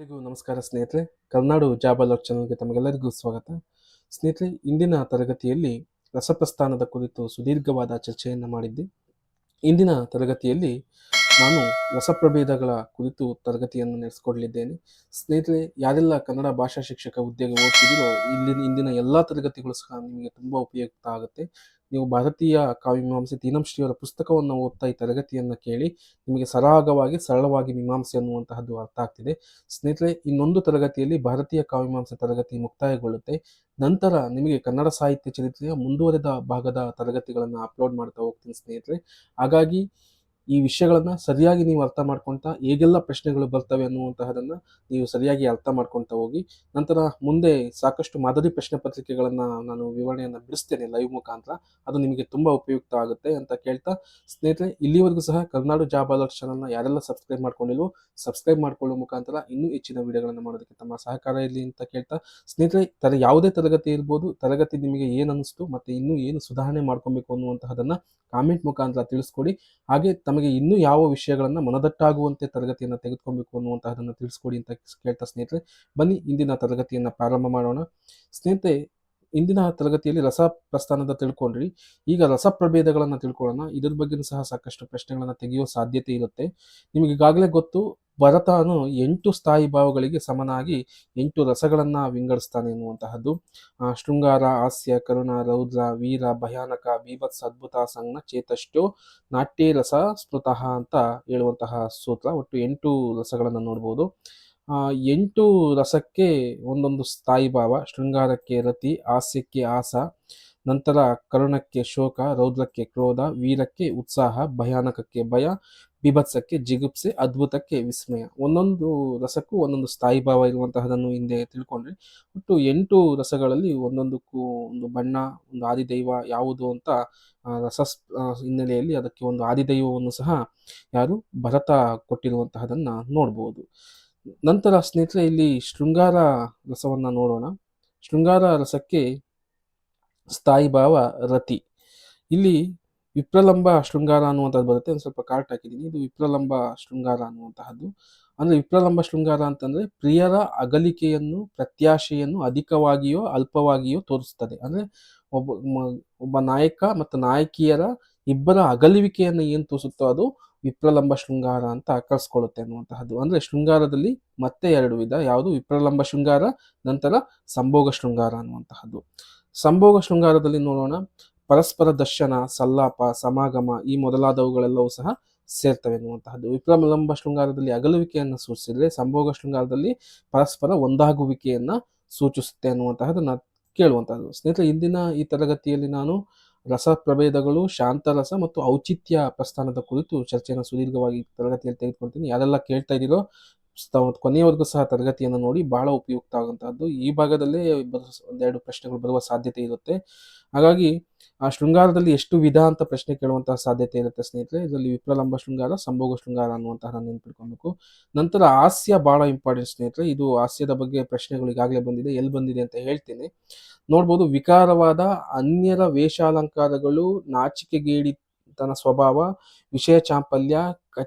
ಎಲ್ಲರಿಗೂ ನಮಸ್ಕಾರ ಸ್ನೇಹಿತರೆ. ಕರ್ನಾಡು ಜಾಬ್ ಅಲರ್ಟ್ ಚಾನಲ್ಗೆ ತಮಗೆಲ್ಲರಿಗೂ ಸ್ವಾಗತ. ಸ್ನೇಹಿತರೆ, ಇಂದಿನ ತರಗತಿಯಲ್ಲಿ ರಸಪ್ರಸ್ಥಾನದ ಕುರಿತು ಸುದೀರ್ಘವಾದ ಚರ್ಚೆಯನ್ನು ಮಾಡಿದ್ದೆ. ಇಂದಿನ ತರಗತಿಯಲ್ಲಿ ನಾನು ರಸಪ್ರಭೇದಗಳ ಕುರಿತು ತರಗತಿಯನ್ನು ನಡೆಸಿಕೊಡಲಿದ್ದೇನೆ. ಸ್ನೇಹಿತರೆ, ಯಾರೆಲ್ಲ ಕನ್ನಡ ಭಾಷಾ ಶಿಕ್ಷಕ ಹುದ್ದೆಗೆ ಓದ್ತಿದ್ದೀರೋ ಇಂದಿನ ಎಲ್ಲ ತರಗತಿಗಳು ಸಹ ನಿಮಗೆ ತುಂಬ ಉಪಯುಕ್ತ ಆಗುತ್ತೆ. ನೀವು ಭಾರತೀಯ ಕಾವ್ಯಮೀಮಾಂಸೆ ತೀನಂ ಶ್ರೀಯವರ ಪುಸ್ತಕವನ್ನು ಓದ್ತಾ ಈ ತರಗತಿಯನ್ನು ಕೇಳಿ ನಿಮಗೆ ಸರಳವಾಗಿ ಮೀಮಾಂಸೆ ಅನ್ನುವಂತಹದ್ದು ಅರ್ಥ ಆಗ್ತಿದೆ. ಸ್ನೇಹಿತರೆ, ಇನ್ನೊಂದು ತರಗತಿಯಲ್ಲಿ ಭಾರತೀಯ ಕಾವ್ಯಮೀಮಾಂಸೆ ತರಗತಿ ಮುಕ್ತಾಯಗೊಳ್ಳುತ್ತೆ. ನಂತರ ನಿಮಗೆ ಕನ್ನಡ ಸಾಹಿತ್ಯ ಚರಿತ್ರೆಯ ಮುಂದುವರೆದ ಭಾಗದ ತರಗತಿಗಳನ್ನು ಅಪ್ಲೋಡ್ ಮಾಡ್ತಾ ಹೋಗ್ತೀನಿ ಸ್ನೇಹಿತರೆ. ಹಾಗಾಗಿ ಈ ವಿಷಯಗಳನ್ನು ಸರಿಯಾಗಿ ನೀವು ಅರ್ಥ ಮಾಡ್ಕೊಳ್ತಾ ಹೇಗೆಲ್ಲ ಪ್ರಶ್ನೆಗಳು ಬರ್ತವೆ ಅನ್ನುವಂತಹದನ್ನು ನೀವು ಸರಿಯಾಗಿ ಅರ್ಥ ಮಾಡ್ಕೊಳ್ತಾ ಹೋಗಿ. ನಂತರ ಮುಂದೆ ಸಾಕಷ್ಟು ಮಾದರಿ ಪ್ರಶ್ನೆ ಪತ್ರಿಕೆಗಳನ್ನು ನಾನು ವಿವರಣೆಯನ್ನು ಬಿಡಿಸ್ತೇನೆ ಲೈವ್ ಮುಖಾಂತರ. ಅದು ನಿಮಗೆ ತುಂಬ ಉಪಯುಕ್ತ ಆಗುತ್ತೆ ಅಂತ ಕೇಳ್ತಾ, ಸ್ನೇಹಿತರೆ, ಇಲ್ಲಿವರೆಗೂ ಸಹ ಕರ್ನಾಡು ಜಾಬ್ ಅಲರ್ಟ್ ಚಾನಲ್ನ ಯಾರೆಲ್ಲ ಸಬ್ಸ್ಕ್ರೈಬ್ ಮಾಡ್ಕೊಂಡಿಲ್ವೋ ಸಬ್ಸ್ಕ್ರೈಬ್ ಮಾಡ್ಕೊಳ್ಳೋ ಮುಖಾಂತರ ಇನ್ನೂ ಹೆಚ್ಚಿನ ವಿಡಿಯೋಗಳನ್ನು ಮಾಡೋದಕ್ಕೆ ತಮ್ಮ ಸಹಕಾರ ಇರಲಿ ಅಂತ ಕೇಳ್ತಾ, ಸ್ನೇಹಿತರೆ, ಯಾವುದೇ ತರಗತಿ ಇರ್ಬೋದು, ತರಗತಿ ನಿಮಗೆ ಏನು ಅನ್ನಿಸ್ತು ಮತ್ತು ಇನ್ನೂ ಏನು ಸುಧಾರಣೆ ಮಾಡ್ಕೊಬೇಕು ಅನ್ನುವಂತಹದನ್ನು ಕಾಮೆಂಟ್ ಮುಖಾಂತರ ತಿಳಿಸ್ಕೊಡಿ. ಹಾಗೆ ತಮಗೆ ಇನ್ನೂ ಯಾವ ವಿಷಯಗಳನ್ನು ಮನದಟ್ಟಾಗುವಂತೆ ತರಗತಿಯನ್ನು ತೆಗೆದುಕೊಬೇಕು ಅನ್ನುವಂತಹದನ್ನು ತಿಳಿಸ್ಕೊಡಿ ಅಂತ ಕೇಳ್ತಾ, ಸ್ನೇಹಿತರೆ, ಬನ್ನಿ ಇಂದಿನ ತರಗತಿಯನ್ನು ಪ್ರಾರಂಭ ಮಾಡೋಣ. ಸ್ನೇಹಿತರೆ, ಇಂದಿನ ತರಗತಿಯಲ್ಲಿ ರಸ ಪ್ರಸ್ಥಾನದ ತಿಳ್ಕೊಂಡ್ರಿ. ಈಗ ರಸಪ್ರಭೇದಗಳನ್ನು ತಿಳ್ಕೊಳ್ಳೋಣ. ಇದ್ರ ಬಗ್ಗೆಯೂ ಸಹ ಸಾಕಷ್ಟು ಪ್ರಶ್ನೆಗಳನ್ನು ತೆಗೆಯುವ ಸಾಧ್ಯತೆ ಇರುತ್ತೆ. ನಿಮಗೆ ಈಗಾಗಲೇ ಗೊತ್ತು, ಭರತನು 8 ಸ್ಥಾಯಿ ಭಾವಗಳಿಗೆ ಸಮನಾಗಿ 8 ರಸಗಳನ್ನು ವಿಂಗಡಿಸ್ತಾನೆ ಎನ್ನುವಂತಹದ್ದು. ಶೃಂಗಾರ, ಹಾಸ್ಯ, ಕರುಣ, ರೌದ್ರ, ವೀರ, ಭಯಾನಕ, ಬೀಭತ್ಸ, ಅದ್ಭುತ, ಸಂಜ್ಞ, ಚೇತಷ್ಟೋ, ನಾಟ್ಯ ರಸ, ಸ್ಮೃತಃ ಅಂತ ಹೇಳುವಂತಹ ಸೂತ್ರ. ಒಟ್ಟು 8 ರಸಗಳನ್ನು ನೋಡ್ಬೋದು. 8 ರಸಕ್ಕೆ ಒಂದೊಂದು ಸ್ಥಾಯಿ ಭಾವ. ಶೃಂಗಾರಕ್ಕೆ ರತಿ, ಹಾಸ್ಯಕ್ಕೆ ಆಸ, ನಂತರ ಕರುಣಕ್ಕೆ ಶೋಕ, ರೌದ್ರಕ್ಕೆ ಕ್ರೋಧ, ವೀರಕ್ಕೆ ಉತ್ಸಾಹ, ಭಯಾನಕಕ್ಕೆ ಭಯ, ಬೀಭತ್ಸಕ್ಕೆ ಜಿಗುಪ್ಸೆ, ಅದ್ಭುತಕ್ಕೆ ವಿಸ್ಮಯ. ಒಂದೊಂದು ರಸಕ್ಕೂ ಒಂದೊಂದು ಸ್ಥಾಯಿ ಭಾವ ಇರುವಂತಹದನ್ನು ಹಿಂದೆ ತಿಳ್ಕೊಂಡ್ರಿ. ಒಟ್ಟು 8 ರಸಗಳಲ್ಲಿ ಒಂದೊಂದಕ್ಕೂ ಒಂದು ಬಣ್ಣ, ಒಂದು ಆದಿದೈವ ಯಾವುದು ಅಂತ ರಸ ಹಿನ್ನೆಲೆಯಲ್ಲಿ ಅದಕ್ಕೆ ಒಂದು ಆದಿದೈವವನ್ನು ಸಹ ಯಾರು ಭರತ ಕೊಟ್ಟಿರುವಂತಹದನ್ನ ನೋಡ್ಬೋದು. ನಂತರ ಸ್ನೇಹಿತರೆ, ಇಲ್ಲಿ ಶೃಂಗಾರ ರಸವನ್ನ ನೋಡೋಣ. ಶೃಂಗಾರ ರಸಕ್ಕೆ ಸ್ಥಾಯಿ ಭಾವ ರತಿ. ಇಲ್ಲಿ ವಿಪ್ರಲಂಬ ಶೃಂಗಾರ ಅನ್ನುವಂಥದ್ದು ಬರುತ್ತೆ. ಒಂದು ಸ್ವಲ್ಪ ಕಾರ್ಟ್ ಹಾಕಿದ್ದೀನಿ. ಇದು ವಿಪ್ರಲಂಬ ಶೃಂಗಾರ ಅನ್ನುವಂತಹದ್ದು. ಅಂದ್ರೆ ವಿಪ್ರಲಂಬ ಶೃಂಗಾರ ಅಂತಂದ್ರೆ ಪ್ರಿಯರ ಅಗಲಿಕೆಯನ್ನು, ಪ್ರತ್ಯಾಶೆಯನ್ನು ಅಧಿಕವಾಗಿಯೋ ಅಲ್ಪವಾಗಿಯೋ ತೋರಿಸ್ತದೆ. ಅಂದ್ರೆ ಒಬ್ಬ ನಾಯಕ ಮತ್ತು ನಾಯಕಿಯರ ಇಬ್ಬರ ಅಗಲುವಿಕೆಯನ್ನು ಏನು ತೋರಿಸುತ್ತೋ ಅದು ವಿಪ್ರಲಂಬ ಶೃಂಗಾರ ಅಂತ ಕರ್ಸ್ಕೊಳ್ಳುತ್ತೆ ಅನ್ನುವಂತಹದ್ದು. ಅಂದ್ರೆ ಶೃಂಗಾರದಲ್ಲಿ ಮತ್ತೆ 2 ವಿಧ. ಯಾವುದು? ವಿಪ್ರಲಂಬ ಶೃಂಗಾರ, ನಂತರ ಸಂಭೋಗ ಶೃಂಗಾರ ಅನ್ನುವಂತಹದ್ದು. ಸಂಭೋಗ ಶೃಂಗಾರದಲ್ಲಿ ನೋಡೋಣ, ಪರಸ್ಪರ ದರ್ಶನ, ಸಲ್ಲಾಪ, ಸಮಾಗಮ ಈ ಮೊದಲಾದವುಗಳೆಲ್ಲವೂ ಸಹ ಸೇರ್ತವೆ ಎನ್ನುವಂತಹದ್ದು. ವಿಪ್ರಲಂಬ ಶೃಂಗಾರದಲ್ಲಿ ಅಗಲುವಿಕೆಯನ್ನು ಸೂಚಿಸಿದ್ರೆ, ಸಂಭೋಗ ಶೃಂಗಾರದಲ್ಲಿ ಪರಸ್ಪರ ಒಂದಾಗುವಿಕೆಯನ್ನ ಸೂಚಿಸುತ್ತೆ ಅನ್ನುವಂತಹದನ್ನ ಕೇಳುವಂತಹದ್ದು. ಸ್ನೇಹಿತರೆ, ಇಂದಿನ ಈ ತರಗತಿಯಲ್ಲಿ ನಾನು ರಸ ಪ್ರಭೇದಗಳು, ಶಾಂತರಸ ಮತ್ತು ಔಚಿತ್ಯ ಪ್ರಸ್ಥಾನದ ಕುರಿತು ಚರ್ಚೆಯನ್ನು ಸುದೀರ್ಘವಾಗಿ ತರಗತಿಯಲ್ಲಿ ತೆಗೆದುಕೊಳ್ತೀನಿ. ಯಾರೆಲ್ಲ ಕೇಳ್ತಾ ಇದ್ದೀರೋ ಕೊನೆಯವರೆಗೂ ಸಹ ತರಗತಿಯನ್ನು ನೋಡಿ, ಬಹಳ ಉಪಯುಕ್ತ ಆಗುವಂತಹದ್ದು. ಈ ಭಾಗದಲ್ಲೇ ಒಂದೆರಡು ಪ್ರಶ್ನೆಗಳು ಬರುವ ಸಾಧ್ಯತೆ ಇರುತ್ತೆ. ಹಾಗಾಗಿ ಆ ಶೃಂಗಾರದಲ್ಲಿ ಎಷ್ಟು ವಿಧ ಅಂತ ಪ್ರಶ್ನೆ ಕೇಳುವಂತಹ ಸಾಧ್ಯತೆ ಇರುತ್ತೆ ಸ್ನೇಹಿತರೆ. ಇದರಲ್ಲಿ ವಿಪ್ರಲಂಬ ಶೃಂಗಾರ, ಸಂಭೋಗ ಶೃಂಗಾರ ಅನ್ನುವಂತಹ ನೆನ್ಪಿಟ್ಕೊಬೇಕು. ನಂತರ ಹಾಸ್ಯ ಬಹಳ ಇಂಪಾರ್ಟೆಂಟ್ ಸ್ನೇಹಿತರೆ. ಇದು ಹಾಸ್ಯದ ಬಗ್ಗೆ ಪ್ರಶ್ನೆಗಳು ಈಗಾಗಲೇ ಬಂದಿದೆ. ಎಲ್ಲಿ ಬಂದಿದೆ ಅಂತ ಹೇಳ್ತೇನೆ. ನೋಡ್ಬೋದು, ವಿಕಾರವಾದ ಅನ್ಯರ ವೇಷಾಲಂಕಾರಗಳು, ನಾಚಿಕೆಗೇಡಿತನ ಸ್ವಭಾವ, ವಿಷಯ ಚಾಂಪಲ್ಯ,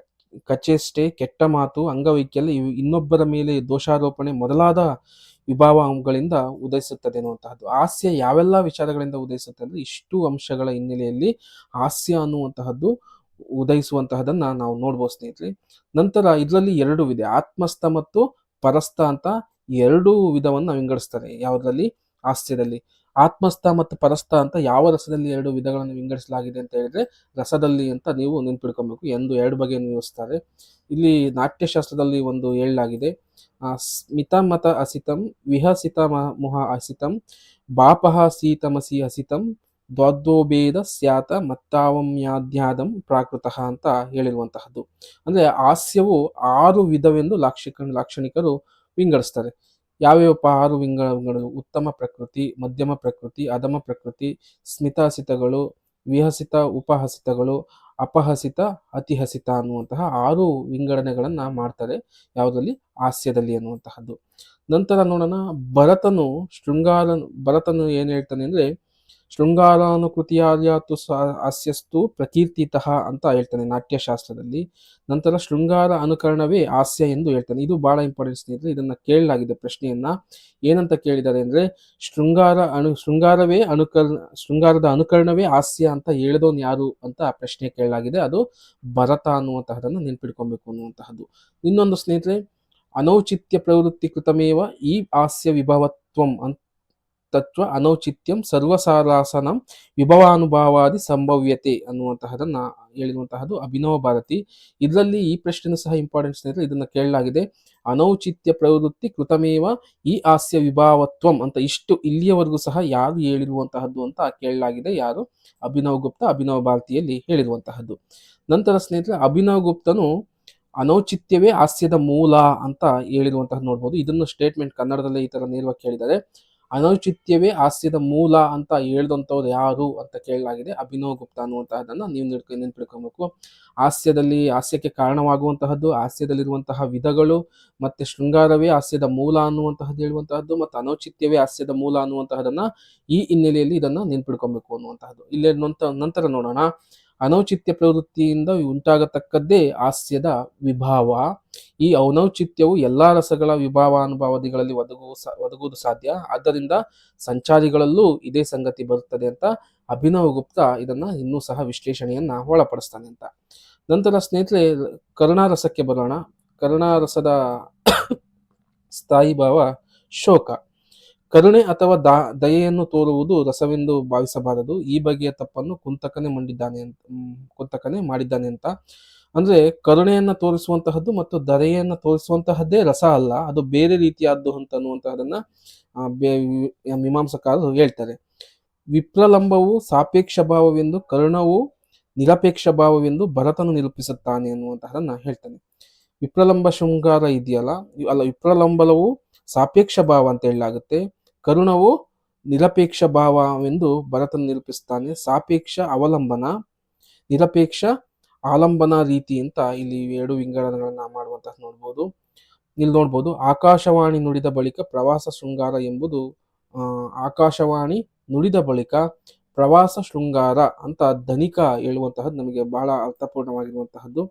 ಕಚೇಷ್ಟೆ, ಕೆಟ್ಟ ಮಾತು, ಅಂಗವೈಕಲ್ಯ, ಇನ್ನೊಬ್ಬರ ಮೇಲೆ ದೋಷಾರೋಪಣೆ ಮೊದಲಾದ ವಿಭಾವಗಳಿಂದ ಉದಯಿಸುತ್ತದೆ ಅನ್ನುವಂತಹದ್ದು. ಹಾಸ್ಯ ಯಾವೆಲ್ಲ ವಿಚಾರಗಳಿಂದ ಉದಯಿಸುತ್ತೆ ಅಂದ್ರೆ ಇಷ್ಟು ಅಂಶಗಳ ಹಿನ್ನೆಲೆಯಲ್ಲಿ ಹಾಸ್ಯ ಅನ್ನುವಂತಹದ್ದು ಉದಯಿಸುವಂತಹದನ್ನ ನಾವು ನೋಡ್ಬೋದು ಸ್ನೇಹಿತರೆ. ನಂತರ ಇದರಲ್ಲಿ 2 ವಿಧ, ಆತ್ಮಸ್ಥ ಮತ್ತು ಪರಸ್ಥ ಅಂತ 2 ವಿಧವನ್ನ ವಿಂಗಡಿಸ್ತಾರೆ. ಯಾವುದರಲ್ಲಿ? ಹಾಸ್ಯದಲ್ಲಿ. ಆತ್ಮಸ್ಥ ಮತ್ತು ಪರಸ್ಥ ಅಂತ ಯಾವ ರಸದಲ್ಲಿ 2 ವಿಧಗಳನ್ನು ವಿಂಗಡಿಸಲಾಗಿದೆ ಅಂತ ಹೇಳಿದ್ರೆ ರಸದಲ್ಲಿ ಅಂತ ನೀವು ನೆನ್ಪಿಡ್ಕೊಬೇಕು. 2 ಬಗೆಯನ್ನು ವಿವರಿಸ್ತಾರೆ. ಇಲ್ಲಿ ನಾಟ್ಯಶಾಸ್ತ್ರದಲ್ಲಿ ಒಂದು ಹೇಳಲಾಗಿದೆ, ಸ್ಮಿತಮತ ಅಸಿತಂ, ವಿಹಸಿತ ಮುಹ ಅಸಿತಂ, ಬಾಪಹ ಸೀತಮಸಿ ಅಸಿತಂ, ದ್ವಾದ್ವೋಭೇದ ಸ್ಯಾತ ಮತ್ತಾವಮ್ಯಾಧ್ಯಾದಂ ಪ್ರಾಕೃತಃ ಅಂತ ಹೇಳಿರುವಂತಹದ್ದು. ಅಂದ್ರೆ ಹಾಸ್ಯವು 6 ವಿಧವೆಂದು ಲಾಕ್ಷಣಿಕರು ವಿಂಗಡಿಸ್ತಾರೆ. ಯಾವ್ಯಾವಪ್ಪ 6 ವಿಂಗಡಗಳು? ಉತ್ತಮ ಪ್ರಕೃತಿ, ಮಧ್ಯಮ ಪ್ರಕೃತಿ, ಅಧಮ ಪ್ರಕೃತಿ, ಸ್ಮಿತಹಸಿತಗಳು, ವಿಹಸಿತ ಉಪಹಸಿತಗಳು, ಅಪಹಸಿತ, ಅತಿಹಸಿತ ಅನ್ನುವಂತಹ 6 ವಿಂಗಡಣೆಗಳನ್ನ ಮಾಡ್ತಾರೆ. ಯಾವುದರಲ್ಲಿ? ಹಾಸ್ಯದಲ್ಲಿ ಅನ್ನುವಂತಹದ್ದು. ನಂತರ ನೋಡೋಣ, ಭರತನು ಏನ್ ಹೇಳ್ತಾನೆ ಅಂದ್ರೆ ಶೃಂಗಾರಾನುಕೃತಿಯಾರ್ಯಾತು ಹಾಸ್ಯಸ್ತು ಪ್ರಕೀರ್ತಿತಃ ಅಂತ ಹೇಳ್ತಾನೆ ನಾಟ್ಯಶಾಸ್ತ್ರದಲ್ಲಿ. ನಂತರ ಶೃಂಗಾರ ಅನುಕರಣವೇ ಹಾಸ್ಯ ಎಂದು ಹೇಳ್ತಾನೆ. ಇದು ಬಹಳ ಇಂಪಾರ್ಟೆಂಟ್ ಸ್ನೇಹಿತರೆ, ಇದನ್ನ ಕೇಳಲಾಗಿದೆ ಪ್ರಶ್ನೆಯನ್ನ. ಏನಂತ ಕೇಳಿದ್ದಾರೆ ಅಂದ್ರೆ ಶೃಂಗಾರದ ಅನುಕರಣವೇ ಹಾಸ್ಯ ಅಂತ ಹೇಳಿದವನು ಯಾರು ಅಂತ ಪ್ರಶ್ನೆ ಕೇಳಲಾಗಿದೆ. ಅದು ಭರತ ಅನ್ನುವಂತಹದನ್ನು ನೆನ್ಪಿಡ್ಕೊಬೇಕು ಅನ್ನುವಂತಹದ್ದು. ಇನ್ನೊಂದು ಸ್ನೇಹಿತರೆ, ಅನೌಚಿತ್ಯ ಪ್ರವೃತ್ತಿ ಕೃತಮೇವ ಈ ಹಾಸ್ಯ ವಿಭವತ್ವಂ ತತ್ವ ಅನೌಚಿತ್ಯಂ ಸರ್ವಸಾರಾಸನಂ ವಿಭವಾನುಭಾವಾದಿ ಸಂಭವ್ಯತೆ ಅನ್ನುವಂತಹದನ್ನ ಹೇಳಿರುವಂತಹದ್ದು ಅಭಿನವ ಭಾರತಿ. ಇದರಲ್ಲಿ ಈ ಪ್ರಶ್ನೆ ಸಹ ಇಂಪಾರ್ಟೆಂಟ್ ಸ್ನೇಹಿತರೆ, ಇದನ್ನ ಕೇಳಲಾಗಿದೆ. ಅನೌಚಿತ್ಯ ಪ್ರವೃತ್ತಿ ಕೃತಮೇವ ಈ ಹಾಸ್ಯ ವಿಭಾವತ್ವಂ ಅಂತ ಇಲ್ಲಿಯವರೆಗೂ ಸಹ ಯಾರು ಹೇಳಿರುವಂತಹದ್ದು ಅಂತ ಕೇಳಲಾಗಿದೆ. ಯಾರು? ಅಭಿನವ್ ಗುಪ್ತ ಅಭಿನವ ಭಾರತಿಯಲ್ಲಿ ಹೇಳಿರುವಂತಹದ್ದು. ನಂತರ ಸ್ನೇಹಿತರೆ, ಅಭಿನವ್ ಗುಪ್ತನು ಅನೌಚಿತ್ಯವೇ ಹಾಸ್ಯದ ಮೂಲ ಅಂತ ಹೇಳಿರುವಂತಹದ್ದು ನೋಡ್ಬೋದು. ಇದನ್ನು ಸ್ಟೇಟ್ಮೆಂಟ್ ಕನ್ನಡದಲ್ಲೇ ಈ ತರ ನೇರವಾಗಿ ಕೇಳಿದ್ದಾರೆ. ಅನೌಚಿತ್ಯವೇ ಹಾಸ್ಯದ ಮೂಲ ಅಂತ ಹೇಳಿದಂಥವ್ರು ಯಾರು ಅಂತ ಕೇಳಲಾಗಿದೆ. ಅಭಿನವ್ ಗುಪ್ತ ಅನ್ನುವಂತಹದನ್ನ ನೀವು ನೆನ್ಪಿಡ್ಕೊಬೇಕು. ಹಾಸ್ಯಕ್ಕೆ ಕಾರಣವಾಗುವಂತಹದ್ದು, ಹಾಸ್ಯದಲ್ಲಿರುವಂತಹ ವಿಧಗಳು, ಮತ್ತೆ ಶೃಂಗಾರವೇ ಹಾಸ್ಯದ ಮೂಲ ಅನ್ನುವಂತಹದ್ದು ಹೇಳುವಂತಹದ್ದು, ಮತ್ತು ಅನೌಚಿತ್ಯವೇ ಹಾಸ್ಯದ ಮೂಲ ಅನ್ನುವಂತಹದನ್ನ ಈ ಹಿನ್ನೆಲೆಯಲ್ಲಿ ಇದನ್ನ ನೆನ್ಪಿಡ್ಕೊಬೇಕು ಅನ್ನುವಂತಹದ್ದು. ಇಲ್ಲೇ ನಂತರ ನೋಡೋಣ. ಅನೌಚಿತ್ಯ ಪ್ರವೃತ್ತಿಯಿಂದ ಉಂಟಾಗತಕ್ಕದ್ದೇ ಹಾಸ್ಯದ ವಿಭಾವ. ಈ ಅನೌಚಿತ್ಯವು ಎಲ್ಲಾ ರಸಗಳ ವಿಭಾವಾನುಭಾವದಿಗಳಲ್ಲಿ ಒದಗುವುದು ಸಾಧ್ಯ. ಆದ್ದರಿಂದ ಸಂಚಾರಿಗಳಲ್ಲೂ ಇದೇ ಸಂಗತಿ ಬರುತ್ತದೆ ಅಂತ ಅಭಿನವ್ ಗುಪ್ತ ಇದನ್ನ ಇನ್ನೂ ಸಹ ವಿಶ್ಲೇಷಣೆಯನ್ನ ಒಳಪಡಿಸ್ತಾನೆ ಅಂತ. ನಂತರ ಸ್ನೇಹಿತರೆ, ಕರುಣಾರಸಕ್ಕೆ ಬರೋಣ. ಕರುಣಾರಸದ ಸ್ಥಾಯಿ ಭಾವ ಶೋಕ. ಕರುಣೆ ಅಥವಾ ದಯೆಯನ್ನು ತೋರುವುದು ರಸವೆಂದು ಭಾವಿಸಬಾರದು. ಈ ಬಗೆಯ ತಪ್ಪನ್ನು ಕುಂತಕನೇ ಮಾಡಿದ್ದಾನೆ ಅಂತ. ಅಂದ್ರೆ ಕರುಣೆಯನ್ನ ತೋರಿಸುವಂತಹದ್ದು ಮತ್ತು ದಯೆಯನ್ನ ತೋರಿಸುವಂತಹದ್ದೇ ರಸ ಅಲ್ಲ, ಅದು ಬೇರೆ ರೀತಿಯಾದ್ದು ಅಂತ ಅನ್ನುವಂತಹದನ್ನ ಮೀಮಾಂಸಕಾರರು ಹೇಳ್ತಾರೆ. ವಿಪ್ರಲಂಬವು ಸಾಪೇಕ್ಷ ಭಾವವೆಂದು, ಕರುಣವು ನಿರಪೇಕ್ಷ ಭಾವವೆಂದು ಭರತನು ನಿರೂಪಿಸುತ್ತಾನೆ ಅನ್ನುವಂತಹದನ್ನ ಹೇಳ್ತಾನೆ. ವಿಪ್ರಲಂಬ ಶೃಂಗಾರ ಇದೆಯಲ್ಲ, ವಿಪ್ರಲಂಬಲವು ಸಾಪೇಕ್ಷ ಭಾವ ಅಂತ ಹೇಳಲಾಗುತ್ತೆ. ಕರುಣವು ನಿರಪೇಕ್ಷ ಭಾವವೆಂದು ಭರತನು ನಿರೂಪಿಸುತ್ತಾನೆ. ಸಾಪೇಕ್ಷ ಅವಲಂಬನ, ನಿರಪೇಕ್ಷ ಆಲಂಬನ ರೀತಿ ಅಂತ ಇಲ್ಲಿ ಎರಡು ವಿಂಗಡಣೆಗಳನ್ನ ಮಾಡುವಂತಹ ನೋಡ್ಬೋದು. ಆಕಾಶವಾಣಿ ನುಡಿದ ಬಳಿಕ ಪ್ರವಾಸ ಶೃಂಗಾರ ಎಂಬುದು ಆಕಾಶವಾಣಿ ನುಡಿದ ಬಳಿಕ ಪ್ರವಾಸ ಶೃಂಗಾರ ಅಂತ ಧನಿಕ ಹೇಳುವಂತಹದ್ದು ನಮಗೆ ಬಹಳ ಅರ್ಥಪೂರ್ಣವಾಗಿರುವಂತಹದ್ದು.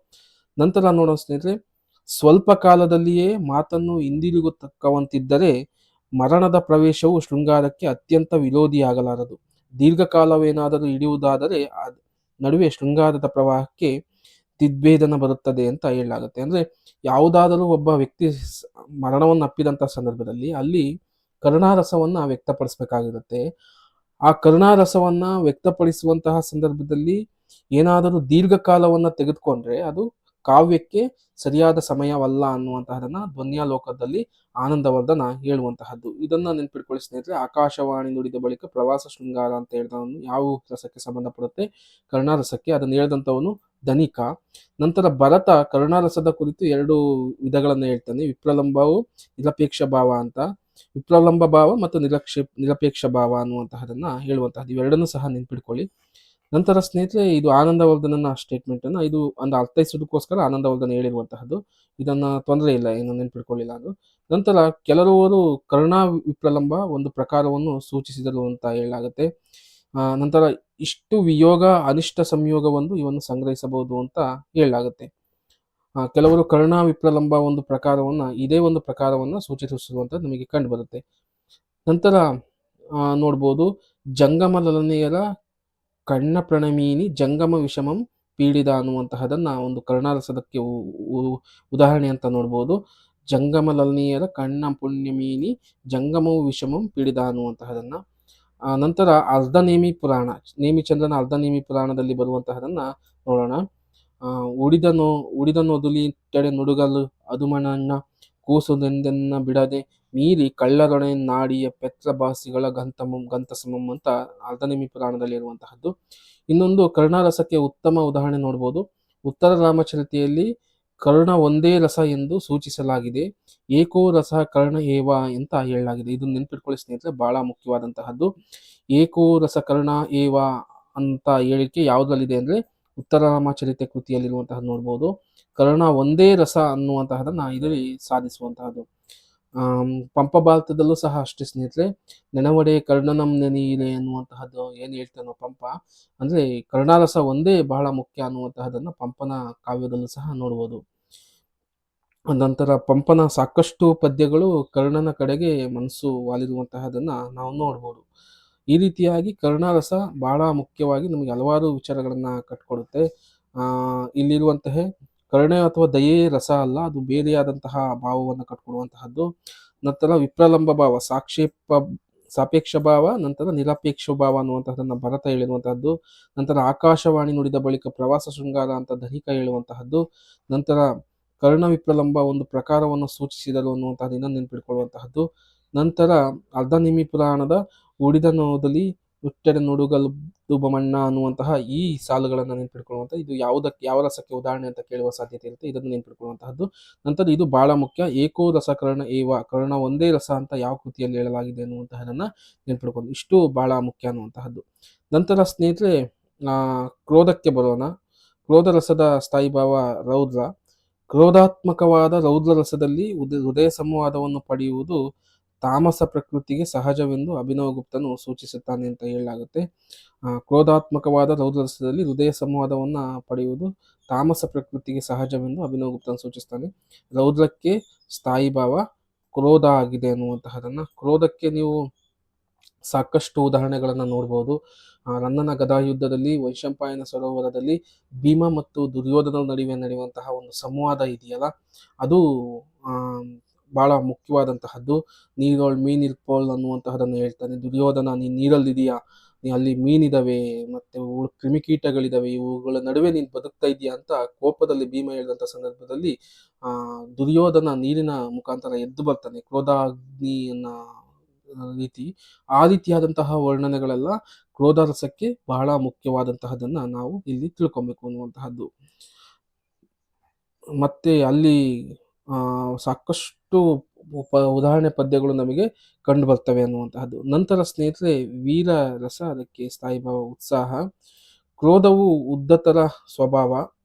ನಂತರ ನೋಡೋ ಸ್ನೇಹಿತರೆ, ಸ್ವಲ್ಪ ಕಾಲದಲ್ಲಿಯೇ ಮಾತನ್ನು ಹಿಂದಿರುಗತಕ್ಕವಂತಿದ್ದರೆ ಮರಣದ ಪ್ರವೇಶವು ಶೃಂಗಾರಕ್ಕೆ ಅತ್ಯಂತ ವಿರೋಧಿಯಾಗಲಾರದು. ದೀರ್ಘಕಾಲವೇನಾದರೂ ಹಿಡಿಯುವುದಾದರೆ ನಡುವೆ ಶೃಂಗಾರದ ಪ್ರವಾಹಕ್ಕೆ ದಿಗ್ಭೇದನ ಬರುತ್ತದೆ ಅಂತ ಹೇಳಲಾಗುತ್ತೆ. ಅಂದ್ರೆ ಯಾವುದಾದರೂ ಒಬ್ಬ ವ್ಯಕ್ತಿ ಮರಣವನ್ನು ಅಪ್ಪಿದಂತಹ ಸಂದರ್ಭದಲ್ಲಿ ಅಲ್ಲಿ ಕರುಣಾರಸವನ್ನ ವ್ಯಕ್ತಪಡಿಸಬೇಕಾಗಿರುತ್ತೆ. ಆ ಕರುಣಾರಸವನ್ನ ವ್ಯಕ್ತಪಡಿಸುವಂತಹ ಸಂದರ್ಭದಲ್ಲಿ ಏನಾದರೂ ದೀರ್ಘಕಾಲವನ್ನ ತೆಗೆದುಕೊಂಡ್ರೆ ಅದು ಕಾವ್ಯಕ್ಕೆ ಸರಿಯಾದ ಸಮಯವಲ್ಲ ಅನ್ನುವಂತಹದನ್ನ ಧ್ವನ್ಯಾಲೋಕದಲ್ಲಿ ಆನಂದವರ್ಧನ ಹೇಳುವಂತಹದ್ದು. ಇದನ್ನ ನೆನ್ಪಿಟ್ಕೊಳ್ಳಿ ಸ್ನೇಹಿತರೆ. ಆಕಾಶವಾಣಿ ನುಡಿದ ಬಳಿಕ ಪ್ರವಾಸ ಶೃಂಗಾರ ಅಂತ ಹೇಳಿದವನು ಯಾವ ರಸಕ್ಕೆ ಸಂಬಂಧಪಡುತ್ತೆ? ಕರುಣಾರಸಕ್ಕೆ. ಅದನ್ನು ಹೇಳಿದಂಥವನು ಧನಿಕ. ನಂತರ ಭರತ ಕರುಣಾರಸದ ಕುರಿತು ಎರಡು ವಿಧಗಳನ್ನು ಹೇಳ್ತಾನೆ. ವಿಪ್ರಲಂಬವು ನಿರಪೇಕ್ಷ ಭಾವ ಅಂತ, ವಿಪ್ರಲಂಬ ಭಾವ ಮತ್ತು ನಿರಪೇಕ್ಷ ಭಾವ ಅನ್ನುವಂತಹದನ್ನ ಹೇಳುವಂತಹದ್ದು. ಇವೆರಡನ್ನೂ ಸಹ ನೆನ್ಪಿಟ್ಕೊಳ್ಳಿ. ನಂತರ ಸ್ನೇಹಿತರೆ, ಇದು ಆನಂದವರ್ಧನನ ಸ್ಟೇಟ್ಮೆಂಟ್ ಅನ್ನ ಇದು ಒಂದು ಅರ್ಥೈಸೋದಕ್ಕೋಸ್ಕರ ಆನಂದವರ್ಧನ ಹೇಳಿರುವಂತಹದ್ದು. ಇದನ್ನ ತೊಂದರೆ ಇಲ್ಲ, ಏನು ನೆನ್ಪಿಟ್ಕೊಳ್ಳಿಲ್ಲ ಅದು. ನಂತರ ಕೆಲವರು ಕರುಣಾ ವಿಪ್ರಲಂಬ ಒಂದು ಪ್ರಕಾರವನ್ನು ಸೂಚಿಸಿದರು ಅಂತ ಹೇಳಲಾಗುತ್ತೆ. ನಂತರ ಇಷ್ಟು ವಿಯೋಗ ಅನಿಷ್ಟ ಸಂಯೋಗವನ್ನು ಇವನ್ನು ಸಂಗ್ರಹಿಸಬಹುದು ಅಂತ ಹೇಳಲಾಗುತ್ತೆ. ಕೆಲವರು ಕರುಣಾ ವಿಪ್ರಲಂಬ ಒಂದು ಪ್ರಕಾರವನ್ನ ಇದೇ ಒಂದು ಪ್ರಕಾರವನ್ನ ಸೂಚಿಸುವಂತ ನಮಗೆ ಕಂಡು ಬರುತ್ತೆ. ನಂತರ ನೋಡ್ಬೋದು, ಜಂಗಮ ಲಲನೆಯರ ಕಣ್ಣ ಪ್ರಣಮೀನಿ ಜಂಗಮ ವಿಷಮಂ ಪೀಡಿದ ಅನ್ನುವಂತಹದನ್ನ ಒಂದು ಕರುಣಾರಸದಕ್ಕೆ ಉದಾಹರಣೆ ಅಂತ ನೋಡ್ಬೋದು. ಜಂಗಮ ಲಲನೆಯರ ಕಣ್ಣ ಪುಣ್ಯಮೀನಿ ಜಂಗಮವು ವಿಷಮಂ ಪೀಡಿದ ಅನ್ನುವಂತಹದನ್ನ. ನಂತರ ಅರ್ಧನೇಮಿ ಪುರಾಣ, ನೇಮಿಚಂದ್ರನ ಅರ್ಧನೇಮಿ ಪುರಾಣದಲ್ಲಿ ಬರುವಂತಹದನ್ನ ನೋಡೋಣ. ಉಡಿದನೊದುಲಿಟ್ಟೆಡೆ ನುಡುಗಲು ಅದುಮಣಣ್ಣ ಕೂಸುದೆಂದೆನ್ನ ಬಿಡದೆ ಮೀರಿ ಕಳ್ಳರೊಡೆ ನಾಡಿಯ ಪೆತ್ರಭಾಸಿಗಳ ಗಂತಸಮಂ ಅಂತ ಅರ್ಧನೇಮಿ ಪುರಾಣದಲ್ಲಿ ಇರುವಂತಹದ್ದು. ಇನ್ನೊಂದು ಕರುಣಾರಸಕ್ಕೆ ಉತ್ತಮ ಉದಾಹರಣೆ ನೋಡ್ಬೋದು. ಉತ್ತರ ರಾಮಚರಿತೆಯಲ್ಲಿ ಕರ್ಣ ಒಂದೇ ರಸ ಎಂದು ಸೂಚಿಸಲಾಗಿದೆ. ಏಕೋ ರಸ ಕರ್ಣ ಏವ ಅಂತ ಹೇಳಲಾಗಿದೆ. ಇದನ್ನು ನೆನ್ಪಿಟ್ಕೊಳ್ಳಿ ಸ್ನೇಹಿತರೆ, ಬಹಳ ಮುಖ್ಯವಾದಂತಹದ್ದು. ಏಕೋ ರಸ ಕರ್ಣ ಏವ ಅಂತ ಹೇಳಿಕೆ ಯಾವುದ್ರಲ್ಲಿದೆ ಅಂದ್ರೆ ಉತ್ತರ ರಾಮಚರಿತೆ ಕೃತಿಯಲ್ಲಿರುವಂತಹದ್ದು ನೋಡ್ಬೋದು. ಕರ್ಣ ಒಂದೇ ರಸ ಅನ್ನುವಂತಹದನ್ನ ಇದರಲ್ಲಿ ಸಾಧಿಸುವಂತಹದ್ದು. ಪಂಪ ಭಾರತದಲ್ಲೂ ಸಹ ಅಷ್ಟೇ ಸ್ನೇಹಿತರೆ. ನೆನವಡೆ ಕರ್ಣನಂ ನೆನೀರೆ ಅನ್ನುವಂತಹದ್ದು ಏನು ಹೇಳ್ತಾನೋ ಪಂಪ, ಅಂದ್ರೆ ಕರುಣಾರಸ ಒಂದೇ ಬಹಳ ಮುಖ್ಯ ಅನ್ನುವಂತಹದನ್ನ ಪಂಪನ ಕಾವ್ಯದಲ್ಲೂ ಸಹ ನೋಡ್ಬೋದು. ನಂತರ ಪಂಪನ ಸಾಕಷ್ಟು ಪದ್ಯಗಳು ಕರ್ಣನ ಕಡೆಗೆ ಮನಸ್ಸು ವಾಲಿರುವಂತಹದನ್ನ ನಾವು ನೋಡ್ಬೋದು. ಈ ರೀತಿಯಾಗಿ ಕರುಣಾರಸ ಬಹಳ ಮುಖ್ಯವಾಗಿ ನಮಗೆ ಹಲವಾರು ವಿಚಾರಗಳನ್ನ ಕಟ್ಕೊಡುತ್ತೆ. ಇಲ್ಲಿರುವಂತಹ ಕರುಣೆ ಅಥವಾ ದಯೆ ರಸ ಅಲ್ಲ, ಅದು ಬೇರೆಯಾದಂತಹ ಭಾವವನ್ನು ಕಟ್ಕೊಡುವಂತಹದ್ದು. ನಂತರ ವಿಪ್ರಲಂಬ ಭಾವ, ಸಾಪೇಕ್ಷ ಭಾವ, ನಂತರ ನಿರಪೇಕ್ಷ ಭಾವ ಅನ್ನುವಂತಹದನ್ನ ಭರತ ಹೇಳಿರುವಂತಹದ್ದು. ನಂತರ ಆಕಾಶವಾಣಿ ನುಡಿದ ಬಳಿಕ ಪ್ರವಾಸ ಶೃಂಗಾರ ಅಂತ ಧನಿಕ ಹೇಳುವಂತಹದ್ದು. ನಂತರ ಕರ್ಣ ವಿಪ್ರಲಂಬ ಒಂದು ಪ್ರಕಾರವನ್ನು ಸೂಚಿಸಿದರು ಅನ್ನುವಂತಹದ್ದು ಇನ್ನೊಂದು ನೆನಪಿಟ್ಕೊಳ್ಳುವಂತಹದ್ದು. ನಂತರ ಅರ್ಧನಿಮಿ ಪುರಾಣದ ಉಡಿದ ನೋದಲಿ ಹುಟ್ಟೆಡೆ ನುಡುಗಲು ಬಮಣ್ಣ ಅನ್ನುವಂತಹ ಈ ಸಾಲುಗಳನ್ನು ನೆನಪಿಟ್ಕೊಳ್ಳುವಂಥ, ಇದು ಯಾವ ರಸಕ್ಕೆ ಉದಾಹರಣೆ ಅಂತ ಕೇಳುವ ಸಾಧ್ಯತೆ ಇರುತ್ತೆ, ಇದನ್ನು ನೆನಪಿಟ್ಕೊಳ್ಳುವಂತಹದ್ದು. ನಂತರ ಇದು ಬಹಳ ಮುಖ್ಯ, ಏಕೋ ರಸ ಕರ್ಣ ಏವ, ಕರ್ಣ ಒಂದೇ ರಸ ಅಂತ ಯಾವ ಕೃತಿಯಲ್ಲಿ ಹೇಳಲಾಗಿದೆ ಅನ್ನುವಂತಹದನ್ನ ನೆನಪಿಟ್ಕೊಂಡು, ಇಷ್ಟು ಬಹಳ ಮುಖ್ಯ ಅನ್ನುವಂತಹದ್ದು. ನಂತರ ಸ್ನೇಹಿತರೆ ಕ್ರೋಧಕ್ಕೆ ಬರೋಣ. ಕ್ರೋಧ ರಸದ ಸ್ಥಾಯಿ ಭಾವ ರೌದ್ರ. ಕ್ರೋಧಾತ್ಮಕವಾದ ರೌದ್ರ ರಸದಲ್ಲಿ ಹೃದಯ ಸಂವಾದವನ್ನು ಪಡೆಯುವುದು ತಾಮಸ ಪ್ರಕೃತಿಗೆ ಸಹಜವೆಂದು ಅಭಿನವಗುಪ್ತನು ಸೂಚಿಸುತ್ತಾನೆ ಅಂತ ಹೇಳಲಾಗುತ್ತೆ. ಕ್ರೋಧಾತ್ಮಕವಾದ ರೌದ್ರ ರಸದಲ್ಲಿ ಹೃದಯ ಸಂವಾದವನ್ನು ಪಡೆಯುವುದು ತಾಮಸ ಪ್ರಕೃತಿಗೆ ಸಹಜವೆಂದು ಅಭಿನವಗುಪ್ತನು ಸೂಚಿಸ್ತಾನೆ. ರೌದ್ರಕ್ಕೆ ಸ್ಥಾಯಿ ಭಾವ ಕ್ರೋಧ ಆಗಿದೆ ಅನ್ನುವಂತಹದನ್ನ, ಕ್ರೋಧಕ್ಕೆ ನೀವು ಸಾಕಷ್ಟು ಉದಾಹರಣೆಗಳನ್ನು ನೋಡ್ಬೋದು. ರನ್ನನ ಗದಾಯುದ್ಧದಲ್ಲಿ ವೈಶಂಪಾಯನ ಸರೋವರದಲ್ಲಿ ಭೀಮ ಮತ್ತು ದುರ್ಯೋಧನ ನಡುವೆ ನಡೆಯುವಂತಹ ಒಂದು ಸಂವಾದ ಇದೆಯಲ್ಲ, ಅದು ಬಹಳ ಮುಖ್ಯವಾದಂತಹದ್ದು. ನೀರೊಳ್ ಮೀನಿರ್ಪೋಲ್ ಅನ್ನುವಂತಹದನ್ನು ಹೇಳ್ತಾನೆ. ದುರ್ಯೋಧನ, ನೀನ್ ನೀರಲ್ಲಿದೆಯಾ, ಅಲ್ಲಿ ಮೀನಿದಾವೆ ಮತ್ತೆ ಕ್ರಿಮಿಕೀಟಗಳಿದಾವೆ, ಇವುಗಳ ನಡುವೆ ನೀನು ಬದುಕ್ತಾ ಇದೆಯಾ ಅಂತ ಕೋಪದಲ್ಲಿ ಭೀಮ ಹೇಳಿದಂಥ ಸಂದರ್ಭದಲ್ಲಿ ದುರ್ಯೋಧನ ನೀರಿನ ಮುಖಾಂತರ ಎದ್ದು ಬರ್ತಾನೆ, ಕ್ರೋಧಾಗ್ನಿಯನ್ನ ರೀತಿ. ಆ ರೀತಿಯಾದಂತಹ ವರ್ಣನೆಗಳೆಲ್ಲ ಕ್ರೋಧರಸಕ್ಕೆ ಬಹಳ ಮುಖ್ಯವಾದಂತಹದನ್ನ ನಾವು ಇಲ್ಲಿ ತಿಳ್ಕೊಬೇಕು ಅನ್ನುವಂತಹದ್ದು. ಮತ್ತೆ ಅಲ್ಲಿ ಸಾಕಷ್ಟು ಉದಾಹರಣೆ ಪದ್ಯಗಳು ನಮಗೆ ಕಂಡು ಬರ್ತವೆ ಅನ್ನುವಂತಹದ್ದು. ನಂತರ ಸ್ನೇಹಿತರೆ ವೀರ ರಸ, ಅದಕ್ಕೆ ಸ್ಥಾಯಿ ಭಾವ ಉತ್ಸಾಹ. ಕ್ರೋಧವು ಉದ್ದತರ ಸ್ವಭಾವ,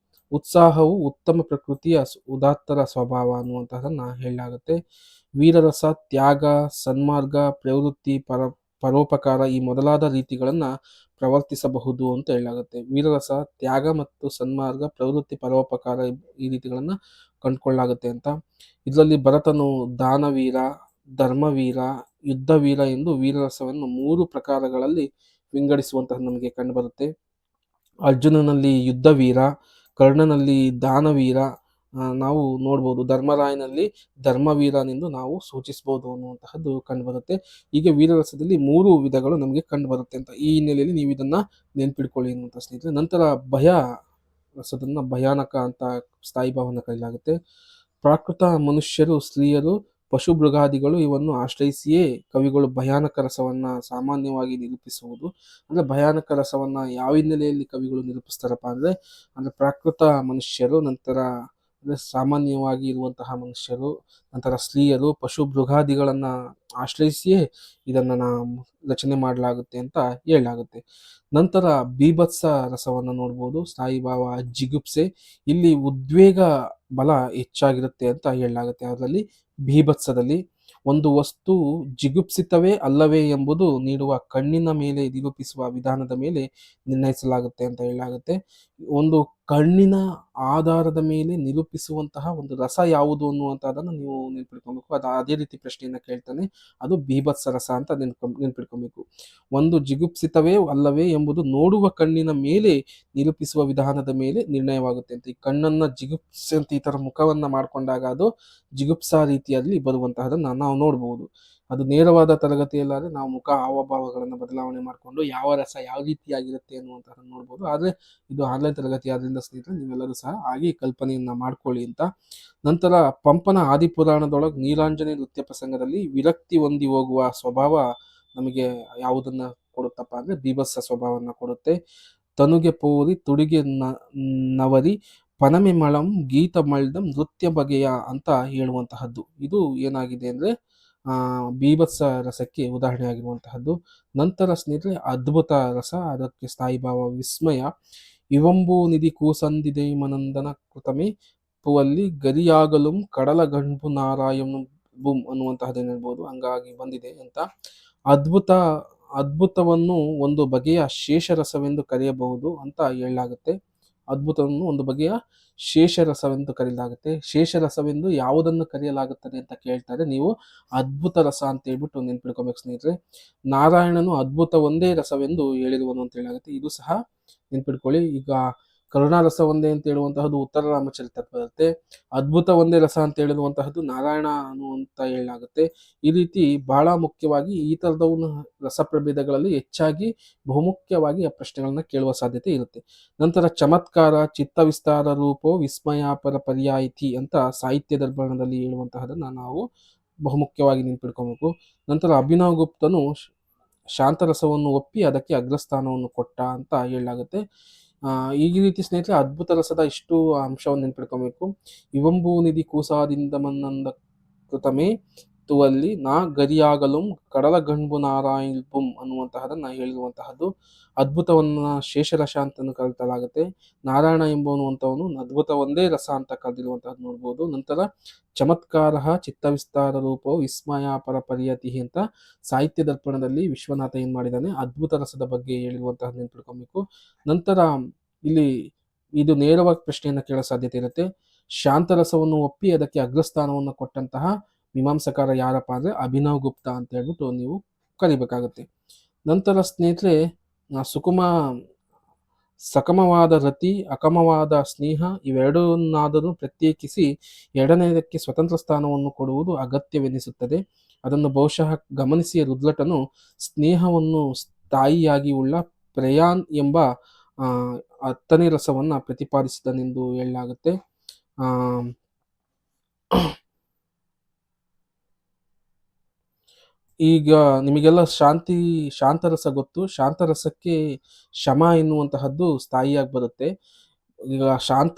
ಉತ್ಸಾಹವು ಉತ್ತಮ ಪ್ರಕೃತಿಯ ಉದಾತ್ತರ ಸ್ವಭಾವ ಅನ್ನುವಂತಹದನ್ನ ಹೇಳಲಾಗುತ್ತೆ. ವೀರರಸ ತ್ಯಾಗ, ಸನ್ಮಾರ್ಗ, ಪ್ರವೃತ್ತಿ, ಪರೋಪಕಾರ ಈ ಮೊದಲಾದ ರೀತಿಗಳನ್ನ ಪ್ರವರ್ತಿಸಬಹುದು ಅಂತ ಹೇಳಲಾಗುತ್ತೆ. ವೀರರಸ ತ್ಯಾಗ ಮತ್ತು ಸನ್ಮಾರ್ಗ, ಪ್ರವೃತ್ತಿ, ಪರೋಪಕಾರ ಈ ರೀತಿಗಳನ್ನ ಕಂಡುಕೊಳ್ಳಲಾಗುತ್ತೆ ಅಂತ. ಇದರಲ್ಲಿ ಭರತನು ದಾನವೀರ, ಧರ್ಮವೀರ, ಯುದ್ಧವೀರ ಎಂದು ವೀರರಸವನ್ನು 3 ಪ್ರಕಾರಗಳಲ್ಲಿ ವಿಂಗಡಿಸುವಂತಹ ನಮಗೆ ಕಂಡುಬರುತ್ತೆ. ಅರ್ಜುನನಲ್ಲಿ ಯುದ್ಧವೀರ, ಕರ್ಣನಲ್ಲಿ ದಾನವೀರ ನಾವು ನೋಡ್ಬೋದು, ಧರ್ಮರಾಯನಲ್ಲಿ ಧರ್ಮವೀರನೆಂದು ನಾವು ಸೂಚಿಸಬಹುದು ಅನ್ನುವಂತಹದ್ದು ಕಂಡುಬರುತ್ತೆ. ಹೀಗೆ ವೀರರಸದಲ್ಲಿ 3 ವಿಧಗಳು ನಮಗೆ ಕಂಡುಬರುತ್ತೆ ಅಂತ ಈ ಹಿನ್ನೆಲೆಯಲ್ಲಿ ನೀವು ಇದನ್ನ ನೆನ್ಪಿಡ್ಕೊಳ್ಳಿ ಅನ್ನುವಂಥ ಸ್ನೇಹಿತರೆ. ನಂತರ ಭಯ ರಸದನ್ನ ಭಯಾನಕ ಅಂತ ಸ್ಥಾಯಿ ಭಾವವನ್ನು ಕರೆಯಲಾಗುತ್ತೆ. ಪ್ರಾಕೃತ ಮನುಷ್ಯರು, ಸ್ತ್ರೀಯರು, ಪಶು ಮೃಗಾದಿಗಳು ಇವನ್ನು ಆಶ್ರಯಿಸಿಯೇ ಕವಿಗಳು ಭಯಾನಕ ರಸವನ್ನ ಸಾಮಾನ್ಯವಾಗಿ ನಿರೂಪಿಸುವುದು. ಅಂದ್ರೆ ಭಯಾನಕ ರಸವನ್ನ ಯಾವ ಹಿನ್ನೆಲೆಯಲ್ಲಿ ಕವಿಗಳು ನಿರೂಪಿಸ್ತಾರಪ್ಪ ಅಂದ್ರೆ ಪ್ರಾಕೃತ ಮನುಷ್ಯರು, ನಂತರ ಅಂದ್ರೆ ಸಾಮಾನ್ಯವಾಗಿ ಇರುವಂತಹ ಮನುಷ್ಯರು, ನಂತರ ಸ್ತ್ರೀಯರು, ಪಶು ಮೃಗಾದಿಗಳನ್ನ ಆಶ್ರಯಿಸಿಯೇ ಇದನ್ನ ರಚನೆ ಮಾಡಲಾಗುತ್ತೆ ಅಂತ ಹೇಳಲಾಗುತ್ತೆ. ನಂತರ ಬೀಭತ್ಸ ರಸವನ್ನ ನೋಡ್ಬೋದು, ಸ್ಥಾಯಿ ಭಾವ ಜಿಗುಪ್ಸೆ. ಇಲ್ಲಿ ಉದ್ವೇಗ ಬಲ ಹೆಚ್ಚಾಗಿರುತ್ತೆ ಅಂತ ಹೇಳಲಾಗುತ್ತೆ. ಅದರಲ್ಲಿ ಬೀಭತ್ಸದಲ್ಲಿ ಒಂದು ವಸ್ತು ಜಿಗುಪ್ಸಿತವೇ ಅಲ್ಲವೇ ಎಂಬುದು ನೀಡುವ ಕಣ್ಣಿನ ಮೇಲೆ ನಿರೂಪಿಸುವ ವಿಧಾನದ ಮೇಲೆ ನಿರ್ಣಯಿಸಲಾಗುತ್ತೆ ಅಂತ ಹೇಳಲಾಗುತ್ತೆ. ಒಂದು ಕಣ್ಣಿನ ಆಧಾರದ ಮೇಲೆ ನಿರೂಪಿಸುವಂತಹ ಒಂದು ರಸ ಯಾವುದು ಅನ್ನುವಂಥದ್ದನ್ನು ನೀವು ನೆನ್ಪಿಟ್ಕೊಬೇಕು. ಅದೇ ರೀತಿ ಪ್ರಶ್ನೆಯನ್ನ ಕೇಳ್ತಾನೆ, ಅದು ಬೀಭತ್ಸ ರಸ ಅಂತ ನೆನ್ಪಿಟ್ಕೊಬೇಕು. ಒಂದು ಜಿಗುಪ್ಸಿತವೇ ಅಲ್ಲವೇ ಎಂಬುದು ನೋಡುವ ಕಣ್ಣಿನ ಮೇಲೆ ನಿರೂಪಿಸುವ ವಿಧಾನದ ಮೇಲೆ ನಿರ್ಣಯವಾಗುತ್ತೆ ಅಂತ. ಈ ಕಣ್ಣನ್ನ ಜಿಗುಪ್ಸೆ ಅಂತ ಈ ತರ ಮುಖವನ್ನ ಮಾಡ್ಕೊಂಡಾಗ ಅದು ಜಿಗುಪ್ಸಾ ರೀತಿಯಲ್ಲಿ ಬರುವಂತಹದನ್ನ ನಾವು ನೋಡ್ಬೋದು. ಅದು ನೇರವಾದ ತರಗತಿಯಲ್ಲಾದ್ರೆ ನಾವು ಮುಖ ಹಾವಭಾವಗಳನ್ನು ಬದಲಾವಣೆ ಮಾಡಿಕೊಂಡು ಯಾವ ರಸ ಯಾವ ರೀತಿಯಾಗಿರುತ್ತೆ ಅನ್ನುವಂಥದ್ದನ್ನು ನೋಡ್ಬೋದು. ಆದರೆ ಇದು ಆನ್ಲೈನ್ ತರಗತಿ ಆದ್ರಿಂದ ಸ್ನೇಹಿತರೆ ನೀವೆಲ್ಲರೂ ಸಹ ಹಾಗೆ ಕಲ್ಪನೆಯನ್ನ ಮಾಡ್ಕೊಳ್ಳಿ ಅಂತ. ನಂತರ ಪಂಪನ ಆದಿಪುರಾಣದೊಳಗೆ ನೀಲಾಂಜನೆ ನೃತ್ಯ ಪ್ರಸಂಗದಲ್ಲಿ ವಿರಕ್ತಿ ಹೊಂದಿ ಹೋಗುವ ಸ್ವಭಾವ ನಮಗೆ ಯಾವುದನ್ನ ಕೊಡುತ್ತಪ್ಪ ಅಂದ್ರೆ ಬೀಭತ್ಸ ಸ್ವಭಾವವನ್ನು ಕೊಡುತ್ತೆ. ತನುಗೆ ಪೋರಿ ತುಡಿಗೆ ನವರಿ ಪನಮೆ ಮಳಂ ಗೀತ ಮಳ್ದಂ ನೃತ್ಯ ಬಗೆಯ ಅಂತ ಹೇಳುವಂತಹದ್ದು. ಇದು ಏನಾಗಿದೆ ಅಂದ್ರೆ ಬೀಭತ್ಸ ರಸಕ್ಕೆ ಉದಾಹರಣೆ ಆಗಿರುವಂತಹದ್ದು. ನಂತರ ಸ್ನೇಹಿತರೆ ಅದ್ಭುತ ರಸ, ಅದಕ್ಕೆ ಸ್ಥಾಯಿ ಭಾವ ವಿಸ್ಮಯ. ಇವಂಬು ನಿಧಿ ಕೂಸಂದಿದೆ ಮನಂದನ ಕೃತಮೆ ಪುವಲ್ಲಿ ಗರಿಯಾಗಲುಂ ಕಡಲ ಗಂಭು ನಾರಾಯಣು ಬೂಮ್ ಅನ್ನುವಂತಹದ್ದು ಹೇಳ್ಬೋದು, ಹಂಗಾಗಿ ಬಂದಿದೆ ಅಂತ. ಅದ್ಭುತ ಅದ್ಭುತವನ್ನು ಒಂದು ಬಗೆಯ ಶೇಷರಸವೆಂದು ಕರೆಯಬಹುದು ಅಂತ ಹೇಳಲಾಗುತ್ತೆ. ಅದ್ಭುತವನ್ನು ಒಂದು ಬಗೆಯ ಶೇಷರಸವೆಂದು ಕರೆಯಲಾಗುತ್ತೆ. ಶೇಷರಸವೆಂದು ಯಾವುದನ್ನು ಕರೆಯಲಾಗುತ್ತದೆ ಅಂತ ಕೇಳ್ತಾರೆ, ನೀವು ಅದ್ಭುತ ರಸ ಅಂತ ಹೇಳ್ಬಿಟ್ಟು ನೆನ್ಪಿಡ್ಕೋಬೇಕು ಸ್ನೇಹಿತರೆ. ನಾರಾಯಣನು ಅದ್ಭುತ ಒಂದೇ ರಸವೆಂದು ಹೇಳಿರುವನು ಅಂತ ಹೇಳಾಗುತ್ತೆ. ಇದು ಸಹ ನೆನ್ಪಿಡ್ಕೊಳ್ಳಿ. ಈಗ ಕರುಣಾರಸ ಒಂದೇ ಅಂತ ಹೇಳುವಂತಹದ್ದು ಉತ್ತರ ರಾಮಚರಿತ ಬರುತ್ತೆ. ಅದ್ಭುತ ಒಂದೇ ರಸ ಅಂತ ಹೇಳಿರುವಂತಹದ್ದು ನಾರಾಯಣ ಅಂತ ಹೇಳಲಾಗುತ್ತೆ. ಈ ರೀತಿ ಬಹಳ ಮುಖ್ಯವಾಗಿ ಈ ತರದವನ್ನ ರಸಪ್ರಭೇದಗಳಲ್ಲಿ ಹೆಚ್ಚಾಗಿ ಬಹುಮುಖ್ಯವಾಗಿ ಆ ಪ್ರಶ್ನೆಗಳನ್ನ ಕೇಳುವ ಸಾಧ್ಯತೆ ಇರುತ್ತೆ. ನಂತರ ಚಮತ್ಕಾರ, ಚಿತ್ತವಿಸ್ತಾರ ರೂಪೋ ವಿಸ್ಮಯಾಪರ ಪರ್ಯಾಯಿತಿ ಅಂತ ಸಾಹಿತ್ಯ ದರ್ಪಣದಲ್ಲಿ ಹೇಳುವಂತಹದನ್ನ ನಾವು ಬಹುಮುಖ್ಯವಾಗಿ ನೆನ್ಪಿಡ್ಕೊಬೇಕು. ನಂತರ ಅಭಿನವ್ ಗುಪ್ತನು ಶಾಂತರಸವನ್ನು ಒಪ್ಪಿ ಅದಕ್ಕೆ ಅಗ್ರಸ್ಥಾನವನ್ನು ಕೊಟ್ಟ ಅಂತ ಹೇಳಲಾಗುತ್ತೆ. ಈ ರೀತಿ ಸ್ನೇಹಿತರೆ ಅದ್ಭುತ ರಸದ ಇಷ್ಟು ಅಂಶವನ್ನು ನೆನ್ಪಿಡ್ಕೊಬೇಕು. ಇವಂಬೂ ನಿಧಿ ಕೂಸಾದಿಂದ ಮನ್ನಂದ ಕೃತಮೇ ತುವಲ್ಲಿ ನಾ ಗರಿಯಾಗಲುಂ ಕಡಲ ಗಣ್ಬು ನಾರಾಯಣ್ ಅನ್ನುವಂತಹದನ್ನ ಹೇಳಿರುವಂತಹದ್ದು. ಅದ್ಭುತವನ್ನ ಶೇಷರಸ ಅಂತಲೂ ಕರೆಯಲಾಗುತ್ತೆ. ನಾರಾಯಣ ಎಂಬುವಂತವನು ಅದ್ಭುತ ಒಂದೇ ರಸ ಅಂತ ಕರೆದಿರುವಂತಹದ್ದು ನೋಡ್ಬೋದು. ನಂತರ ಚಮತ್ಕಾರ, ಚಿತ್ತವಿಸ್ತಾರ ರೂಪವು ವಿಸ್ಮಯಾಪರ ಪರ್ಯತಿ ಅಂತ ಸಾಹಿತ್ಯ ದರ್ಪಣದಲ್ಲಿ ವಿಶ್ವನಾಥ ಏನ್ ಮಾಡಿದಾನೆ ಅದ್ಭುತ ರಸದ ಬಗ್ಗೆ ಹೇಳಿರುವಂತಹದ್ದು ನೆನ್ಪಿಡ್ಕೊಬೇಕು. ನಂತರ ಇಲ್ಲಿ ಇದು ನೇರವಾಗಿ ಪ್ರಶ್ನೆಯನ್ನ ಕೇಳೋ ಸಾಧ್ಯತೆ ಇರುತ್ತೆ. ಶಾಂತರಸವನ್ನು ಒಪ್ಪಿ ಅದಕ್ಕೆ ಅಗ್ರಸ್ಥಾನವನ್ನು ಕೊಟ್ಟಂತಹ ಮೀಮಾಂಸಕಾರ ಯಾರಪ್ಪ ಅಂದ್ರೆ ಅಭಿನವ್ ಗುಪ್ತ ಅಂತ ಹೇಳ್ಬಿಟ್ಟು ನೀವು ಕರಿಬೇಕಾಗುತ್ತೆ. ನಂತರ ಸ್ನೇಹಿತರೆ ಸಕಮವಾದ ರತಿ, ಅಕಮವಾದ ಸ್ನೇಹ ಇವೆರಡನ್ನಾದರೂ ಪ್ರತ್ಯೇಕಿಸಿ ಎರಡನೆಯದಕ್ಕೆ ಸ್ವತಂತ್ರ ಸ್ಥಾನವನ್ನು ಕೊಡುವುದು ಅಗತ್ಯವೆನಿಸುತ್ತದೆ. ಅದನ್ನು ಬಹುಶಃ ಗಮನಿಸಿ ರುದ್ಲಟನು ಸ್ನೇಹವನ್ನು ಸ್ಥಾಯಿಯಾಗಿ ಉಳ್ಳ ಪ್ರಯಾನ್ ಎಂಬ ಹತ್ತನೇ ರಸವನ್ನ ಪ್ರತಿಪಾದಿಸಿದನೆಂದು ಹೇಳಲಾಗುತ್ತೆ. ಈಗ ನಿಮಗೆಲ್ಲ ಶಾಂತರಸ ಗೊತ್ತು. ಶಾಂತರಸಕ್ಕೆ ಶಮ ಎನ್ನುವಂತಹದ್ದು ಸ್ಥಾಯಿಯಾಗಿ ಬರುತ್ತೆ. ಈಗ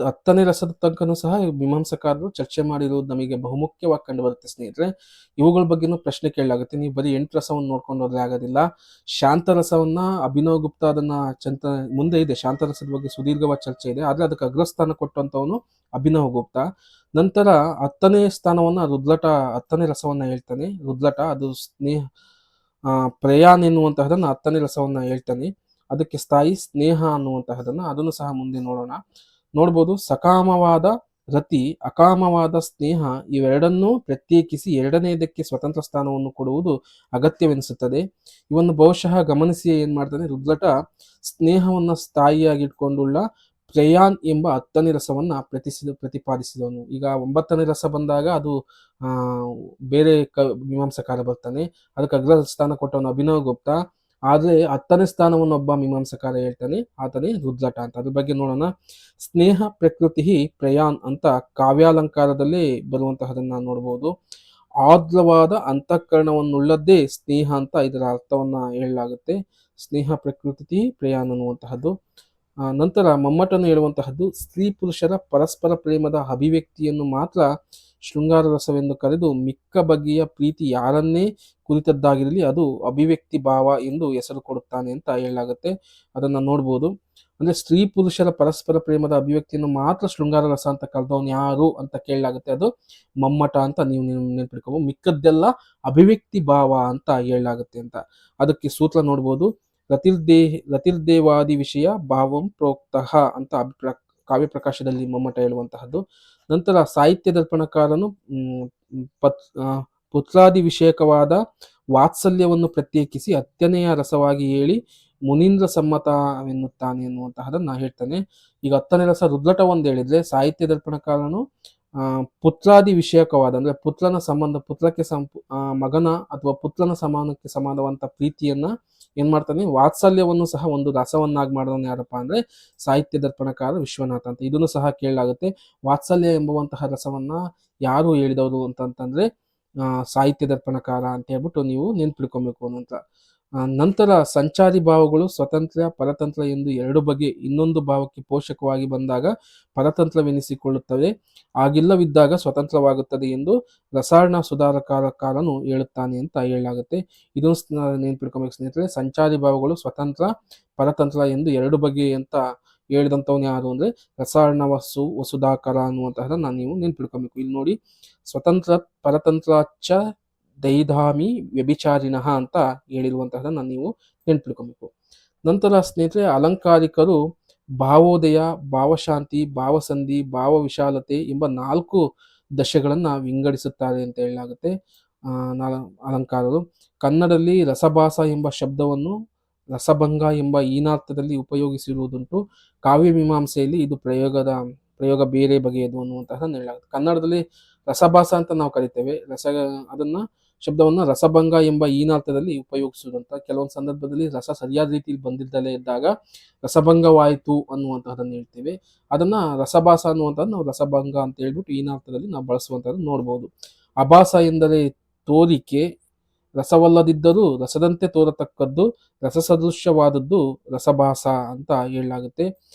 ಹತ್ತನೇ ರಸದ ತನಕನೂ ಸಹ ಮೀಮಾಂಸಕಾರರು ಚರ್ಚೆ ಮಾಡಿರುವುದು ನಮಗೆ ಬಹುಮುಖ್ಯವಾಗಿ ಕಂಡು ಬರುತ್ತೆ ಸ್ನೇಹಿತರೆ. ಇವುಗಳ ಬಗ್ಗೆನೂ ಪ್ರಶ್ನೆ ಕೇಳಲಾಗುತ್ತೆ. ನೀವು ಬರೀ 8 ರಸವನ್ನು ನೋಡ್ಕೊಂಡು ಹೋದ್ರೆ ಆಗೋದಿಲ್ಲ. ಶಾಂತರಸವನ್ನ ಅಭಿನವ್ ಗುಪ್ತ ಅದನ್ನ ಮುಂದೆ ಇದೆ, ಶಾಂತರಸದ ಬಗ್ಗೆ ಸುದೀರ್ಘವಾದ ಚರ್ಚೆ ಇದೆ, ಆದ್ರೆ ಅದಕ್ಕೆ ಅಗ್ರಸ್ಥಾನ ಕೊಟ್ಟಂತವನು ಅಭಿನವ್ ಗುಪ್ತ. ನಂತರ 10ನೇ ಸ್ಥಾನವನ್ನ ಹತ್ತನೇ ರಸವನ್ನ ಹೇಳ್ತಾನೆ ರುದ್ಲಟ. ಅದು ಸ್ನೇಹ ಪ್ರಯಾನ್ ಎನ್ನುವಂತಹದನ್ನ 10ನೇ ರಸವನ್ನ ಹೇಳ್ತಾನೆ. ಅದಕ್ಕೆ ಸ್ಥಾಯಿ ಸ್ನೇಹ ಅನ್ನುವಂತಹದನ್ನ ಅದನ್ನು ಸಹ ಮುಂದೆ ನೋಡ್ಬೋದು. ಸಕಾಮವಾದ ರತಿ, ಅಕಾಮವಾದ ಸ್ನೇಹ ಇವೆರಡನ್ನೂ ಪ್ರತ್ಯೇಕಿಸಿ ಎರಡನೆಯದಕ್ಕೆ ಸ್ವತಂತ್ರ ಸ್ಥಾನವನ್ನು ಕೊಡುವುದು ಅಗತ್ಯವೆನಿಸುತ್ತದೆ. ಇವನ್ನು ಬಹುಶಃ ಗಮನಿಸಿ ಏನ್ ಮಾಡ್ತಾನೆ ರುದ್ಲಟ ಸ್ನೇಹವನ್ನ ಸ್ಥಾಯಿಯಾಗಿಟ್ಕೊಂಡುಳ್ಳ ಪ್ರಯಾನ್ ಎಂಬ 10ನೇ ರಸವನ್ನ ಪ್ರತಿಪಾದಿಸಿದವನು. ಈಗ 9ನೇ ರಸ ಬಂದಾಗ ಅದು ಬೇರೆ ಮೀಮಾಂಸಕಾರ ಬರ್ತಾನೆ, ಅದಕ್ಕೆ ಅಗ್ರಸ್ಥಾನ ಕೊಟ್ಟವನು ಅಭಿನವ್ ಗುಪ್ತ. ಆದ್ರೆ 10ನೇ ಸ್ಥಾನವನ್ನು ಒಬ್ಬ ಮೀಮಾಂಸಕಾರ ಹೇಳ್ತಾನೆ, ಆತನೇ ರುದ್ಲಟ ಅಂತ. ಅದ್ರ ಬಗ್ಗೆ ನೋಡೋಣ. ಸ್ನೇಹ ಪ್ರಕೃತಿ ಪ್ರಯಾನ್ ಅಂತ ಕಾವ್ಯಾಲಂಕಾರದಲ್ಲೇ ಬರುವಂತಹದನ್ನ ನೋಡ್ಬೋದು. ಆರ್ದ್ರವಾದ ಅಂತಃಕರಣವನ್ನುಳ್ಳದ್ದೇ ಸ್ನೇಹ ಅಂತ ಇದರ ಅರ್ಥವನ್ನ ಹೇಳಲಾಗುತ್ತೆ. ಸ್ನೇಹ ಪ್ರಕೃತಿ ಪ್ರಯಾನ್ ಅನ್ನುವಂತಹದ್ದು. ನಂತರ ಮಮ್ಮಟನು ಹೇಳುವಂತಹದ್ದು ಸ್ತ್ರೀ ಪುರುಷರ ಪರಸ್ಪರ ಪ್ರೇಮದ ಅಭಿವ್ಯಕ್ತಿಯನ್ನು ಮಾತ್ರ ಶೃಂಗಾರ ರಸವೆಂದು ಕರೆದು ಮಿಕ್ಕ ಬಗೆಯ ಪ್ರೀತಿ ಯಾರನ್ನೇ ಕುರಿತದ್ದಾಗಿರಲಿ ಅದು ಅಭಿವ್ಯಕ್ತಿ ಭಾವ ಎಂದು ಹೆಸರು ಕೊಡುತ್ತಾನೆ ಅಂತ ಹೇಳಲಾಗುತ್ತೆ. ಅದನ್ನ ನೋಡ್ಬೋದು. ಅಂದ್ರೆ ಸ್ತ್ರೀ ಪುರುಷರ ಪರಸ್ಪರ ಪ್ರೇಮದ ಅಭಿವ್ಯಕ್ತಿಯನ್ನು ಮಾತ್ರ ಶೃಂಗಾರ ರಸ ಅಂತ ಕರೆದವನು ಯಾರು ಅಂತ ಕೇಳಲಾಗುತ್ತೆ, ಅದು ಮಮ್ಮಟ ಅಂತ ನೀವು ನೆನ್ಪಿಡ್ಕೋಬಹುದು. ಮಿಕ್ಕದ್ದೆಲ್ಲ ಅಭಿವ್ಯಕ್ತಿ ಭಾವ ಅಂತ ಹೇಳಲಾಗುತ್ತೆ ಅಂತ. ಅದಕ್ಕೆ ಸೂತ್ರ ನೋಡ್ಬೋದು. ರತಿರ್ದೇವಾದಿ ವಿಷಯ ಭಾವಂ ಪ್ರೋಕ್ತಃ ಅಂತ ಕಾವ್ಯ ಪ್ರಕಾಶದಲ್ಲಿ ಮಮ್ಮಟ ಹೇಳುವಂತಹದ್ದು. ನಂತರ ಸಾಹಿತ್ಯ ದರ್ಪಣಕಾರನು ಪುತ್ರಾದಿ ವಿಷಯಕವಾದ ವಾತ್ಸಲ್ಯವನ್ನು ಪ್ರತ್ಯೇಕಿಸಿ 10ನೆಯ ರಸವಾಗಿ ಹೇಳಿ ಮುನೀಂದ್ರ ಸಮ್ಮತವೆನ್ನುತ್ತಾನೆ ಎನ್ನುವಂತಹದನ್ನ ಹೇಳ್ತಾನೆ. ಈಗ 10ನೇ ರಸ ರುದ್ಲಟ ಒಂದು ಹೇಳಿದ್ರೆ, ಸಾಹಿತ್ಯ ದರ್ಪಣಕಾರನು ಪುತ್ರಾದಿ ವಿಷಯಕವಾದ ಅಂದ್ರೆ ಪುತ್ರನ ಸಂಬಂಧ, ಪುತ್ರಕ್ಕೆ ಮಗನ ಅಥವಾ ಪುತ್ರನ ಸಮಾನಕ್ಕೆ ಸಮಾನವಂತ ಪ್ರೀತಿಯನ್ನ ಏನ್ ಮಾಡ್ತಾನೆ, ವಾತ್ಸಲ್ಯವನ್ನು ಸಹ ಒಂದು ರಸವನ್ನಾಗಿ ಮಾಡೋನು ಯಾರಪ್ಪ ಅಂದ್ರೆ ಸಾಹಿತ್ಯ ದರ್ಪಣಕಾರ ವಿಶ್ವನಾಥ ಅಂತ. ಇದನ್ನು ಸಹ ಕೇಳಲಾಗುತ್ತೆ. ವಾತ್ಸಲ್ಯ ಎಂಬುವಂತಹ ರಸವನ್ನ ಯಾರು ಹೇಳಿದವರು ಅಂತಂದ್ರೆ ಸಾಹಿತ್ಯ ದರ್ಪಣಕಾರ ಅಂತ ಹೇಳ್ಬಿಟ್ಟು ನೀವು ನೆನ್ಪಿಡ್ಕೊಬೇಕು ಅಂತ. ನಂತರ ಸಂಚಾರಿ ಭಾವಗಳು ಸ್ವತಂತ್ರ ಪರತಂತ್ರ ಎಂದು ಎರಡು ಬಗೆ ಇನ್ನೊಂದು ಭಾವಕ್ಕೆ ಪೋಷಕವಾಗಿ ಬಂದಾಗ ಪರತಂತ್ರವೆನಿಸಿಕೊಳ್ಳುತ್ತವೆ, ಆಗಿಲ್ಲವಿದ್ದಾಗ ಸ್ವತಂತ್ರವಾಗುತ್ತದೆ ಎಂದು ರಸಾಯನ ಸುಧಾರಕಾರನು ಹೇಳುತ್ತಾನೆ ಅಂತ ಹೇಳಲಾಗುತ್ತೆ. ಇದನ್ನು ನೆನ್ಪಿಡ್ಕೊಬೇಕು ಸ್ನೇಹಿತರೆ. ಸಂಚಾರಿ ಭಾವಗಳು ಸ್ವತಂತ್ರ ಪರತಂತ್ರ ಎಂದು ಎರಡು ಬಗೆ ಅಂತ ಹೇಳಿದಂಥವ್ನು ಯಾರು ಅಂದರೆ ರಸಾರ್ಣವಸ್ಸು ವಸುಧಾಕರ ಅನ್ನುವಂತಹದನ್ನ ನೀವು ನೆನ್ಪಿಡ್ಕೊಬೇಕು. ಇಲ್ಲಿ ನೋಡಿ, ಸ್ವತಂತ್ರ ಪರತಂತ್ರಾಚ ದೈಧಾಮಿ ವ್ಯಭಿಚಾರಿಣಃ ಅಂತ ಹೇಳಿರುವಂತಹದನ್ನ ನೀವು ನೆನ್ಪಿಡ್ಕೊಬೇಕು. ನಂತರ ಸ್ನೇಹಿತರೆ, ಅಲಂಕಾರಿಕರು ಭಾವೋದಯ, ಭಾವಶಾಂತಿ, ಭಾವಸಂಧಿ, ಭಾವವಿಶಾಲತೆ ಎಂಬ 4 ದಶೆಗಳನ್ನು ವಿಂಗಡಿಸುತ್ತಾರೆ ಅಂತ ಹೇಳಲಾಗುತ್ತೆ. ಅಲಂಕಾರರು ಕನ್ನಡದಲ್ಲಿ ರಸಭಾಸ ಎಂಬ ಶಬ್ದವನ್ನು ರಸಭಂಗ ಎಂಬ ಹೀನಾರ್ಥದಲ್ಲಿ ಉಪಯೋಗಿಸಿರುವುದುಂಟು. ಕಾವ್ಯ ಮೀಮಾಂಸೆಯಲ್ಲಿ ಇದು ಪ್ರಯೋಗ ಬೇರೆ ಬಗೆಯದು ಅನ್ನುವಂತಹದನ್ನು ಹೇಳಲಾಗುತ್ತೆ. ಕನ್ನಡದಲ್ಲಿ ರಸಭಾಸ ಅಂತ ನಾವು ಕರಿತೇವೆ, ಅದನ್ನ ಶಬ್ದವನ್ನ ರಸಭಂಗ ಎಂಬ ಹೀನಾರ್ಥದಲ್ಲಿ ಉಪಯೋಗಿಸುವುದಂತ. ಕೆಲವೊಂದು ಸಂದರ್ಭದಲ್ಲಿ ರಸ ಸರಿಯಾದ ರೀತಿಯಲ್ಲಿ ಬಂದಿದ್ದಲೇ ಇದ್ದಾಗ ರಸಭಂಗವಾಯಿತು ಅನ್ನುವಂತಹದನ್ನು ಹೇಳ್ತೇವೆ. ಅದನ್ನ ರಸಭಾಸ ಅನ್ನುವಂಥದ್ದು ನಾವು ರಸಭಂಗ ಅಂತ ಹೇಳ್ಬಿಟ್ಟು ಹೀನಾರ್ಥದಲ್ಲಿ ನಾವು ಬಳಸುವಂತಹದ್ದು ನೋಡ್ಬೋದು. ಅಭಾಸ ಎಂದರೆ ತೋರಿಕೆ, ರಸವಲ್ಲದಿದ್ದರೂ ರಸದಂತೆ ತೋರತಕ್ಕದ್ದು, ರಸಸದೃಶ್ಯವಾದದ್ದು ರಸಭಾಸ ಅಂತ ಹೇಳಲಾಗುತ್ತೆ.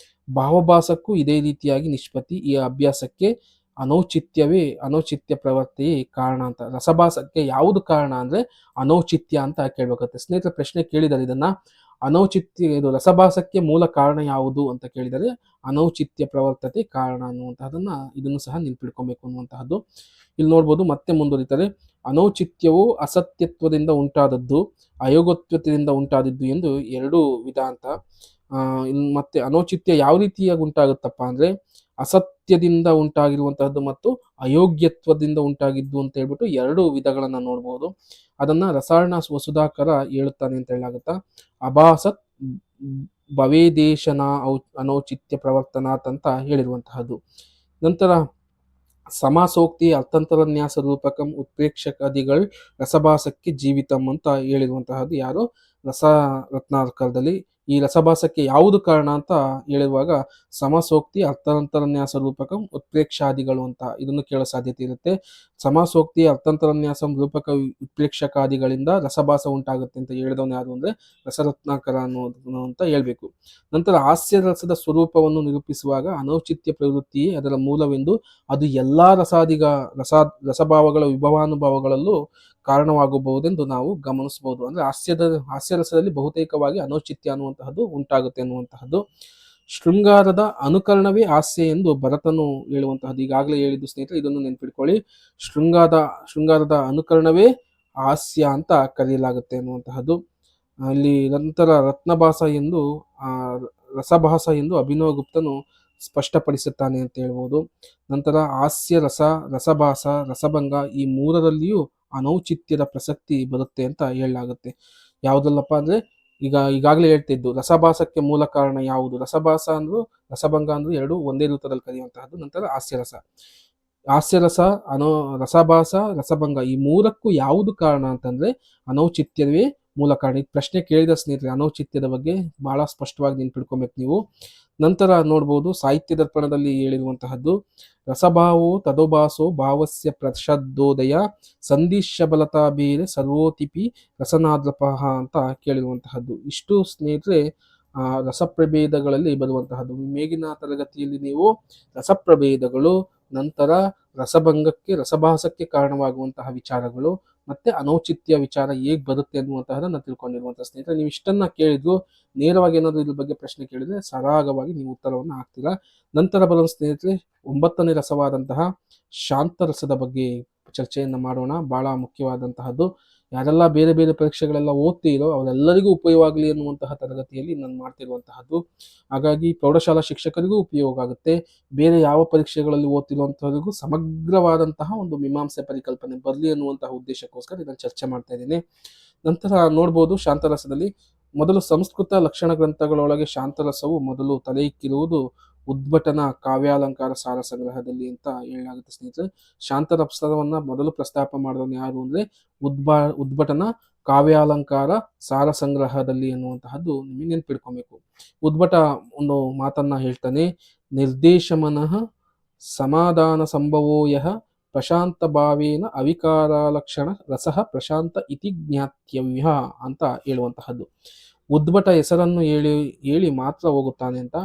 ಭಾವಭಾಸಕ್ಕೂ ಇದೇ ರೀತಿಯಾಗಿ ನಿಷ್ಪತ್ತಿ. ಈ ಅಭ್ಯಾಸಕ್ಕೆ ಅನೌಚಿತ್ಯ ಪ್ರವೃತ್ತಿಯೇ ಕಾರಣ ಅಂತ. ರಸಭಾಸಕ್ಕೆ ಯಾವುದು ಕಾರಣ ಅಂದ್ರೆ ಅನೌಚಿತ್ಯ ಅಂತ ಕೇಳ್ಬೇಕಾಗುತ್ತೆ. ಸ್ನೇಹಿತರ ಪ್ರಶ್ನೆ ಕೇಳಿದರೆ ಇದನ್ನ ಇದು ರಸಭಾಸಕ್ಕೆ ಮೂಲ ಕಾರಣ ಯಾವುದು ಅಂತ ಕೇಳಿದರೆ ಅನೌಚಿತ್ಯ ಪ್ರವರ್ತತೆ ಕಾರಣ ಅನ್ನುವಂತಹದನ್ನ ಇದನ್ನು ಸಹ ನೆನ್ಪಿಡ್ಕೊಬೇಕು ಅನ್ನುವಂತಹದ್ದು. ಇಲ್ಲಿ ನೋಡ್ಬೋದು, ಮತ್ತೆ ಮುಂದುವರಿತಾರೆ. ಅನೌಚಿತ್ಯವು ಅಸತ್ಯತ್ವದಿಂದ ಉಂಟಾದದ್ದು, ಅಯೋಗ್ಯತ್ವದಿಂದ ಉಂಟಾದದ್ದು ಎಂದು 2 ವಿಧ ಅಂತ. ಮತ್ತೆ ಅನೌಚಿತ್ಯ ಯಾವ ರೀತಿಯಾಗಿ ಉಂಟಾಗುತ್ತಪ್ಪ ಅಂದ್ರೆ ಅಸತ್ಯದಿಂದ ಉಂಟಾಗಿರುವಂತಹದ್ದು ಮತ್ತು ಅಯೋಗ್ಯತ್ವದಿಂದ ಉಂಟಾಗಿದ್ದು ಅಂತ ಹೇಳ್ಬಿಟ್ಟು 2 ವಿಧಗಳನ್ನ ನೋಡ್ಬೋದು. ಅದನ್ನ ರಸಾರ್ಣ ವಸುಧಾಕರ ಹೇಳುತ್ತಾನೆ ಅಂತ ಹೇಳಾಗುತ್ತಾ. ಅಭಾಸತ್ ಭವೇದೇಶನ ಅನೌಚಿತ್ಯ ಪ್ರವರ್ತನಾತ್ ಅಂತ ಹೇಳಿರುವಂತಹದ್ದು. ನಂತರ ಸಮಾಸೋಕ್ತಿ ಅರ್ಥಾಂತರನ್ಯಾಸ ರೂಪಕಂ ಉತ್ಪ್ರೇಕ್ಷಕಾದಿಗಳು ರಸಭಾಸಕ್ಕೆ ಜೀವಿತಂ ಅಂತ ಹೇಳಿರುವಂತಹದ್ದು ಯಾರು? ರಸರತ್ನಾಕರದಲ್ಲಿ. ಈ ರಸಭಾಸಕ್ಕೆ ಯಾವುದು ಕಾರಣ ಅಂತ ಹೇಳಿರುವಾಗ ಸಮಾಸೋಕ್ತಿ ಅರ್ಥಾಂತರನ್ಯಾಸ ರೂಪಕಂ ಉತ್ಪ್ರೇಕ್ಷಾದಿಗಳು ಅಂತ ಇದನ್ನು ಕೇಳೋ ಸಾಧ್ಯತೆ ಇರುತ್ತೆ. ಸಮಾಸೋಕ್ತಿ ಅರ್ಥಾಂತರನ್ಯಾಸಂ ರೂಪಕ ಉತ್ಪ್ರೇಕ್ಷಕಾದಿಗಳಿಂದ ರಸಭಾಸ ಉಂಟಾಗುತ್ತೆ ಅಂತ ಹೇಳಿದವನು ಯಾರು ಅಂದ್ರೆ ರಸರತ್ನಾಕರ ಅನ್ನೋದು ಅಂತ ಹೇಳ್ಬೇಕು. ನಂತರ ಹಾಸ್ಯ ರಸದ ಸ್ವರೂಪವನ್ನು ನಿರೂಪಿಸುವಾಗ ಅನೌಚಿತ್ಯ ಪ್ರವೃತ್ತಿಯೇ ಅದರ ಮೂಲವೆಂದು, ಅದು ಎಲ್ಲಾ ರಸಭಾವಗಳ ವಿಭವಾನುಭವಗಳಲ್ಲೂ ಕಾರಣವಾಗಬಹುದೆಂದು ನಾವು ಗಮನಿಸಬಹುದು. ಅಂದ್ರೆ ಹಾಸ್ಯರಸದಲ್ಲಿ ಬಹುತೇಕವಾಗಿ ಅನೌಚಿತ್ಯ ಅನ್ನುವಂತಹದ್ದು ಉಂಟಾಗುತ್ತೆ ಅನ್ನುವಂತಹದ್ದು. ಶೃಂಗಾರದ ಅನುಕರಣವೇ ಹಾಸ್ಯ ಎಂದು ಭರತನು ಹೇಳುವಂತಹದ್ದು. ಈಗಾಗಲೇ ಹೇಳಿದ್ದು ಸ್ನೇಹಿತರೆ, ಇದನ್ನು ನೆನ್ಪಿಟ್ಕೊಳ್ಳಿ. ಶೃಂಗಾರದ ಅನುಕರಣವೇ ಹಾಸ್ಯ ಅಂತ ಕರೆಯಲಾಗುತ್ತೆ ಅನ್ನುವಂತಹದ್ದು. ಅಲ್ಲಿ ನಂತರ ರತ್ನಭಾಸ ಎಂದು ರಸಭಾಸ ಎಂದು ಅಭಿನವ ಗುಪ್ತನು ಸ್ಪಷ್ಟಪಡಿಸುತ್ತಾನೆ ಅಂತ ಹೇಳ್ಬೋದು. ನಂತರ ಹಾಸ್ಯ ರಸ, ರಸಭಾಸ, ರಸಭಂಗ ಈ 3ರಲ್ಲಿಯೂ ಅನೌಚಿತ್ಯದ ಪ್ರಸಕ್ತಿ ಬರುತ್ತೆ ಅಂತ ಹೇಳಲಾಗುತ್ತೆ. ಯಾವುದಲ್ಲಪ್ಪ ಅಂದ್ರೆ ಈಗಾಗಲೇ ಹೇಳ್ತಿದ್ದು ರಸಭಾಸಕ್ಕೆ ಮೂಲ ಕಾರಣ ಯಾವುದು? ರಸಭಾಸ ಅಂದ್ರು ರಸಭಂಗ ಅಂದ್ರು 2 ಒಂದೇ ರೂಪದಲ್ಲಿ ಕರೆಯುವಂತಹದ್ದು. ನಂತರ ಹಾಸ್ಯರಸ, ರಸಭಾಸ, ರಸಭಂಗ ಈ 3ಕ್ಕೂ ಯಾವುದು ಕಾರಣ ಅಂತಂದ್ರೆ ಅನೌಚಿತ್ಯವೇ ಮೂಲ ಕಾರಣ. ಈ ಪ್ರಶ್ನೆ ಕೇಳಿದ ಸ್ನೇಹಿತರೆ ಅನೌಚಿತ್ಯದ ಬಗ್ಗೆ ಬಹಳ ಸ್ಪಷ್ಟವಾಗಿ ನೆನ್ಪಿಡ್ಕೊಬೇಕು ನೀವು. ನಂತರ ನೋಡ್ಬೋದು, ಸಾಹಿತ್ಯ ದರ್ಪಣದಲ್ಲಿ ಹೇಳಿರುವಂತಹದ್ದು ರಸಭಾವೋ ತದೋಭಾಸೋ ಭಾವಸ್ಯ ಪ್ರಸದ್ದೋದಯ ಸಂಧಿಶಬಲತಾ ಬೇರೆ ಸರ್ವೋತಿಪಿ ರಸನಾದ್ರಪಃ ಅಂತ ಕೇಳಿರುವಂತಹದ್ದು. ಇಷ್ಟು ಸ್ನೇಹಿತರೆ ರಸಪ್ರಭೇದಗಳಲ್ಲಿ ಬರುವಂತಹದ್ದು. ಮೇಗಿನ ತರಗತಿಯಲ್ಲಿ ನೀವು ರಸಪ್ರಭೇದಗಳು, ನಂತರ ರಸಭಂಗಕ್ಕೆ ರಸಭಾಸಕ್ಕೆ ಕಾರಣವಾಗುವಂತಹ ವಿಚಾರಗಳು, ಮತ್ತೆ ಅನೌಚಿತ್ಯ ವಿಚಾರ ಹೇಗೆ ಬರುತ್ತೆ ಅನ್ನುವಂತಹದನ್ನ ತಿಳ್ಕೊಂಡಿರುವಂತಹ ಸ್ನೇಹಿತರೆ, ನೀವು ಇಷ್ಟನ್ನ ಕೇಳಿದ್ರು ನೇರವಾಗಿ ಏನಾದ್ರು ಇದ್ರ ಬಗ್ಗೆ ಪ್ರಶ್ನೆ ಕೇಳಿದ್ರೆ ಸರಾಗವಾಗಿ ನೀವು ಉತ್ತರವನ್ನು ಹಾಕ್ತೀರಾ. ನಂತರ ಬರುವ ಸ್ನೇಹಿತರೆ 9ನೇ ರಸವಾದಂತಹ ಶಾಂತರಸದ ಬಗ್ಗೆ ಚರ್ಚೆಯನ್ನ ಮಾಡೋಣ. ಬಹಳ ಮುಖ್ಯವಾದಂತಹದ್ದು. ಯಾರೆಲ್ಲ ಬೇರೆ ಬೇರೆ ಪರೀಕ್ಷೆಗಳೆಲ್ಲ ಓದ್ತೀರೋ ಅವರೆಲ್ಲರಿಗೂ ಉಪಯೋಗ ಆಗಲಿ ಅನ್ನುವಂತಹ ತರಗತಿಯಲ್ಲಿ ನಾನು ಮಾಡ್ತಿರುವಂತಹದ್ದು. ಹಾಗಾಗಿ ಪ್ರೌಢಶಾಲಾ ಶಿಕ್ಷಕರಿಗೂ ಉಪಯೋಗ ಆಗುತ್ತೆ, ಬೇರೆ ಯಾವ ಪರೀಕ್ಷೆಗಳಲ್ಲಿ ಓದ್ತಿರುವಂತಹರಿಗೂ ಸಮಗ್ರವಾದಂತಹ ಒಂದು ಮೀಮಾಂಸೆ ಪರಿಕಲ್ಪನೆ ಬರಲಿ ಅನ್ನುವಂತಹ ಉದ್ದೇಶಕ್ಕೋಸ್ಕರ ಇದನ್ನು ಚರ್ಚೆ ಮಾಡ್ತಾ ಇದ್ದೀನಿ. ನಂತರ ನೋಡ್ಬೋದು, ಶಾಂತರಸದಲ್ಲಿ ಮೊದಲು ಸಂಸ್ಕೃತ ಲಕ್ಷಣ ಗ್ರಂಥಗಳೊಳಗೆ ಶಾಂತರಸವು ಮೊದಲು ತಲೆ ಇಕ್ಕಿರುವುದು ಉದ್ಭಟನ ಕಾವ್ಯಾಲಂಕಾರ ಸಾರ ಸಂಗ್ರಹದಲ್ಲಿ ಅಂತ ಹೇಳಲಾಗುತ್ತೆ ಸ್ನೇಹಿತರೆ. ಶಾಂತರಸವನ್ನ ಮೊದಲು ಪ್ರಸ್ತಾಪ ಮಾಡಿದವನು ಯಾರು ಅಂದ್ರೆ ಉದ್ಭಟನ ಕಾವ್ಯಾಲಂಕಾರ ಸಾರ ಸಂಗ್ರಹದಲ್ಲಿ ಅನ್ನುವಂತಹದ್ದು ನಿಮಗೆ ನೆನ್ಪಿಡ್ಕೊಬೇಕು. ಉದ್ಭಟ ಒಂದು ಮಾತನ್ನ ಹೇಳ್ತಾನೆ, ನಿರ್ದೇಶಮನಃ ಸಮಾಧಾನ ಸಂಭವೋ ಯಃ ಪ್ರಶಾಂತ ಭಾವೇನ ಅವಿಕಾರಲಕ್ಷಣ ರಸಃ ಪ್ರಶಾಂತ ಇತಿ ಜ್ಞಾತ್ಯವ್ಯ ಅಂತ ಹೇಳುವಂತಹದ್ದು. ಉದ್ಭಟ ಹೆಸರನ್ನು ಹೇಳಿ ಮಾತ್ರ ಹೋಗುತ್ತಾನೆ ಅಂತ.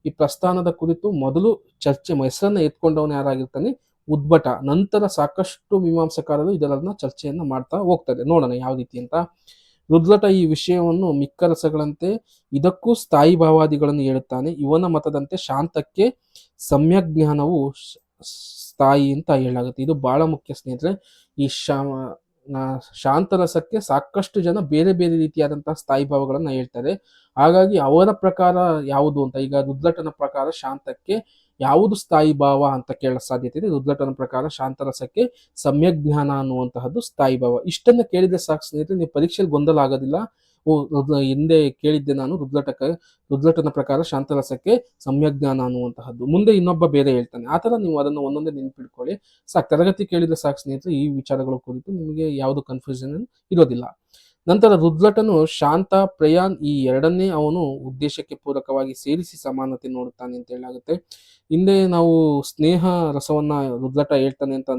ಈ ಪ್ರಸ್ಥಾನದ ಕುರಿತು ಮೊದಲು ಹೆಸರನ್ನ ಎತ್ಕೊಂಡವನು ಯಾರಾಗಿರ್ತಾನೆ? ಉದ್ಭಟ. ನಂತರ ಸಾಕಷ್ಟು ಮೀಮಾಂಸಕಾರರು ಇದರನ್ನ ಚರ್ಚೆಯನ್ನ ಮಾಡ್ತಾ ಹೋಗ್ತಾರೆ. ನೋಡೋಣ ಯಾವ ರೀತಿ ಅಂತ. ರುದ್ರಟ ಈ ವಿಷಯವನ್ನು ಮಿಕ್ಕ ರಸಗಳಂತೆ ಇದಕ್ಕೂ ಸ್ಥಾಯಿ ಭಾವಾದಿಗಳನ್ನು ಹೇಳುತ್ತಾನೆ. ಇವನ ಮತದಂತೆ ಶಾಂತಕ್ಕೆ ಸಮ್ಯಕ್ ಜ್ಞಾನವು ಸ್ಥಾಯಿ ಅಂತ ಹೇಳಲಾಗುತ್ತೆ. ಇದು ಬಹಳ ಮುಖ್ಯ ಸ್ನೇಹಿತರೆ. ಈ ಶಾಂತರಸಕ್ಕೆ ಸಾಕಷ್ಟು ಜನ ಬೇರೆ ಬೇರೆ ರೀತಿಯಾದಂತಹ ಸ್ಥಾಯಿ ಭಾವಗಳನ್ನ ಹೇಳ್ತಾರೆ. ಹಾಗಾಗಿ ಅವರ ಪ್ರಕಾರ ಯಾವುದು ಅಂತ, ಈಗ ರುದ್ರಟನ ಪ್ರಕಾರ ಶಾಂತಕ್ಕೆ ಯಾವುದು ಸ್ಥಾಯಿ ಭಾವ ಅಂತ ಕೇಳೋ ಸಾಧ್ಯತೆ ಇದೆ. ರುದ್ರಟನ ಪ್ರಕಾರ ಶಾಂತರಸಕ್ಕೆ ಸಮ್ಯಕ್ ಜ್ಞಾನ ಅನ್ನುವಂತಹದ್ದು ಸ್ಥಾಯಿ ಭಾವ. ಇಷ್ಟನ್ನ ಕೇಳಿದ್ರೆ ಸಾಕು ಸ್ನೇಹಿತರೆ, ನೀವು ಪರೀಕ್ಷೆಯಲ್ಲಿ ಗೊಂದಲ ಆಗೋದಿಲ್ಲ. ಹಿಂದೆ ಕೇಳಿದ್ದೆ ನಾನು ರುದ್ರಟನ ಪ್ರಕಾರ ಶಾಂತರಸಕ್ಕೆ ಸಮ್ಯಕ್ ಜ್ಞಾನ ಅನ್ನುವಂತಹದ್ದು, ಮುಂದೆ ಇನ್ನೊಬ್ಬ ಬೇರೆ ಹೇಳ್ತಾನೆ. ಆ ತರ ನೀವು ಅದನ್ನು ಒಂದೊಂದೇ ನೆನ್ಪಿಟ್ಕೊಳ್ಳಿ ಸಾಕು. ತರಗತಿ ಕೇಳಿದ್ರೆ ಸಾಕು ಸ್ನೇಹಿತರೆ, ಈ ವಿಚಾರಗಳ ಕುರಿತು ನಿಮಗೆ ಯಾವುದು ಕನ್ಫ್ಯೂಷನ್ ಇರೋದಿಲ್ಲ. ನಂತರ ರುದ್ರಟನು ಶಾಂತ ಪ್ರಯಾನ್ ಈ ಎರಡನ್ನೇ ಅವನು ಉದ್ದೇಶಕ್ಕೆ ಪೂರಕವಾಗಿ ಸೇರಿಸಿ ಸಮಾನತೆ ನೋಡುತ್ತಾನೆ ಅಂತ ಹೇಳಾಗುತ್ತೆ. ಹಿಂದೆ ನಾವು ಸ್ನೇಹ ರಸವನ್ನ ರುದ್ರಟ ಹೇಳ್ತಾನೆ ಅಂತ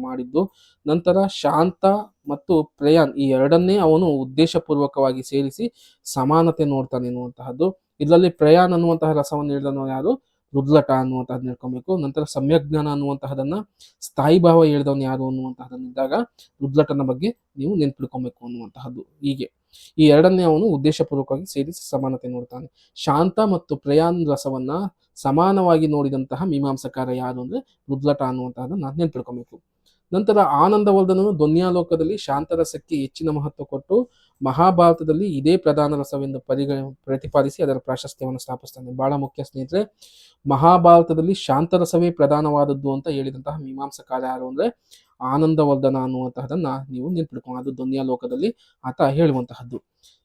ಮಾಡಿದ್ದು. ನಂತರ ಶಾಂತ ಮತ್ತು ಪ್ರಯಾನ್ ಈ ಎರಡನ್ನೇ ಅವನು ಉದ್ದೇಶಪೂರ್ವಕವಾಗಿ ಸೇರಿಸಿ ಸಮಾನತೆ ನೋಡ್ತಾನೆ ಎನ್ನುವಂತಹದ್ದು. ಇದರಲ್ಲಿ ಪ್ರಯಾನ್ ಅನ್ನುವಂತಹ ರಸವನ್ನು ಹೇಳಿದನು ಯಾರು? ರುದ್ರಟ ಅನ್ನುವಂತಹದ್ದು ಹೇಳ್ಕೊಬೇಕು. ನಂತರ ಸಮ್ಯಜ್ಞಾನ ಅನ್ನುವಂತಹದನ್ನ ಸ್ಥಾಯಿ ಭಾವ ಹೇಳಿದವನು ಯಾರು ಅನ್ನುವಂತಹದನ್ನಿದ್ದಾಗ ರುದ್ರಟನ ಬಗ್ಗೆ ನೀವು ನೆನ್ಪಿಡ್ಕೊಬೇಕು ಅನ್ನುವಂತಹದ್ದು. ಹೀಗೆ ಈ ಎರಡನ್ನೇ ಅವನು ಉದ್ದೇಶಪೂರ್ವಕವಾಗಿ ಸೇರಿಸಿ ಸಮಾನತೆ ನೋಡ್ತಾನೆ. ಶಾಂತ ಮತ್ತು ಪ್ರಯಾನ್ ರಸವನ್ನ ಸಮಾನವಾಗಿ ನೋಡಿದಂತಹ ಮೀಮಾಂಸಕಾರ ಯಾರು ಅಂದ್ರೆ ರುದ್ರಟ ಅನ್ನುವಂತಹದನ್ನ ನೆನ್ಪಿಡ್ಕೊಬೇಕು. ನಂತರ ಆನಂದವರ್ಧನನು ಧ್ವನ್ಯಾಲೋಕದಲ್ಲಿ ಶಾಂತರಸಕ್ಕೆ ಹೆಚ್ಚಿನ ಮಹತ್ವ ಕೊಟ್ಟು ಮಹಾಭಾರತದಲ್ಲಿ ಇದೇ ಪ್ರಧಾನ ರಸವೆಂದು ಪ್ರತಿಪಾದಿಸಿ ಅದರ ಪ್ರಾಶಸ್ತ್ಯವನ್ನು ಸ್ಥಾಪಿಸ್ತಾನೆ. ಬಹಳ ಮುಖ್ಯ ಸ್ನೇಹಿತರೆ, ಮಹಾಭಾರತದಲ್ಲಿ ಶಾಂತರಸವೇ ಪ್ರಧಾನವಾದದ್ದು ಅಂತ ಹೇಳಿದಂತಹ ಮೀಮಾಂಸಕಾರ ಯಾರು ಅಂದ್ರೆ ಆನಂದವರ್ಧನ ಅನ್ನುವಂತಹದನ್ನ ನೀವು ನೆನ್ಪಿಡ್ಕೊಂಡು, ಅದು ಧ್ವನ್ಯಾಲೋಕದಲ್ಲಿ ಆತ ಹೇಳುವಂತಹದ್ದು.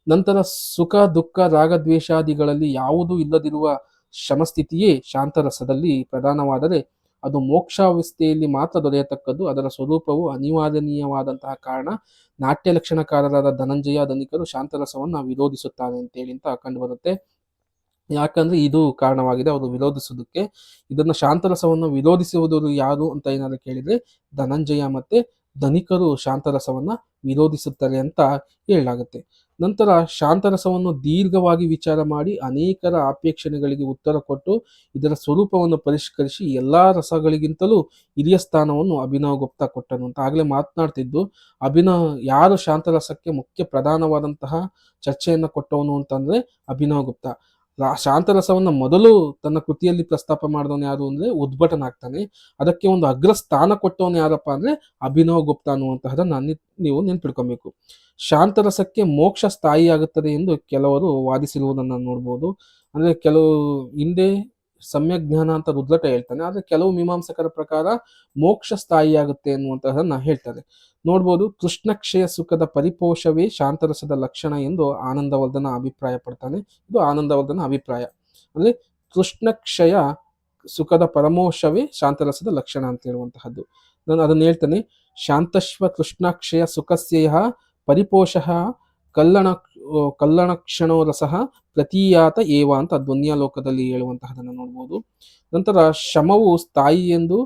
ನಂತರ ಸುಖ ದುಃಖ ರಾಗದ್ವೇಷಾದಿಗಳಲ್ಲಿ ಯಾವುದೂ ಇಲ್ಲದಿರುವ ಶಮಸ್ಥಿತಿಯೇ ಶಾಂತರಸದಲ್ಲಿ ಪ್ರಧಾನವಾದರೆ ಅದು ಮೋಕ್ಷಾವಸ್ಥೆಯಲ್ಲಿ ಮಾತ್ರ ದೊರೆಯತಕ್ಕದ್ದು. ಅದರ ಸ್ವರೂಪವು ಅನಿವಾರ್ಯನೀಯವಾದಂತಹ ಕಾರಣ ನಾಟ್ಯ ಲಕ್ಷಣಕಾರರಾದ ಧನಂಜಯ ಧನಿಕರು ಶಾಂತರಸವನ್ನ ವಿರೋಧಿಸುತ್ತಾರೆ ಅಂತೇಳಿ ಅಂತ ಕಂಡು ಬರುತ್ತೆ. ಯಾಕಂದ್ರೆ ಇದು ಕಾರಣವಾಗಿದೆ ಅವರು ವಿರೋಧಿಸುವುದಕ್ಕೆ. ಇದನ್ನ ಶಾಂತರಸವನ್ನು ವಿರೋಧಿಸುವುದು ಯಾರು ಅಂತ ಏನಾದ್ರು ಕೇಳಿದ್ರೆ ಧನಂಜಯ ಮತ್ತೆ ಧನಿಕರು ಶಾಂತರಸವನ್ನ ವಿರೋಧಿಸುತ್ತಾರೆ ಅಂತ ಹೇಳಲಾಗುತ್ತೆ. ನಂತರ ಶಾಂತರಸವನ್ನು ದೀರ್ಘವಾಗಿ ವಿಚಾರ ಮಾಡಿ ಅನೇಕರ ಆಪೇಕ್ಷಣೆಗಳಿಗೆ ಉತ್ತರ ಕೊಟ್ಟು ಇದರ ಸ್ವರೂಪವನ್ನು ಪರಿಷ್ಕರಿಸಿ ಎಲ್ಲಾ ರಸಗಳಿಗಿಂತಲೂ ಹಿರಿಯ ಸ್ಥಾನವನ್ನು ಅಭಿನವ ಗುಪ್ತ ಕೊಟ್ಟನು ಅಂತ ಆಗ್ಲೇ ಮಾತನಾಡ್ತಿದ್ದು. ಯಾರು ಶಾಂತರಸಕ್ಕೆ ಮುಖ್ಯ ಪ್ರಧಾನವಾದಂತಹ ಚರ್ಚೆಯನ್ನ ಕೊಟ್ಟವನು ಅಂತಂದ್ರೆ ಅಭಿನವ ಗುಪ್ತ. ಶಾಂತರಸವನ್ನ ಮೊದಲು ತನ್ನ ಕೃತಿಯಲ್ಲಿ ಪ್ರಸ್ತಾಪ ಮಾಡಿದವನು ಯಾರು ಅಂದ್ರೆ ಉದ್ಭಟನಾಗ್ತಾನೆ. ಅದಕ್ಕೆ ಒಂದು ಅಗ್ರಸ್ಥಾನ ಕೊಟ್ಟವನು ಯಾರಪ್ಪ ಅಂದ್ರೆ ಅಭಿನವ ಗುಪ್ತ ಅನ್ನುವಂತಹದನ್ನ ನೀವು ನೆನ್ಪಿಡ್ಕೊಬೇಕು. ಶಾಂತರಸಕ್ಕೆ ಮೋಕ್ಷ ಸ್ಥಾಯಿಯಾಗುತ್ತದೆ ಎಂದು ಕೆಲವರು ವಾದಿಸಿರುವುದನ್ನು ನೋಡ್ಬೋದು. ಅಂದ್ರೆ ಕೆಲವು ಹಿಂದೆ ಸಮ್ಯಕ್ ಜ್ಞಾನ ಅಂತ ರುದ್ರಟ ಹೇಳ್ತಾನೆ, ಆದ್ರೆ ಕೆಲವು ಮೀಮಾಂಸಕರ ಪ್ರಕಾರ ಮೋಕ್ಷ ಸ್ಥಾಯಿಯಾಗುತ್ತೆ ಎನ್ನುವಂತಹದನ್ನ ಹೇಳ್ತಾರೆ. ನೋಡ್ಬೋದು, ಕೃಷ್ಣಕ್ಷಯ ಸುಖದ ಪರಿಪೋಷವೇ ಶಾಂತರಸದ ಲಕ್ಷಣ ಎಂದು ಆನಂದವರ್ಧನ ಅಭಿಪ್ರಾಯ ಪಡ್ತಾನೆ. ಇದು ಆನಂದವರ್ಧನ ಅಭಿಪ್ರಾಯ. ಅಂದ್ರೆ ಕೃಷ್ಣಕ್ಷಯ ಸುಖದ ಪರಮೋಷವೇ ಶಾಂತರಸದ ಲಕ್ಷಣ ಅಂತ ಹೇಳುವಂತಹದ್ದು. ನಾನು ಅದನ್ನ ಹೇಳ್ತೇನೆ. ಶಾಂತಶ್ವ ಕೃಷ್ಣಾಕ್ಷಯ ಸುಖಸ್ಯ ಪರಿಪೋಷಃ ಕಲ್ಲಣಕ್ಷಣೋ ರಸಃ ಪ್ರತೀಯಾತ ಏವ ಅಂತ ಧ್ವನ್ಯಾಲೋಕದಲ್ಲಿ ಹೇಳುವಂತಹದನ್ನು ನೋಡ್ಬೋದು. ನಂತರ ಶಮವು ಸ್ಥಾಯಿ ಎಂದು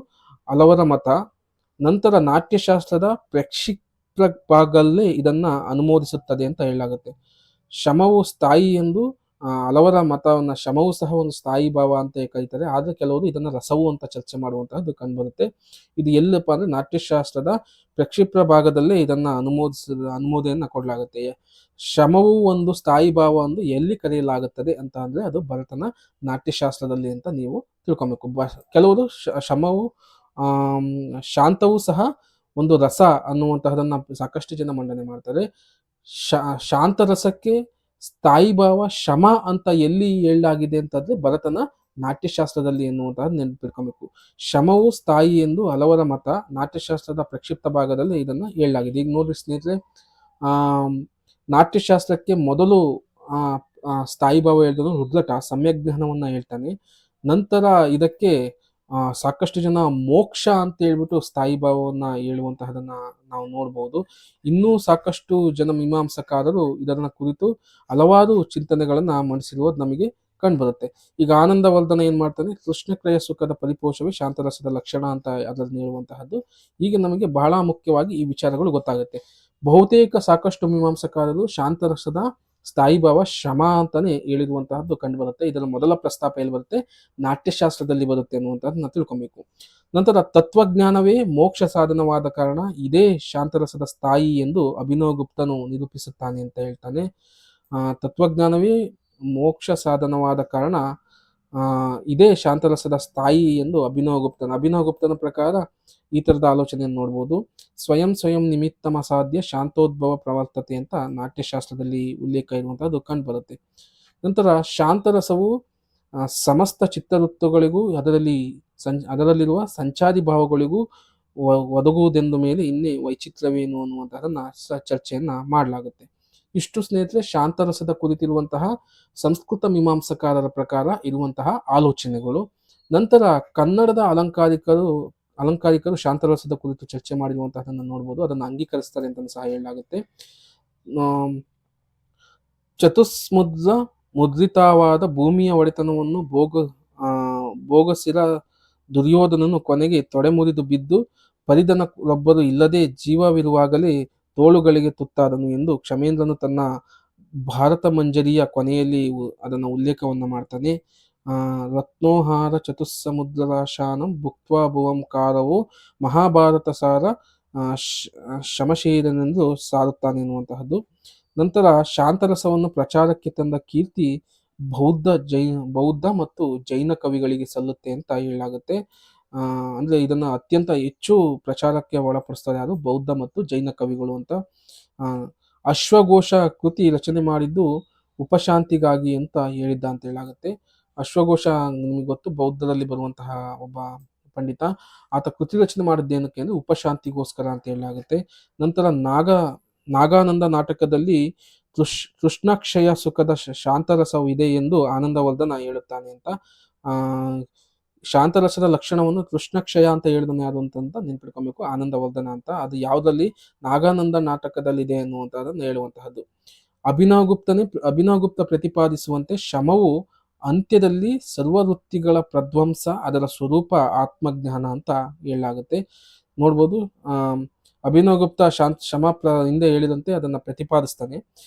ಹಲವರ ಮತ. ನಂತರ ನಾಟ್ಯಶಾಸ್ತ್ರದ ಪ್ರಕ್ಷಿಪ್ರಭಾಗಲ್ಲೇ ಇದನ್ನ ಅನುಮೋದಿಸುತ್ತದೆ ಅಂತ ಹೇಳಲಾಗುತ್ತೆ. ಶಮವು ಸ್ಥಾಯಿ ಎಂದು ಹಲವರ ಮತವನ್ನ, ಶಮವು ಸಹ ಒಂದು ಸ್ಥಾಯಿ ಭಾವ ಅಂತ ಕರೀತಾರೆ. ಆದ್ರೆ ಕೆಲವರು ಇದನ್ನ ರಸವು ಅಂತ ಚರ್ಚೆ ಮಾಡುವಂತಹದ್ದು ಕಂಡುಬರುತ್ತೆ. ಇದು ಎಲ್ಲಪ್ಪ ಅಂದ್ರೆ ನಾಟ್ಯಶಾಸ್ತ್ರದ ಪ್ರಕ್ಷಿಪ್ರ ಭಾಗದಲ್ಲೇ ಇದನ್ನ ಅನುಮೋದನೆಯನ್ನ ಕೊಡಲಾಗುತ್ತೆ. ಶಮವು ಒಂದು ಸ್ಥಾಯಿ ಭಾವ ಎಂದು ಎಲ್ಲಿ ಕರೆಯಲಾಗುತ್ತದೆ ಅಂತ ಅಂದ್ರೆ ಅದು ಭರತನ ನಾಟ್ಯಶಾಸ್ತ್ರದಲ್ಲಿ ಅಂತ ನೀವು ತಿಳ್ಕೊಬೇಕು. ಕೆಲವರು ಶಮವು ಶಾಂತವೂ ಸಹ ಒಂದು ರಸ ಅನ್ನುವಂತಹದನ್ನ ಸಾಕಷ್ಟು ಜನ ಮಂಡನೆ ಮಾಡ್ತಾರೆ. ಶಾಂತ ರಸಕ್ಕೆ ಸ್ಥಾಯಿ ಭಾವ ಶಮ ಅಂತ ಎಲ್ಲಿ ಹೇಳಲಾಗಿದೆ ಅಂತಂದ್ರೆ ಭರತನ ನಾಟ್ಯಶಾಸ್ತ್ರದಲ್ಲಿ ಎನ್ನುವಂತಹದ್ದು ನೆನಪಿಟ್ಕೊಬೇಕು. ಶಮವು ಸ್ಥಾಯಿ ಎಂದು ಹಲವರ ಮತ. ನಾಟ್ಯಶಾಸ್ತ್ರದ ಪ್ರಕ್ಷಿಪ್ತ ಭಾಗದಲ್ಲಿ ಇದನ್ನ ಹೇಳಲಾಗಿದೆ. ಈಗ ನೋಡ್ರಿ ಸ್ನೇಹಿತರೆ, ನಾಟ್ಯಶಾಸ್ತ್ರಕ್ಕೆ ಮೊದಲು ಸ್ಥಾಯಿ ಭಾವ ಹೇಳಿದ್ರು ರುದ್ರಟ ಸಮ್ಯಕ್ ಜ್ಞಾನವನ್ನ ಹೇಳ್ತಾನೆ. ನಂತರ ಇದಕ್ಕೆ ಸಾಕಷ್ಟು ಜನ ಮೋಕ್ಷ ಅಂತ ಹೇಳ್ಬಿಟ್ಟು ಸ್ಥಾಯಿ ಭಾವವನ್ನ ಹೇಳುವಂತಹದನ್ನ ನಾವು ನೋಡ್ಬೋದು. ಇನ್ನೂ ಸಾಕಷ್ಟು ಜನ ಮೀಮಾಂಸಕಾರರು ಇದನ್ನ ಕುರಿತು ಹಲವಾರು ಚಿಂತನೆಗಳನ್ನ ಮಂಡಿಸಿರುವುದು ನಮಗೆ ಕಂಡುಬರುತ್ತೆ. ಈಗ ಆನಂದವರ್ಧನ ಏನ್ ಮಾಡ್ತಾನೆ, ಕೃಷ್ಣಕ್ರಯ ಸುಖದ ಪರಿಪೋಷವೇ ಶಾಂತರಸದ ಲಕ್ಷಣ ಅಂತ ಅದನ್ನು ಹೇಳುವಂತಹದ್ದು. ಈಗ ನಮಗೆ ಬಹಳ ಮುಖ್ಯವಾಗಿ ಈ ವಿಚಾರಗಳು ಗೊತ್ತಾಗುತ್ತೆ. ಬಹುತೇಕ ಸಾಕಷ್ಟು ಮೀಮಾಂಸಕಾರರು ಶಾಂತರಸದ ಸ್ಥಾಯಿ ಭಾವ ಶಮ ಅಂತಾನೆ ಹೇಳಿರುವಂತಹದ್ದು ಕಂಡು ಬರುತ್ತೆ. ಇದರ ಮೊದಲ ಪ್ರಸ್ತಾಪ ಎಲ್ಲಿ ಬರುತ್ತೆ, ನಾಟ್ಯಶಾಸ್ತ್ರದಲ್ಲಿ ಬರುತ್ತೆ ಅನ್ನುವಂಥದ್ದನ್ನ ತಿಳ್ಕೊಬೇಕು. ನಂತರ ತತ್ವಜ್ಞಾನವೇ ಮೋಕ್ಷ ಸಾಧನವಾದ ಕಾರಣ ಇದೇ ಶಾಂತರಸದ ಸ್ಥಾಯಿ ಎಂದು ಅಭಿನವ್ ಗುಪ್ತನು ನಿರೂಪಿಸುತ್ತಾನೆ ಅಂತ ಹೇಳ್ತಾನೆ. ತತ್ವಜ್ಞಾನವೇ ಮೋಕ್ಷ ಸಾಧನವಾದ ಕಾರಣ ಇದೇ ಶಾಂತರಸದ ಸ್ಥಾಯಿ ಎಂದು ಅಭಿನವ್ ಗುಪ್ತನ ಪ್ರಕಾರ ಈ ತರದ ಆಲೋಚನೆಯನ್ನು ನೋಡ್ಬೋದು. ಸ್ವಯಂ ಸ್ವಯಂ ನಿಮಿತ್ತಮ ಸಾಧ್ಯ ಶಾಂತೋದ್ಭವ ಪ್ರವರ್ತತೆ ಅಂತ ನಾಟ್ಯಶಾಸ್ತ್ರದಲ್ಲಿ ಉಲ್ಲೇಖ ಇರುವಂತಹದ್ದು ಕಂಡು ಬರುತ್ತೆ. ನಂತರ ಶಾಂತರಸವು ಸಮಸ್ತ ಚಿತ್ತವೃತ್ತಗಳಿಗೂ ಅದರಲ್ಲಿರುವ ಸಂಚಾರಿ ಭಾವಗಳಿಗೂ ಒದಗುವುದೆಂದು ಮೇಲೆ ಇನ್ನೇ ವೈಚಿತ್ರ್ಯವೇನು ಅನ್ನುವಂತಹದನ್ನ ಚರ್ಚೆಯನ್ನ ಮಾಡಲಾಗುತ್ತೆ. ಇಷ್ಟು ಸ್ನೇಹಿತರೆ ಶಾಂತರಸದ ಕುರಿತಿರುವಂತಹ ಸಂಸ್ಕೃತ ಮೀಮಾಂಸಕಾರರ ಪ್ರಕಾರ ಇರುವಂತಹ ಆಲೋಚನೆಗಳು. ನಂತರ ಕನ್ನಡದ ಅಲಂಕಾರಿಕರು ಶಾಂತರಸದ ಕುರಿತು ಚರ್ಚೆ ಮಾಡಿರುವಂತಹದನ್ನು ನೋಡ್ಬೋದು. ಅದನ್ನು ಅಂಗೀಕರಿಸ್ತಾರೆ ಅಂತ ಸಹ ಹೇಳಲಾಗುತ್ತೆ. ಮುದ್ರಿತವಾದ ಭೂಮಿಯ ಒಡೆತನವನ್ನು ಭೋಗಸಿರ ದುರ್ಯೋಧನನು ಕೊನೆಗೆ ತೊಡೆ ಮುರಿದು ಬಿದ್ದು ಪರಿಧನರೊಬ್ಬರು ಇಲ್ಲದೆ ಜೀವವಿರುವಾಗಲೇ ತೋಳುಗಳಿಗೆ ತುತ್ತಾದನು ಎಂದು ಕ್ಷಮೇಂದ್ರನು ತನ್ನ ಭಾರತ ಮಂಜರಿಯ ಕೊನೆಯಲ್ಲಿ ಅದನ್ನು ಉಲ್ಲೇಖವನ್ನು ಮಾಡ್ತಾನೆ. ರತ್ನೋಹಾರ ಚತುಸ್ಸಮುದ್ರಶಾನಂ ಭುಕ್ತ್ವಾ ಭುವಂ ಕಾರವೋ ಮಹಾಭಾರತ ಸಾರ ಶಮಶೇರನೆಂದು ಸಾರುತ್ತಾನೆ ಎನ್ನುವಂತಹದ್ದು. ನಂತರ ಶಾಂತರಸವನ್ನು ಪ್ರಚಾರಕ್ಕೆ ತಂದ ಕೀರ್ತಿ ಬೌದ್ಧ ಮತ್ತು ಜೈನ ಕವಿಗಳಿಗೆ ಸಲ್ಲುತ್ತೆ ಅಂತ ಹೇಳಲಾಗುತ್ತೆ. ಅಂದ್ರೆ ಇದನ್ನ ಅತ್ಯಂತ ಹೆಚ್ಚು ಪ್ರಚಾರಕ್ಕೆ ಒಳಪಡಿಸ್ತಾರೆ ಯಾರು? ಬೌದ್ಧ ಮತ್ತು ಜೈನ ಕವಿಗಳು ಅಂತ. ಅಶ್ವಘೋಷ ಕೃತಿ ರಚನೆ ಮಾಡಿದ್ದು ಉಪಶಾಂತಿಗಾಗಿ ಅಂತ ಹೇಳಿದ್ದ ಅಂತ ಹೇಳಾಗುತ್ತೆ. ಅಶ್ವಘೋಷ ನಿಮಗೆ ಗೊತ್ತು, ಬೌದ್ಧರಲ್ಲಿ ಬರುವಂತಹ ಒಬ್ಬ ಪಂಡಿತ. ಆತ ಕೃತಿ ರಚನೆ ಮಾಡಿದ್ದೇನಕ್ಕೆ ಅಂದ್ರೆ ಉಪಶಾಂತಿಗೋಸ್ಕರ ಅಂತ ಹೇಳಲಾಗುತ್ತೆ. ನಂತರ ನಾಗಾನಂದ ನಾಟಕದಲ್ಲಿ ಕೃಷ್ಣಕ್ಷಯ ಸುಖದ ಶಾಂತರಸವು ಇದೆ ಎಂದು ಆನಂದವರ್ಧನ ಹೇಳುತ್ತಾನೆ ಅಂತ. ಶಾಂತರಸದ ಲಕ್ಷಣವನ್ನು ಕೃಷ್ಣಕ್ಷಯ ಅಂತ ಹೇಳಿದನು ಯಾರು ಅಂತ ನೆನ್ಪಿಡ್ಕೊಬೇಕು, ಆನಂದವರ್ಧನ ಅಂತ. ಅದು ಯಾವುದಲ್ಲಿ? ನಾಗಾನಂದ ನಾಟಕದಲ್ಲಿದೆ ಎನ್ನುವಂತಹದನ್ನು ಹೇಳುವಂತಹದ್ದು. ಅಭಿನವ್ ಗುಪ್ತ ಪ್ರತಿಪಾದಿಸುವಂತೆ ಶಮವು ಅಂತ್ಯದಲ್ಲಿ ಸರ್ವವೃತ್ತಿಗಳ ಪ್ರಧ್ವಂಸ, ಅದರ ಸ್ವರೂಪ ಆತ್ಮಜ್ಞಾನ ಅಂತ ಹೇಳಲಾಗುತ್ತೆ. ನೋಡ್ಬೋದು, ಅಭಿನವ್ ಗುಪ್ತ ಶಮ ಹಿಂದೆ ಹೇಳಿದಂತೆ ಅದನ್ನ ಪ್ರತಿಪಾದಿಸ್ತಾನೆ.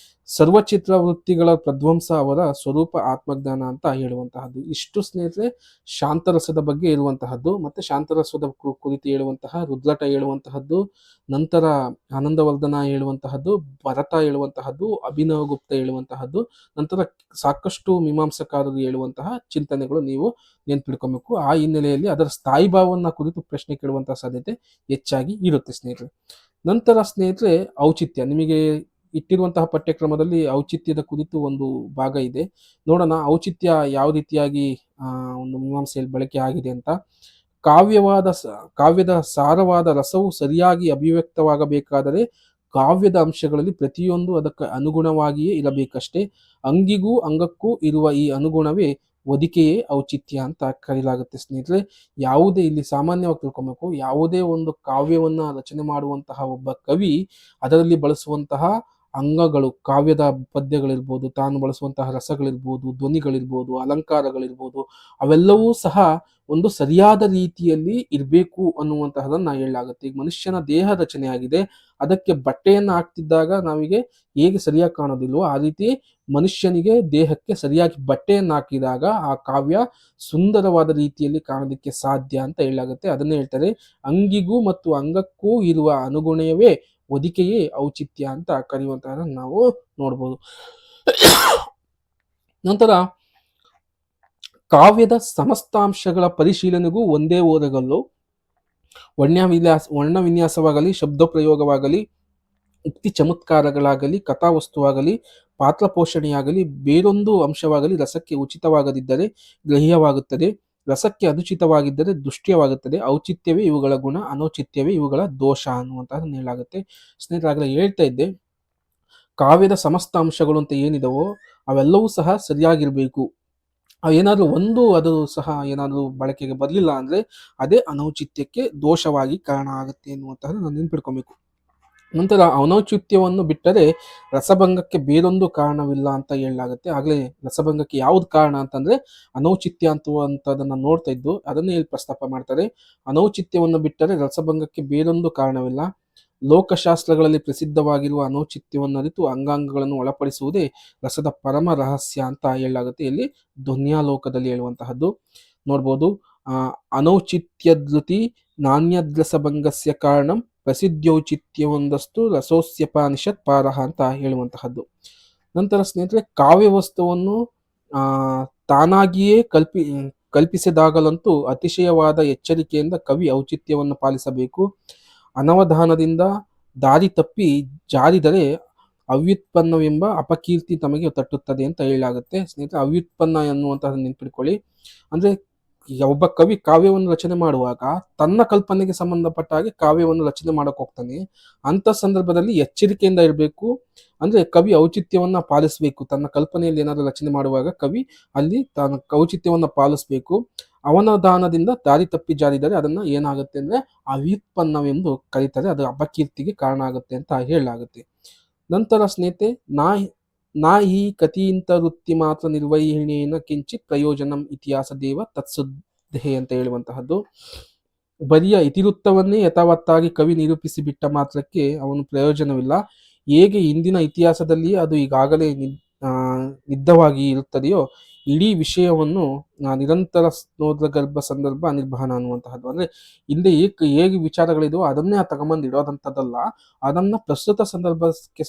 ಸರ್ವಚಿತ್ರ ವೃತ್ತಿಗಳ ಪ್ರಧ್ವಂಸ ಅವರ ಸ್ವರೂಪ ಆತ್ಮಜ್ಞಾನ ಅಂತ ಹೇಳುವಂತಹದ್ದು. ಇಷ್ಟು ಸ್ನೇಹಿತರೆ ಶಾಂತರಸದ ಬಗ್ಗೆ ಇರುವಂತಹದ್ದು. ಮತ್ತೆ ಶಾಂತರಸದ ಕುರಿತು ಹೇಳುವಂತಹ ರುದ್ರಟ ಹೇಳುವಂತಹದ್ದು, ನಂತರ ಆನಂದವರ್ಧನ ಹೇಳುವಂತಹದ್ದು, ಭರತ ಹೇಳುವಂತಹದ್ದು, ಅಭಿನವ್ ಗುಪ್ತ ಹೇಳುವಂತಹದ್ದು, ನಂತರ ಸಾಕಷ್ಟು ಮೀಮಾಂಸಕಾರರು ಹೇಳುವಂತಹ ಚಿಂತನೆಗಳು ನೀವು ನೆನ್ಪಿಡ್ಕೊಬೇಕು. ಆ ಹಿನ್ನೆಲೆಯಲ್ಲಿ ಅದರ ಸ್ಥಾಯಿ ಭಾವವನ್ನ ಕುರಿತು ಪ್ರಶ್ನೆ ಕೇಳುವಂತಹ ಸಾಧ್ಯತೆ ಹೆಚ್ಚಾಗಿ ಇರುತ್ತೆ ಸ್ನೇಹಿತರೆ. ನಂತರ ಸ್ನೇಹಿತರೆ ಔಚಿತ್ಯ, ನಿಮಗೆ ಇಟ್ಟಿರುವಂತಹ ಪಠ್ಯಕ್ರಮದಲ್ಲಿ ಔಚಿತ್ಯದ ಕುರಿತು ಒಂದು ಭಾಗ ಇದೆ. ನೋಡೋಣ ಔಚಿತ್ಯ ಯಾವ ರೀತಿಯಾಗಿ ಒಂದು ಮೀಮಾಂಸೆಯಲ್ಲಿ ಬಳಕೆ ಆಗಿದೆ ಅಂತ. ಕಾವ್ಯದ ಸಾರವಾದ ರಸವು ಸರಿಯಾಗಿ ಅಭಿವ್ಯಕ್ತವಾಗಬೇಕಾದರೆ ಕಾವ್ಯದ ಅಂಶಗಳಲ್ಲಿ ಪ್ರತಿಯೊಂದು ಅದಕ್ಕೆ ಅನುಗುಣವಾಗಿಯೇ ಇರಬೇಕಷ್ಟೇ. ಅಂಗಿಗೂ ಅಂಗಕ್ಕೂ ಇರುವ ಈ ಅನುಗುಣವೇ ಒದಿಕೆಯೇ ಔಚಿತ್ಯ ಅಂತ ಕರೆಯಲಾಗುತ್ತೆ ಸ್ನೇಹಿತರೆ. ಯಾವುದೇ ಇಲ್ಲಿ ಸಾಮಾನ್ಯವಾಗಿ ತಿಳ್ಕೊಬೇಕು, ಯಾವುದೇ ಒಂದು ಕಾವ್ಯವನ್ನ ರಚನೆ ಮಾಡುವಂತಹ ಒಬ್ಬ ಕವಿ ಅದರಲ್ಲಿ ಬಳಸುವಂತಹ ಅಂಗಗಳು, ಕಾವ್ಯದ ಪದ್ಯಗಳಿರ್ಬೋದು, ತಾನು ಬಳಸುವಂತಹ ರಸಗಳಿರ್ಬೋದು, ಧ್ವನಿಗಳಿರ್ಬೋದು, ಅಲಂಕಾರಗಳಿರ್ಬೋದು, ಅವೆಲ್ಲವೂ ಸಹ ಒಂದು ಸರಿಯಾದ ರೀತಿಯಲ್ಲಿ ಇರಬೇಕು ಅನ್ನುವಂತಹದನ್ನ ಹೇಳಲಾಗುತ್ತೆ. ಈಗ ಮನುಷ್ಯನ ದೇಹ ರಚನೆ ಆಗಿದೆ, ಅದಕ್ಕೆ ಬಟ್ಟೆಯನ್ನು ಹಾಕ್ತಿದ್ದಾಗ ನಾವಿಗೆ ಹೇಗೆ ಸರಿಯಾಗಿ ಕಾಣೋದಿಲ್ವೋ ಆ ರೀತಿ ಮನುಷ್ಯನಿಗೆ ದೇಹಕ್ಕೆ ಸರಿಯಾಗಿ ಬಟ್ಟೆಯನ್ನು ಹಾಕಿದಾಗ ಆ ಕಾವ್ಯ ಸುಂದರವಾದ ರೀತಿಯಲ್ಲಿ ಕಾಣೋದಕ್ಕೆ ಸಾಧ್ಯ ಅಂತ ಹೇಳಲಾಗುತ್ತೆ. ಅದನ್ನೇ ಹೇಳ್ತಾರೆ, ಅಂಗಿಗೂ ಮತ್ತು ಅಂಗಕ್ಕೂ ಇರುವ ಅನುಗುಣವೇ ಒದಿಕೆಯೇ ಔಚಿತ್ಯ ಅಂತ ಕರೆಯುವಂತಹ ನಾವು ನೋಡ್ಬೋದು. ನಂತರ ಕಾವ್ಯದ ಸಮಸ್ತಾಂಶಗಳ ಪರಿಶೀಲನೆಗೂ ಒಂದೇ ಓದಗಲ್ಲು. ವರ್ಣವಿನ್ಯಾಸವಾಗಲಿ, ಶಬ್ದ ಪ್ರಯೋಗವಾಗಲಿ, ಉಕ್ತಿ ಚಮತ್ಕಾರಗಳಾಗಲಿ, ಕಥಾವಸ್ತುವಾಗಲಿ, ಪಾತ್ರ ಪೋಷಣೆಯಾಗಲಿ, ಬೇರೊಂದು ಅಂಶವಾಗಲಿ ರಸಕ್ಕೆ ಉಚಿತವಾಗದಿದ್ದರೆ ಗ್ರಹ್ಯವಾಗುತ್ತದೆ, ರಸಕ್ಕೆ ಅನುಚಿತವಾಗಿದ್ದರೆ ದುಷ್ಟ್ಯವಾಗುತ್ತದೆ. ಔಚಿತ್ಯವೇ ಇವುಗಳ ಗುಣ, ಅನೌಚಿತ್ಯವೇ ಇವುಗಳ ದೋಷ ಅನ್ನುವಂತಹದ್ದು ಹೇಳಲಾಗುತ್ತೆ. ಸ್ನೇಹಿತರಾಗಲೇ ಹೇಳ್ತಾ ಇದ್ದೆ, ಕಾವ್ಯದ ಸಮಸ್ತ ಅಂಶಗಳು ಅಂತ ಏನಿದವೋ ಅವೆಲ್ಲವೂ ಸಹ ಸರಿಯಾಗಿರ್ಬೇಕು. ಏನಾದ್ರೂ ಒಂದು ಅದು ಸಹ ಏನಾದ್ರೂ ಬಳಕೆಗೆ ಬರಲಿಲ್ಲ ಅಂದ್ರೆ ಅದೇ ಅನೌಚಿತ್ಯಕ್ಕೆ ದೋಷವಾಗಿ ಕಾರಣ ಆಗುತ್ತೆ ಎನ್ನುವಂತಹದ್ದು ನಾವು ನೆನ್ಪಿಡ್ಕೊಬೇಕು. ನಂತರ ಅನೌಚಿತ್ಯವನ್ನು ಬಿಟ್ಟರೆ ರಸಭಂಗಕ್ಕೆ ಬೇರೊಂದು ಕಾರಣವಿಲ್ಲ ಅಂತ ಹೇಳಲಾಗುತ್ತೆ. ಆಗ್ಲೇ ರಸಭಂಗಕ್ಕೆ ಯಾವ್ದು ಕಾರಣ ಅಂತಂದ್ರೆ ಅನೌಚಿತ್ಯ ಅಂತದನ್ನ ನೋಡ್ತಾ ಇದ್ದು ಅದನ್ನೇ ಇಲ್ಲಿ ಪ್ರಸ್ತಾಪ ಮಾಡ್ತಾರೆ. ಅನೌಚಿತ್ಯವನ್ನು ಬಿಟ್ಟರೆ ರಸಭಂಗಕ್ಕೆ ಬೇರೊಂದು ಕಾರಣವಿಲ್ಲ. ಲೋಕಶಾಸ್ತ್ರಗಳಲ್ಲಿ ಪ್ರಸಿದ್ಧವಾಗಿರುವ ಅನೌಚಿತ್ಯವನ್ನು ಅರಿತು ಅಂಗಾಂಗಗಳನ್ನು ಒಳಪಡಿಸುವುದೇ ರಸದ ಪರಮ ರಹಸ್ಯ ಅಂತ ಹೇಳಲಾಗುತ್ತೆ. ಇಲ್ಲಿ ಧ್ವನ್ಯಾಲೋಕದಲ್ಲಿ ಹೇಳುವಂತಹದ್ದು ನೋಡ್ಬೋದು. ಅನೌಚಿತ್ಯಧೃತಿ ನಾಣ್ಯದ್ರಸಭಂಗಸ್ಯ ಕಾರಣಂ ಪ್ರಸಿದ್ಧೌಚಿತ್ಯವೊಂದಷ್ಟು ರಸೋಸ್ಯಪಾನಿಷತ್ ಪಾರಹ ಅಂತ ಹೇಳುವಂತಹದ್ದು. ನಂತರ ಸ್ನೇಹಿತರೆ, ಕಾವ್ಯ ವಸ್ತುವನ್ನು ತಾನಾಗಿಯೇ ಕಲ್ಪಿಸಿದಾಗಲಂತೂ ಅತಿಶಯವಾದ ಎಚ್ಚರಿಕೆಯಿಂದ ಕವಿ ಔಚಿತ್ಯವನ್ನು ಪಾಲಿಸಬೇಕು. ಅನವಧಾನದಿಂದ ದಾರಿ ತಪ್ಪಿ ಜಾರಿದರೆ ಅವ್ಯುತ್ಪನ್ನವೆಂಬ ಅಪಕೀರ್ತಿ ತಮಗೆ ತಟ್ಟುತ್ತದೆ ಅಂತ ಹೇಳಲಾಗುತ್ತೆ. ಸ್ನೇಹಿತರೆ, ಅವ್ಯುತ್ಪನ್ನ ಎನ್ನುವಂತಹದ್ದು ನೆನ್ಪಿಟ್ಕೊಳ್ಳಿ. ಅಂದ್ರೆ ಒಬ್ಬ ಕವಿ ಕಾವ್ಯವನ್ನು ರಚನೆ ಮಾಡುವಾಗ ತನ್ನ ಕಲ್ಪನೆಗೆ ಸಂಬಂಧಪಟ್ಟ ಹಾಗೆ ಕಾವ್ಯವನ್ನು ರಚನೆ ಮಾಡಕ್ ಹೋಗ್ತಾನೆ. ಅಂತ ಸಂದರ್ಭದಲ್ಲಿ ಎಚ್ಚರಿಕೆಯಿಂದ ಇರಬೇಕು. ಅಂದ್ರೆ ಕವಿ ಔಚಿತ್ಯವನ್ನ ಪಾಲಿಸಬೇಕು. ತನ್ನ ಕಲ್ಪನೆಯಲ್ಲಿ ಏನಾದರೂ ರಚನೆ ಮಾಡುವಾಗ ಕವಿ ಅಲ್ಲಿ ತನ್ನ ಔಚಿತ್ಯವನ್ನ ಪಾಲಿಸಬೇಕು. ಅವನದಾನದಿಂದ ದಾರಿ ತಪ್ಪಿ ಜಾರಿದರೆ ಅದನ್ನ ಏನಾಗುತ್ತೆ ಅಂದ್ರೆ ಅವ್ಯುತ್ಪನ್ನವೆಂದು ಕರೀತಾರೆ. ಅದು ಅಪಕೀರ್ತಿಗೆ ಕಾರಣ ಆಗುತ್ತೆ ಅಂತ ಹೇಳಲಾಗುತ್ತೆ. ನಂತರ ಸ್ನೇಹಿತೆ, ನಾ ಹಿ ಕತೀಂತ ವೃತ್ತಿ ಮಾತ್ರ ನಿರ್ವಹಣೆಯೇನ ಕಿಂಚಿತ್ ಪ್ರಯೋಜನಂ ಇತಿಹಾಸ ದೇವ ತತ್ಸುದ್ಧೆ ಅಂತ ಹೇಳುವಂತಹದ್ದು. ಬರಿಯ ಇತಿವೃತ್ತವನ್ನೇ ಯಥಾವತ್ತಾಗಿ ಕವಿ ನಿರೂಪಿಸಿ ಬಿಟ್ಟ ಮಾತ್ರಕ್ಕೆ ಅವನು ಪ್ರಯೋಜನವಿಲ್ಲ. ಹೇಗೆ ಇಂದಿನ ಇತಿಹಾಸದಲ್ಲಿ ಅದು ಈಗಾಗಲೇ ನಿದ್ದವಾಗಿ ಇರುತ್ತದೆಯೋ ಇಡೀ ವಿಷಯವನ್ನು ನಿರಂತರ ಸ್ನೋದ್ರ ಸಂದರ್ಭ ನಿರ್ವಹಣ ಅನ್ನುವಂತಹದ್ದು. ಅಂದ್ರೆ ಹಿಂದೆ ಹೇಗೆ ವಿಚಾರಗಳಿದೋ ಅದನ್ನೇ ತಗೊಂಬಂದು ಇಡೋದಂಥದ್ದಲ್ಲ, ಅದನ್ನ ಪ್ರಸ್ತುತ ಸಂದರ್ಭಕ್ಕೆ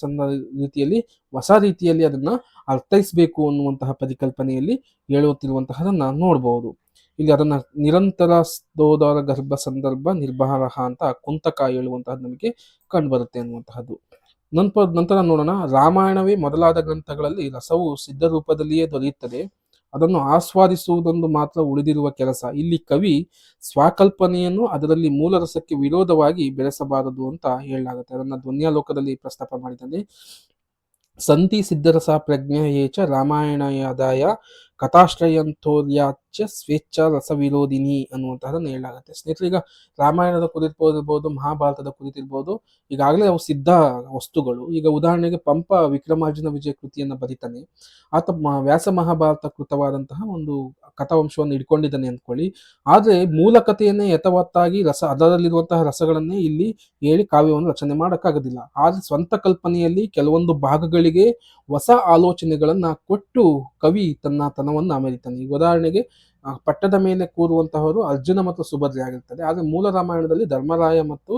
ರೀತಿಯಲ್ಲಿ ಹೊಸ ರೀತಿಯಲ್ಲಿ ಅದನ್ನ ಅರ್ಥೈಸಬೇಕು ಅನ್ನುವಂತಹ ಪರಿಕಲ್ಪನೆಯಲ್ಲಿ ಹೇಳುತ್ತಿರುವಂತಹದನ್ನ ನೋಡಬಹುದು. ಇಲ್ಲಿ ಅದನ್ನ ನಿರಂತರ ಸ್ತೋದರ ಗರ್ಭ ಸಂದರ್ಭ ನಿರ್ವಹಣ ಅಂತ ಕುಂತಕ ಹೇಳುವಂತಹದ್ದು ನಮಗೆ ಕಂಡು ಬರುತ್ತೆ ಅನ್ನುವಂತಹದ್ದು. ನಂತರ ನೋಡೋಣ, ರಾಮಾಯಣವೇ ಮೊದಲಾದ ಗ್ರಂಥಗಳಲ್ಲಿ ರಸವು ಸಿದ್ಧ ರೂಪದಲ್ಲಿಯೇ ದೊರೆಯುತ್ತದೆ. ಅದನ್ನು ಆಸ್ವಾದಿಸುವುದೊಂದು ಮಾತ್ರ ಉಳಿದಿರುವ ಕೆಲಸ. ಇಲ್ಲಿ ಕವಿ ಸ್ವಕಲ್ಪನೆಯನ್ನು ಅದರಲ್ಲಿ ಮೂಲ ರಸಕ್ಕೆ ವಿರೋಧವಾಗಿ ಬೆಳೆಸಬಾರದು ಅಂತ ಹೇಳಲಾಗುತ್ತೆ. ಅದನ್ನ ಧ್ವನ್ಯಾಲೋಕದಲ್ಲಿ ಪ್ರಸ್ತಾಪ ಮಾಡಿದಲ್ಲಿ ಸಂತಿ ಸಿದ್ಧರಸ ಪ್ರಜ್ಞೆಯೇಚ ರಾಮಾಯಣಯಾದಾಯ ಕಥಾಶ್ರಯಂತೋರ್ಯಾಚ್ಯ ಸ್ವೇಚ್ಛಾ ರಸ ವಿರೋಧಿನಿ ಅನ್ನುವಂತಹದನ್ನು ಹೇಳಲಾಗುತ್ತೆ. ಸ್ನೇಹಿತರೆ, ಈಗ ರಾಮಾಯಣದ ಕುರಿತಿರ್ಬೋದು, ಮಹಾಭಾರತದ ಕುರಿತಿರ್ಬೋದು, ಈಗಾಗಲೇ ಅವು ಸಿದ್ಧ ವಸ್ತುಗಳು. ಈಗ ಉದಾಹರಣೆಗೆ ಪಂಪ ವಿಕ್ರಮಾರ್ಜುನ ವಿಜಯ ಕೃತಿಯನ್ನು ಬರೀತಾನೆ. ಆತ ವ್ಯಾಸ ಮಹಾಭಾರತ ಕೃತವಾದಂತಹ ಒಂದು ಕಥಾವಂಶವನ್ನು ಇಟ್ಕೊಂಡಿದ್ದಾನೆ ಅಂದ್ಕೊಳ್ಳಿ. ಆದ್ರೆ ಮೂಲ ಕಥೆಯನ್ನೇ ಯಥಾವತ್ತಾಗಿ ಅದರಲ್ಲಿರುವಂತಹ ರಸಗಳನ್ನೇ ಇಲ್ಲಿ ಹೇಳಿ ಕಾವ್ಯವನ್ನು ರಚನೆ ಮಾಡೋಕ್ಕಾಗೋದಿಲ್ಲ. ಆದ್ರೆ ಸ್ವಂತ ಕಲ್ಪನೆಯಲ್ಲಿ ಕೆಲವೊಂದು ಭಾಗಗಳಿಗೆ ಹೊಸ ಆಲೋಚನೆಗಳನ್ನ ಕೊಟ್ಟು ಕವಿ ತನ್ನವನ್ನ ಮೆರಿತಾನೆ. ಈಗ ಉದಾಹರಣೆಗೆ ಪಟ್ಟದ ಮೇಲೆ ಕೂರುವಂತಹವರು ಅರ್ಜುನ ಮತ್ತು ಸುಭದ್ರೆ ಆಗಿರ್ತದೆ. ಆದ್ರೆ ಮೂಲ ರಾಮಾಯಣದಲ್ಲಿ ಧರ್ಮರಾಯ ಮತ್ತು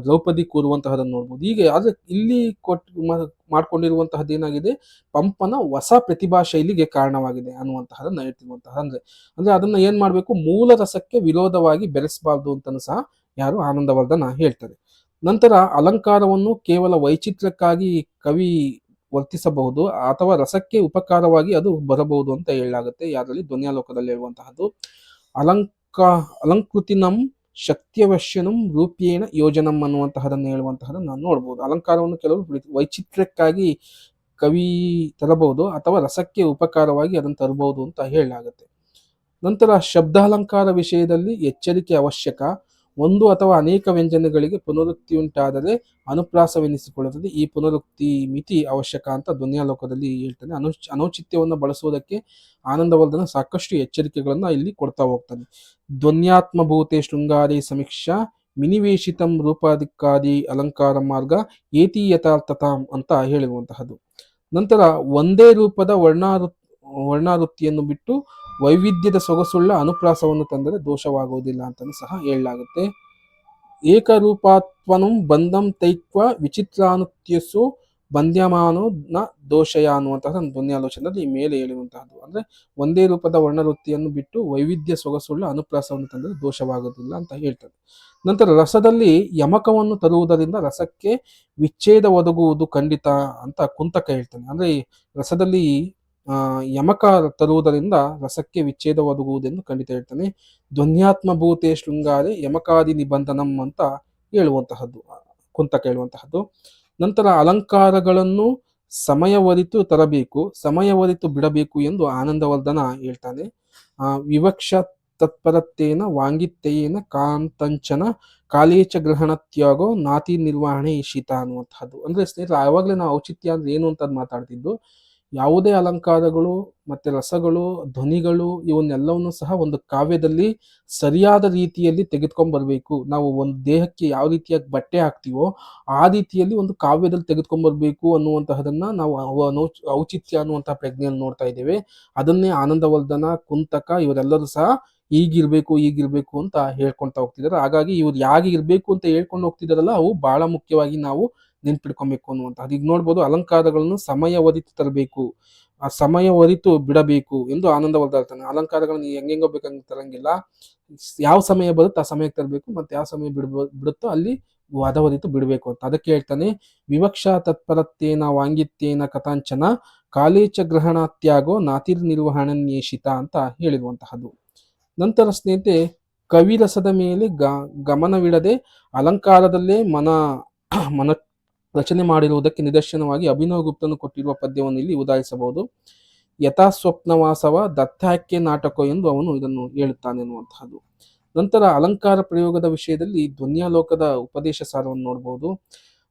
ದ್ರೌಪದಿ ಕೂರುವಂತಹದನ್ನು ನೋಡ್ಬೋದು. ಹೀಗೆ ಆದ್ರೆ ಇಲ್ಲಿ ಮಾಡ್ಕೊಂಡಿರುವಂತಹದ್ದು ಏನಾಗಿದೆ, ಪಂಪನ ಹೊಸ ಪ್ರತಿಭಾ ಶೈಲಿಗೆ ಕಾರಣವಾಗಿದೆ ಅನ್ನುವಂತಹದನ್ನ ಹೇಳ್ತಿರುವಂತಹ. ಅಂದ್ರೆ ಅದನ್ನ ಏನ್ ಮಾಡ್ಬೇಕು, ಮೂಲ ರಸಕ್ಕೆ ವಿರೋಧವಾಗಿ ಬೆರೆಸಬಾರ್ದು ಅಂತಲೂ ಸಹ ಯಾರು ಆನಂದವರ್ಧನ ಹೇಳ್ತಾರೆ. ನಂತರ ಅಲಂಕಾರವನ್ನು ಕೇವಲ ವೈಚಿತ್ರ್ಯಕ್ಕಾಗಿ ಕವಿ ವರ್ತಿಸಬಹುದು ಅಥವಾ ರಸಕ್ಕೆ ಉಪಕಾರವಾಗಿ ಅದು ಬರಬಹುದು ಅಂತ ಹೇಳಲಾಗುತ್ತೆ. ಯಾರಲ್ಲಿ ಧ್ವನ್ಯಾಲೋಕದಲ್ಲಿ ಹೇಳುವಂತಹದ್ದು. ಅಲಂಕೃತಿನಂ ಶಕ್ತಿಯವಶ್ಯನಂ ರೂಪೇಣ ಯೋಜನಂ ಅನ್ನುವಂತಹದನ್ನು ಹೇಳುವಂತಹದನ್ನು ನಾವು ನೋಡ್ಬೋದು. ಅಲಂಕಾರವನ್ನು ಕೆಲವರು ವೈಚಿತ್ರ್ಯಕ್ಕಾಗಿ ಕವಿ ತರಬಹುದು ಅಥವಾ ರಸಕ್ಕೆ ಉಪಕಾರವಾಗಿ ಅದನ್ನು ತರಬಹುದು ಅಂತ ಹೇಳಲಾಗುತ್ತೆ. ನಂತರ ಶಬ್ದಾಲಂಕಾರ ವಿಷಯದಲ್ಲಿ ಎಚ್ಚರಿಕೆ ಅವಶ್ಯಕ. ಒಂದು ಅಥವಾ ಅನೇಕ ವ್ಯಂಜನಗಳಿಗೆ ಪುನರುಕ್ತಿ ಉಂಟಾದರೆ ಅನುಪ್ರಾಸವೆನಿಸಿಕೊಳ್ಳುತ್ತದೆ. ಈ ಪುನರುಕ್ತಿ ಮಿತಿ ಅವಶ್ಯಕ ಅಂತ ಧ್ವನ್ಯಾಲೋಕದಲ್ಲಿ ಹೇಳ್ತಾನೆ. ಅನೌಚಿತ್ಯವನ್ನು ಬಳಸುವುದಕ್ಕೆ ಆನಂದವರ್ಧನ ಸಾಕಷ್ಟು ಎಚ್ಚರಿಕೆಗಳನ್ನ ಇಲ್ಲಿ ಕೊಡ್ತಾ ಹೋಗ್ತಾನೆ. ಧ್ವನ್ಯಾತ್ಮಭೂತೆ ಶೃಂಗಾರಿ ಸಮೀಕ್ಷಾ ಮಿನಿವೇಶಿತಂ ರೂಪಾಧಿಕಾರಿ ಅಲಂಕಾರ ಮಾರ್ಗ ಏತಿ ಯಥಾರ್ಥತಾಂ ಅಂತ ಹೇಳಿರುವಂತಹದ್ದು. ನಂತರ ಒಂದೇ ರೂಪದ ವರ್ಣಾವೃತ್ತಿಯನ್ನು ಬಿಟ್ಟು ವೈವಿಧ್ಯದ ಸೊಗಸುಳ್ಳ ಅನುಪ್ರಾಸವನ್ನು ತಂದರೆ ದೋಷವಾಗುವುದಿಲ್ಲ ಅಂತಲೂ ಸಹ ಹೇಳಲಾಗುತ್ತೆ. ಏಕರೂಪಾತ್ವನು ಬಂಧಂ ತೈಕ್ವ ವಿಚಿತ್ರಾನುತ್ಯಸು ಬಂದ್ಯಮಾನೋ ನ ದೋಷಯ ಅನ್ನುವಂತಹ ಧ್ವನ್ಯಾಲೋಚನದಲ್ಲಿ ಮೇಲೆ ಹೇಳುವಂತಹದ್ದು. ಅಂದ್ರೆ ಒಂದೇ ರೂಪದ ವರ್ಣವೃತ್ತಿಯನ್ನು ಬಿಟ್ಟು ವೈವಿಧ್ಯ ಸೊಗಸುಳ್ಳ ಅನುಪ್ರಾಸವನ್ನು ತಂದರೆ ದೋಷವಾಗುವುದಿಲ್ಲ ಅಂತ ಹೇಳ್ತಾರೆ. ನಂತರ ರಸದಲ್ಲಿ ಯಮಕವನ್ನು ತರುವುದರಿಂದ ರಸಕ್ಕೆ ವಿಚ್ಛೇದ ಒದಗುವುದು ಖಂಡಿತ ಅಂತ ಕುಂತಕ ಹೇಳ್ತಾನೆ. ಅಂದ್ರೆ ರಸದಲ್ಲಿ ಯಮಕ ತರುವುದರಿಂದ ರಸಕ್ಕೆ ವಿಚ್ಛೇದ ಒದಗುವುದೆಂದು ಖಂಡಿತ ಹೇಳ್ತಾನೆ. ಧ್ವನ್ಯಾತ್ಮಭೂತೆ ಶೃಂಗಾರೆ ಯಮಕಾದಿ ನಿಬಂಧನಂ ಅಂತ ಹೇಳುವಂತಹದ್ದು ಕುಂತಕ ಹೇಳುವಂತಹದ್ದು. ನಂತರ ಅಲಂಕಾರಗಳನ್ನು ಸಮಯವರಿತು ತರಬೇಕು, ಸಮಯವರಿತು ಬಿಡಬೇಕು ಎಂದು ಆನಂದವರ್ಧನ ಹೇಳ್ತಾನೆ. ವಿವಕ್ಷ ತತ್ಪರತ್ವೇನ ವಾಂಗಿತ್ಯೇನ ಕಾಂತಂಚನ ಕಾಲೇಚ ಗ್ರಹಣ ತ್ಯಾಗೋ ನಾತಿ ನಿರ್ವಹಣೆ ಶಿತ ಅನ್ನುವಂತಹದ್ದು. ಅಂದ್ರೆ ಸ್ನೇಹಿತರೆ, ಆವಾಗಲೇ ನಾವು ಔಚಿತ್ಯ ಅಂದ್ರೆ ಏನು ಅಂತ ಮಾತಾಡ್ತಿದ್ದು. ಯಾವುದೇ ಅಲಂಕಾರಗಳು ಮತ್ತೆ ರಸಗಳು, ಧ್ವನಿಗಳು ಇವನ್ನೆಲ್ಲವನ್ನು ಸಹ ಒಂದು ಕಾವ್ಯದಲ್ಲಿ ಸರಿಯಾದ ರೀತಿಯಲ್ಲಿ ತೆಗೆದುಕೊಂಡ್ ಬರ್ಬೇಕು. ನಾವು ಒಂದು ದೇಹಕ್ಕೆ ಯಾವ ರೀತಿಯಾಗಿ ಬಟ್ಟೆ ಹಾಕ್ತೀವೋ ಆ ರೀತಿಯಲ್ಲಿ ಒಂದು ಕಾವ್ಯದಲ್ಲಿ ತೆಗೆದುಕೊಂಡ್ ಬರ್ಬೇಕು ಅನ್ನುವಂತಹದನ್ನ ನಾವು ಔಚಿತ್ಯ ಅನ್ನುವಂತಹ ಪ್ರಜ್ಞೆಯಲ್ಲಿ ನೋಡ್ತಾ ಇದ್ದೇವೆ. ಅದನ್ನೇ ಆನಂದವರ್ಧನ, ಕುಂತಕ ಇವರೆಲ್ಲರೂ ಸಹ ಈಗಿರ್ಬೇಕು ಅಂತ ಹೇಳ್ಕೊಳ್ತಾ ಹೋಗ್ತಿದ್ದಾರೆ. ಹಾಗಾಗಿ ಇವ್ರು ಯಾಕೆ ಇರಬೇಕು ಅಂತ ಹೇಳ್ಕೊಂಡು ಹೋಗ್ತಿದಾರಲ್ಲ, ಅವು ಬಹಳ ಮುಖ್ಯವಾಗಿ ನಾವು ನೆನ್ಪಿಟ್ಕೊಬೇಕು ಅನ್ನುವಂಥದ್ದು. ಈಗ ನೋಡ್ಬೋದು, ಅಲಂಕಾರಗಳನ್ನು ಸಮಯ ಒದಗಿ ತರಬೇಕು, ಆ ಸಮಯ ಒರಿತು ಬಿಡಬೇಕು ಎಂದು ಆನಂದವರ್ಧ ಹೇಳ್ತಾನೆ. ಅಲಂಕಾರಗಳನ್ನು ಹೆಂಗೆಂಗೋ ಬೇಕಂಗೆ ತರಂಗಿಲ್ಲ, ಯಾವ ಸಮಯ ಬರುತ್ತೆ ಆ ಸಮಯಕ್ಕೆ ತರಬೇಕು, ಮತ್ತೆ ಯಾವ ಸಮಯ ಬಿಡುತ್ತೋ ಅಲ್ಲಿ ಹೊರಿತು ಬಿಡಬೇಕು ಅಂತ. ಅದಕ್ಕೆ ಹೇಳ್ತಾನೆ, ವಿವಕ್ಷಾ ತತ್ಪರತ್ಯೇನ ವಾಂಗಿತ್ಯೇನ ಕಥಾಂಚನ ಕಾಲೇಚ ಗ್ರಹಣಾತ್ಯಾಗೋ ನಾತಿರ್ನಿರ್ವಹಣನ್ಯೇಷಿತ ಅಂತ ಹೇಳಿರುವಂತಹದ್ದು. ನಂತರ ಸ್ನೇಹಿತೆ, ಕವಿರಸದ ಮೇಲೆ ಗಮನವಿಡದೆ ಅಲಂಕಾರದಲ್ಲೇ ಮನ ರಚನೆ ಮಾಡಿರುವುದಕ್ಕೆ ನಿದರ್ಶನವಾಗಿ ಅಭಿನವ ಗುಪ್ತನು ಕೊಟ್ಟಿರುವ ಪದ್ಯವನ್ನು ಇಲ್ಲಿ ಉದಾಹರಿಸಬಹುದು. ಯಥಾ ಸ್ವಪ್ನವಾಸವ ದತ್ತಾಖ್ಯ ನಾಟಕ ಎಂದು ಅವನು ಇದನ್ನು ಹೇಳುತ್ತಾನೆ ಎನ್ನುವಂತಹದ್ದು. ನಂತರ ಅಲಂಕಾರ ಪ್ರಯೋಗದ ವಿಷಯದಲ್ಲಿ ಧ್ವನ್ಯಾಲೋಕದ ಉಪದೇಶ ಸಾರವನ್ನು ನೋಡಬಹುದು.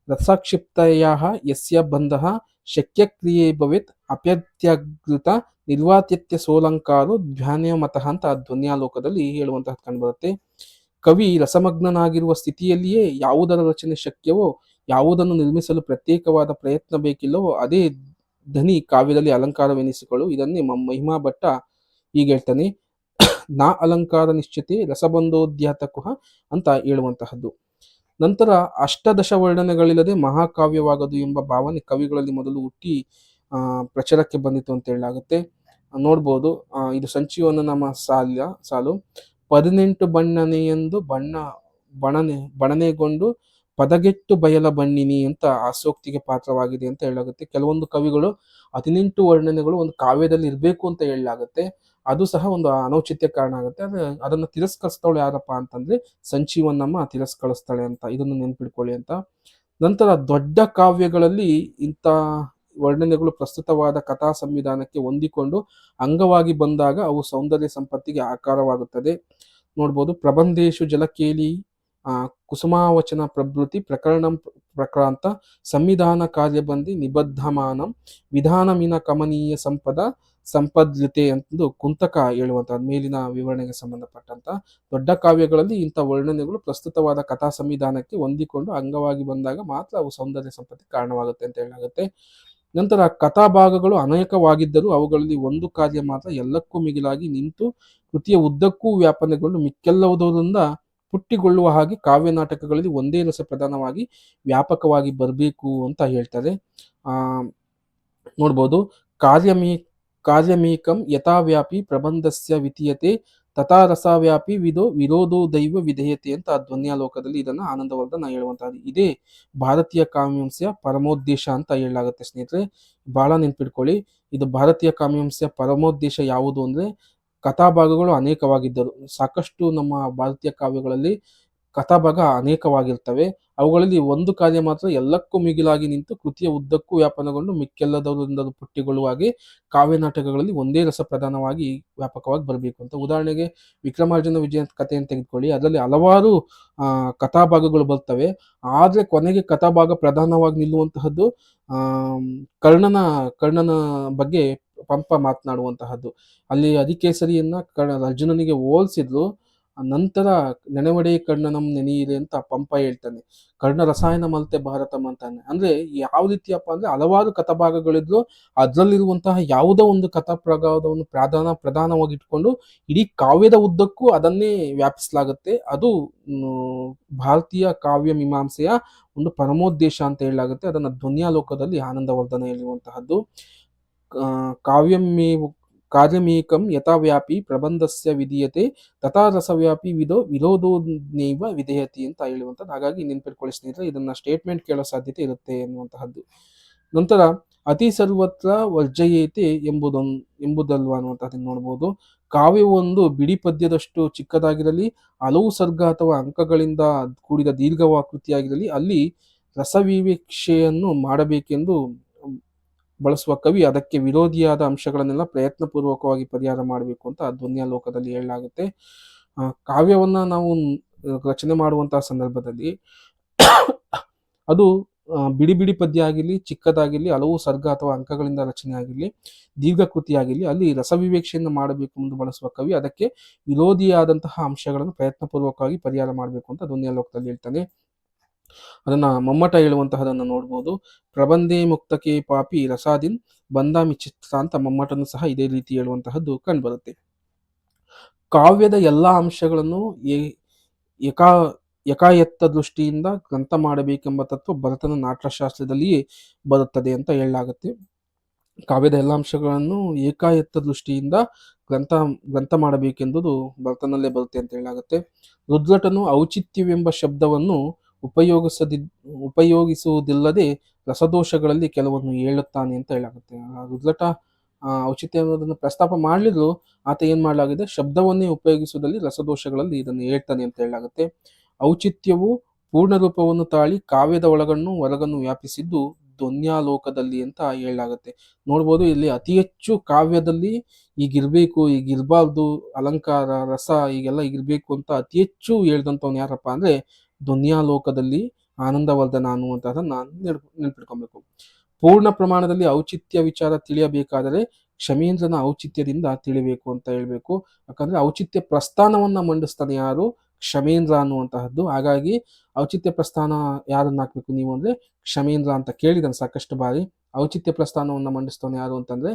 ರಸಾಕ್ಷಿಪ್ತಯ ಯಸ್ಯ ಬಂಧಃ ಶಕ್ಯ ಕ್ರಿಯೆ ಭವೇತ್ ಅಪ್ಯತ್ಯಗೃತ ನಿರ್ವಾತ್ಯತ್ಯ ಸೋಲಂಕಾರು ಧ್ಯಾನ ಮತಃ ಅಂತ ಧ್ವನ್ಯಾಲೋಕದಲ್ಲಿ ಹೇಳುವಂತಹ ಕಂಡುಬರುತ್ತೆ. ಕವಿ ರಸಮಗ್ನನಾಗಿರುವ ಸ್ಥಿತಿಯಲ್ಲಿಯೇ ಯಾವುದರ ರಚನೆ ಶಕ್ಯವೋ, ಯಾವುದನ್ನು ನಿರ್ಮಿಸಲು ಪ್ರತ್ಯೇಕವಾದ ಪ್ರಯತ್ನ ಬೇಕಿಲ್ಲವೋ ಅದೇ ಧನಿ ಕಾವ್ಯದಲ್ಲಿ ಅಲಂಕಾರವೆನಿಸಿಕೊಳ್ಳು. ಇದನ್ನೇ ಮಹಿಮಾ ಭಟ್ಟ ಹೀಗೆ ಹೇಳ್ತಾನೆ, ನಾ ಅಲಂಕಾರ ನಿಶ್ಚಿತೆ ರಸಬಂಧೋದ್ಯಾತಕುಹ ಅಂತ ಹೇಳುವಂತಹದ್ದು. ನಂತರ ಅಷ್ಟದಶ ವರ್ಣನೆಗಳಿಲ್ಲದೆ ಮಹಾಕಾವ್ಯವಾಗದು ಎಂಬ ಭಾವನೆ ಕವಿಗಳಲ್ಲಿ ಮೊದಲು ಹುಟ್ಟಿ ಪ್ರಚಾರಕ್ಕೆ ಬಂದಿತು ಅಂತ ಹೇಳಲಾಗುತ್ತೆ. ನೋಡ್ಬೋದು, ಇದು ಸಂಚೀವನ ನಮ್ಮ ಸಾಲು 18 ಬಣ್ಣನೆಯೆಂದು ಬಣನೆಗೊಂಡು ಪದಗೆಟ್ಟು ಬಯಲ ಬಣ್ಣಿನಿ ಅಂತ ಆಸಕ್ತಿಗೆ ಪಾತ್ರವಾಗಿದೆ ಅಂತ ಹೇಳಲಾಗುತ್ತೆ. ಕೆಲವೊಂದು ಕವಿಗಳು 18 ವರ್ಣನೆಗಳು ಒಂದು ಕಾವ್ಯದಲ್ಲಿ ಇರಬೇಕು ಅಂತ ಹೇಳಲಾಗುತ್ತೆ. ಅದು ಸಹ ಒಂದು ಅನೌಚಿತ್ಯ ಕಾರಣ ಆಗುತ್ತೆ. ಅದನ್ನ ತಿರಸ್ಕರಿಸ್ತಾಳೆ ಯಾರಪ್ಪ ಅಂತಂದ್ರೆ ಸಂಚೀವನಮ್ಮ ತಿರಸ್ಕರಿಸ್ತಾಳೆ ಅಂತ, ಇದನ್ನು ನೆನ್ಪಿಡ್ಕೊಳ್ಳಿ ಅಂತ. ನಂತರ ದೊಡ್ಡ ಕಾವ್ಯಗಳಲ್ಲಿ ಇಂಥ ವರ್ಣನೆಗಳು ಪ್ರಸ್ತುತವಾದ ಕಥಾ ಸಂವಿಧಾನಕ್ಕೆ ಹೊಂದಿಕೊಂಡು ಅಂಗವಾಗಿ ಬಂದಾಗ ಅವು ಸೌಂದರ್ಯ ಸಂಪತ್ತಿಗೆ ಆಕಾರವಾಗುತ್ತದೆ. ನೋಡ್ಬೋದು, ಪ್ರಬಂಧೇಶು ಜಲಕೇಲಿ ಕುಸುಮಾವಚನ ಪ್ರಭೃತಿ ಪ್ರಕ್ರಾಂತ ಸಂವಿಧಾನ ಕಾರ್ಯಬಂಧಿ ನಿಬದ್ಧಮಾನಂ ವಿಧಾನಮಿನ ಕಮನೀಯ ಸಂಪದ್ಯುತೆ ಎಂದು ಕುಂತಕ ಹೇಳುವಂತಹ ಮೇಲಿನ ವಿವರಣೆಗೆ ಸಂಬಂಧಪಟ್ಟಂತ ದೊಡ್ಡ ಕಾವ್ಯಗಳಲ್ಲಿ ಇಂಥ ವರ್ಣನೆಗಳು ಪ್ರಸ್ತುತವಾದ ಕಥಾ ಸಂವಿಧಾನಕ್ಕೆ ಹೊಂದಿಕೊಂಡು ಅಂಗವಾಗಿ ಬಂದಾಗ ಮಾತ್ರ ಅವು ಸೌಂದರ್ಯ ಸಂಪತ್ತಿಗೆ ಕಾರಣವಾಗುತ್ತೆ ಅಂತ ಹೇಳಲಾಗುತ್ತೆ. ನಂತರ ಕಥಾಭಾಗಗಳು ಅನೇಕವಾಗಿದ್ದರೂ ಅವುಗಳಲ್ಲಿ ಒಂದು ಕಾರ್ಯ ಮಾತ್ರ ಎಲ್ಲಕ್ಕೂ ಮಿಗಿಲಾಗಿ ನಿಂತು ಕೃತಿಯ ಉದ್ದಕ್ಕೂ ವ್ಯಾಪನೆಗೊಂಡು ಮಿಕ್ಕೆಲ್ಲವುದರಿಂದ ಪುಟ್ಟಿಗೊಳ್ಳುವ ಹಾಗೆ ಕಾವ್ಯ ನಾಟಕಗಳಲ್ಲಿ ಒಂದೇ ರಸ ಪ್ರಧಾನವಾಗಿ ವ್ಯಾಪಕವಾಗಿ ಬರಬೇಕು ಅಂತ ಹೇಳ್ತಾರೆ. ನೋಡ್ಬೋದು, ಕಾರ್ಯಮೇಕಂ ಯಥಾವ್ಯಾಪಿ ಪ್ರಬಂಧಸ್ಯ ವಿತೀಯತೆ ತಥಾ ರಸವ್ಯಾಪಿ ವಿರೋಧೋ ದೈವ ವಿಧೇಯತೆ ಅಂತ ಧ್ವನ್ಯಾಲೋಕದಲ್ಲಿ ಇದನ್ನ ಆನಂದವರ್ಧನ ಹೇಳುವಂತಹದ್ದು. ಇದೇ ಭಾರತೀಯ ಕಾವ್ಯಾಂಶದ ಪರಮೋದ್ದೇಶ ಅಂತ ಹೇಳಲಾಗುತ್ತೆ ಸ್ನೇಹಿತರೆ. ಬಹಳ ನೆನ್ಪಿಟ್ಕೊಳ್ಳಿ, ಇದು ಭಾರತೀಯ ಕಾವ್ಯಾಂಶದ ಪರಮೋದ್ದೇಶ ಯಾವುದು ಅಂದ್ರೆ ಕಥಾಭಾಗಗಳು ಅನೇಕವಾಗಿದ್ದರು. ಸಾಕಷ್ಟು ನಮ್ಮ ಭಾರತೀಯ ಕಾವ್ಯಗಳಲ್ಲಿ ಕಥಾಭಾಗ ಅನೇಕವಾಗಿರ್ತವೆ. ಅವುಗಳಲ್ಲಿ ಒಂದು ಕಾರ್ಯ ಮಾತ್ರ ಎಲ್ಲಕ್ಕೂ ಮಿಗಿಲಾಗಿ ನಿಂತು ಕೃತಿಯ ಉದ್ದಕ್ಕೂ ವ್ಯಾಪನಗೊಂಡು ಮಿಕ್ಕೆಲ್ಲದರಿಂದ ಪುಟ್ಟಿಗೊಳ್ಳುವ ಹಾಗೆ ಕಾವ್ಯ ನಾಟಕಗಳಲ್ಲಿ ಒಂದೇ ರಸ ಪ್ರಧಾನವಾಗಿ ವ್ಯಾಪಕವಾಗಿ ಬರಬೇಕು ಅಂತ. ಉದಾಹರಣೆಗೆ ವಿಕ್ರಮಾರ್ಜುನ ವಿಜಯ ಕಥೆಯನ್ನು ತೆಗೆದುಕೊಳ್ಳಿ, ಅದರಲ್ಲಿ ಹಲವಾರು ಕಥಾಭಾಗಗಳು ಬರ್ತವೆ. ಆದ್ರೆ ಕೊನೆಗೆ ಕಥಾಭಾಗ ಪ್ರಧಾನವಾಗಿ ನಿಲ್ಲುವಂತಹದ್ದು ಕರ್ಣನ ಬಗ್ಗೆ ಪಂಪ ಮಾತನಾಡುವಂತಹದ್ದು. ಅಲ್ಲಿ ಅಧಿಕೇಸರಿಯನ್ನ ಅರ್ಜುನನಿಗೆ ಹೋಲಿಸಿದ್ರು. ನಂತರ ನೆನವಡೆ ಕರ್ಣನಂ ನೆನೆಯಿರೆ ಅಂತ ಪಂಪ ಹೇಳ್ತಾನೆ. ಕರ್ಣ ರಸಾಯನ ಮಲ್ತೆ ಭಾರತಂ ಅಂತಾನೆ. ಅಂದ್ರೆ ಯಾವ ರೀತಿಯಪ್ಪ ಅಂದ್ರೆ ಹಲವಾರು ಕಥಾಭಾಗಗಳಿದ್ರು, ಅದರಲ್ಲಿರುವಂತಹ ಯಾವುದೋ ಒಂದು ಕಥಾಪ್ರಗಾದವನ್ನು ಪ್ರಧಾನವಾಗಿ ಇಟ್ಕೊಂಡು ಇಡೀ ಕಾವ್ಯದ ಉದ್ದಕ್ಕೂ ಅದನ್ನೇ ವ್ಯಾಪಿಸಲಾಗುತ್ತೆ. ಅದು ಭಾರತೀಯ ಕಾವ್ಯ ಮೀಮಾಂಸೆಯ ಒಂದು ಪರಮೋದ್ದೇಶ ಅಂತ ಹೇಳಲಾಗುತ್ತೆ. ಅದನ್ನ ಧ್ವನ್ಯಾಲೋಕದಲ್ಲಿ ಆನಂದವರ್ಧನ ಹೇಳುವಂತಹದ್ದು. ಕಾರ್ಯಮೇಕಂ ಯಥಾವ್ಯಾಪಿ ಪ್ರಬಂಧಸ್ಯ ವಿಧೀಯತೆ ತಥಾ ರಸವ್ಯಾಪಿ ವಿರೋಧೋನೈವ ವಿಧೇಯತಿ ಅಂತ ಹೇಳುವಂಥದ್ದು. ಹಾಗಾಗಿ ನೆನ್ಪಿಟ್ಕೊಳ್ಳಿ ಸ್ನೇಹಿತರೆ, ಇದನ್ನ ಸ್ಟೇಟ್ಮೆಂಟ್ ಕೇಳೋ ಸಾಧ್ಯತೆ ಇರುತ್ತೆ ಎನ್ನುವಂತಹದ್ದು. ನಂತರ ಅತಿ ಸರ್ವತ್ರ ವರ್ಜಯೇತೆ ಎಂಬುದಲ್ವ ಅನ್ನುವಂಥದ್ದನ್ನು ನೋಡ್ಬೋದು. ಕಾವ್ಯವೊಂದು ಬಿಡಿ ಪದ್ಯದಷ್ಟು ಚಿಕ್ಕದಾಗಿರಲಿ, ಹಲವು ಸರ್ಗ ಅಥವಾ ಅಂಕಗಳಿಂದ ಕೂಡಿದ ದೀರ್ಘವಾಕೃತಿಯಾಗಿರಲಿ, ಅಲ್ಲಿ ರಸವಿವೇಕ್ಷೆಯನ್ನು ಮಾಡಬೇಕೆಂದು ಬಳಸುವ ಕವಿ ಅದಕ್ಕೆ ವಿರೋಧಿಯಾದ ಅಂಶಗಳನ್ನೆಲ್ಲ ಪ್ರಯತ್ನಪೂರ್ವಕವಾಗಿ ಪರಿಹಾರ ಮಾಡಬೇಕು ಅಂತ ಧ್ವನ್ಯಾಲೋಕದಲ್ಲಿ ಹೇಳಲಾಗುತ್ತೆ. ಕಾವ್ಯವನ್ನ ನಾವು ರಚನೆ ಮಾಡುವಂತಹ ಸಂದರ್ಭದಲ್ಲಿ ಅದು ಬಿಡಿ ಬಿಡಿ ಪದ್ಯ ಆಗಿರಲಿ, ಚಿಕ್ಕದಾಗಿರ್ಲಿ, ಹಲವು ಸರ್ಗ ಅಥವಾ ಅಂಕಗಳಿಂದ ರಚನೆ ಆಗಿರಲಿ, ದೀರ್ಘಕೃತಿ ಆಗಿರಲಿ, ಅಲ್ಲಿ ರಸವಿವೇಕ್ಷೆಯನ್ನು ಮಾಡಬೇಕು ಎಂದು ಬಳಸುವ ಕವಿ ಅದಕ್ಕೆ ವಿರೋಧಿಯಾದಂತಹ ಅಂಶಗಳನ್ನು ಪ್ರಯತ್ನಪೂರ್ವಕವಾಗಿ ಪರಿಹಾರ ಮಾಡಬೇಕು ಅಂತ ಧ್ವನ್ಯಾಲೋಕದಲ್ಲಿ ಹೇಳ್ತಾನೆ. ಅದನ್ನ ಮಮ್ಮಟ ಹೇಳುವಂತಹದನ್ನು ನೋಡ್ಬೋದು. ಪ್ರಬಂಧೆ ಮುಕ್ತಕೆ ಪಾಪಿ ರಸಾದಿನ್ ಬಂದಾಮಿ ಚಿತ್ರ ಅಂತ ಮಮ್ಮಟನು ಸಹ ಇದೇ ರೀತಿ ಹೇಳುವಂತಹದ್ದು ಕಂಡುಬರುತ್ತೆ. ಕಾವ್ಯದ ಎಲ್ಲ ಅಂಶಗಳನ್ನು ಏಕಾ ಏಕಾಯತ್ತ ದೃಷ್ಟಿಯಿಂದ ಗ್ರಂಥ ಮಾಡಬೇಕೆಂಬ ತತ್ವ ಭರತನ ನಾಟ್ಯಶಾಸ್ತ್ರದಲ್ಲಿಯೇ ಬರುತ್ತದೆ ಅಂತ ಹೇಳಲಾಗುತ್ತೆ. ಕಾವ್ಯದ ಎಲ್ಲ ಅಂಶಗಳನ್ನು ಏಕಾಯತ್ತ ದೃಷ್ಟಿಯಿಂದ ಗ್ರಂಥ ಗ್ರಂಥ ಮಾಡಬೇಕೆಂಬುದು ಭರತನಲ್ಲೇ ಬರುತ್ತೆ ಅಂತ ಹೇಳಲಾಗುತ್ತೆ. ರುದ್ರಟನು ಔಚಿತ್ಯವೆಂಬ ಶಬ್ದವನ್ನು ಉಪಯೋಗಿಸುವುದಿಲ್ಲದೆ ರಸದೋಷಗಳಲ್ಲಿ ಕೆಲವನ್ನು ಹೇಳುತ್ತಾನೆ ಅಂತ ಹೇಳಲಾಗುತ್ತೆ. ರುದ್ರಟ ಔಚಿತ್ಯ ಅನ್ನೋದನ್ನು ಪ್ರಸ್ತಾಪ ಮಾಡಲಿದ್ರು, ಆತ ಏನ್ ಮಾಡಲಾಗಿದೆ, ಶಬ್ದವನ್ನೇ ಉಪಯೋಗಿಸುವುದಲ್ಲಿ ರಸದೋಷಗಳಲ್ಲಿ ಇದನ್ನು ಹೇಳ್ತಾನೆ ಅಂತ ಹೇಳಲಾಗುತ್ತೆ. ಔಚಿತ್ಯವು ಪೂರ್ಣ ರೂಪವನ್ನು ತಾಳಿ ಕಾವ್ಯದ ಒಳಗನ್ನು ಹೊರಗನ್ನು ವ್ಯಾಪಿಸಿದ್ದು ಧ್ವನ್ಯಾಲೋಕದಲ್ಲಿ ಅಂತ ಹೇಳಲಾಗುತ್ತೆ. ನೋಡ್ಬೋದು, ಇಲ್ಲಿ ಅತಿ ಹೆಚ್ಚು ಕಾವ್ಯದಲ್ಲಿ ಈಗಿರ್ಬೇಕು, ಈಗಿರ್ಬಾರ್ದು, ಅಲಂಕಾರ, ರಸ ಈಗೆಲ್ಲ ಈಗಿರ್ಬೇಕು ಅಂತ ಅತಿ ಹೆಚ್ಚು ಹೇಳ್ದಂಥವ್ನು ಯಾರಪ್ಪ ಅಂದ್ರೆ ಧ್ವನ್ಯಾಲೋಕದಲ್ಲಿ ಆನಂದವರ್ಧನ ಅನ್ನುವಂಥದ್ದನ್ನ ನೆನ್ಪಿಟ್ಕೊಬೇಕು. ಪೂರ್ಣ ಪ್ರಮಾಣದಲ್ಲಿ ಔಚಿತ್ಯ ವಿಚಾರ ತಿಳಿಯಬೇಕಾದರೆ ಕ್ಷಮೇಂದ್ರನ ಔಚಿತ್ಯದಿಂದ ತಿಳಿಬೇಕು ಅಂತ ಹೇಳ್ಬೇಕು. ಯಾಕಂದ್ರೆ ಔಚಿತ್ಯ ಪ್ರಸ್ಥಾನವನ್ನ ಮಂಡಿಸ್ತಾನೆ ಯಾರು, ಕ್ಷಮೇಂದ್ರ ಅನ್ನುವಂತಹದ್ದು. ಹಾಗಾಗಿ ಔಚಿತ್ಯ ಪ್ರಸ್ಥಾನ ಯಾರನ್ನ ಹಾಕ್ಬೇಕು ನೀವು ಅಂದ್ರೆ ಕ್ಷಮೇಂದ್ರ ಅಂತ ಕೇಳಿದಾನೆ ಸಾಕಷ್ಟು ಬಾರಿ. ಔಚಿತ್ಯ ಪ್ರಸ್ಥಾನವನ್ನ ಮಂಡಿಸ್ತಾನೆ ಯಾರು ಅಂತಂದ್ರೆ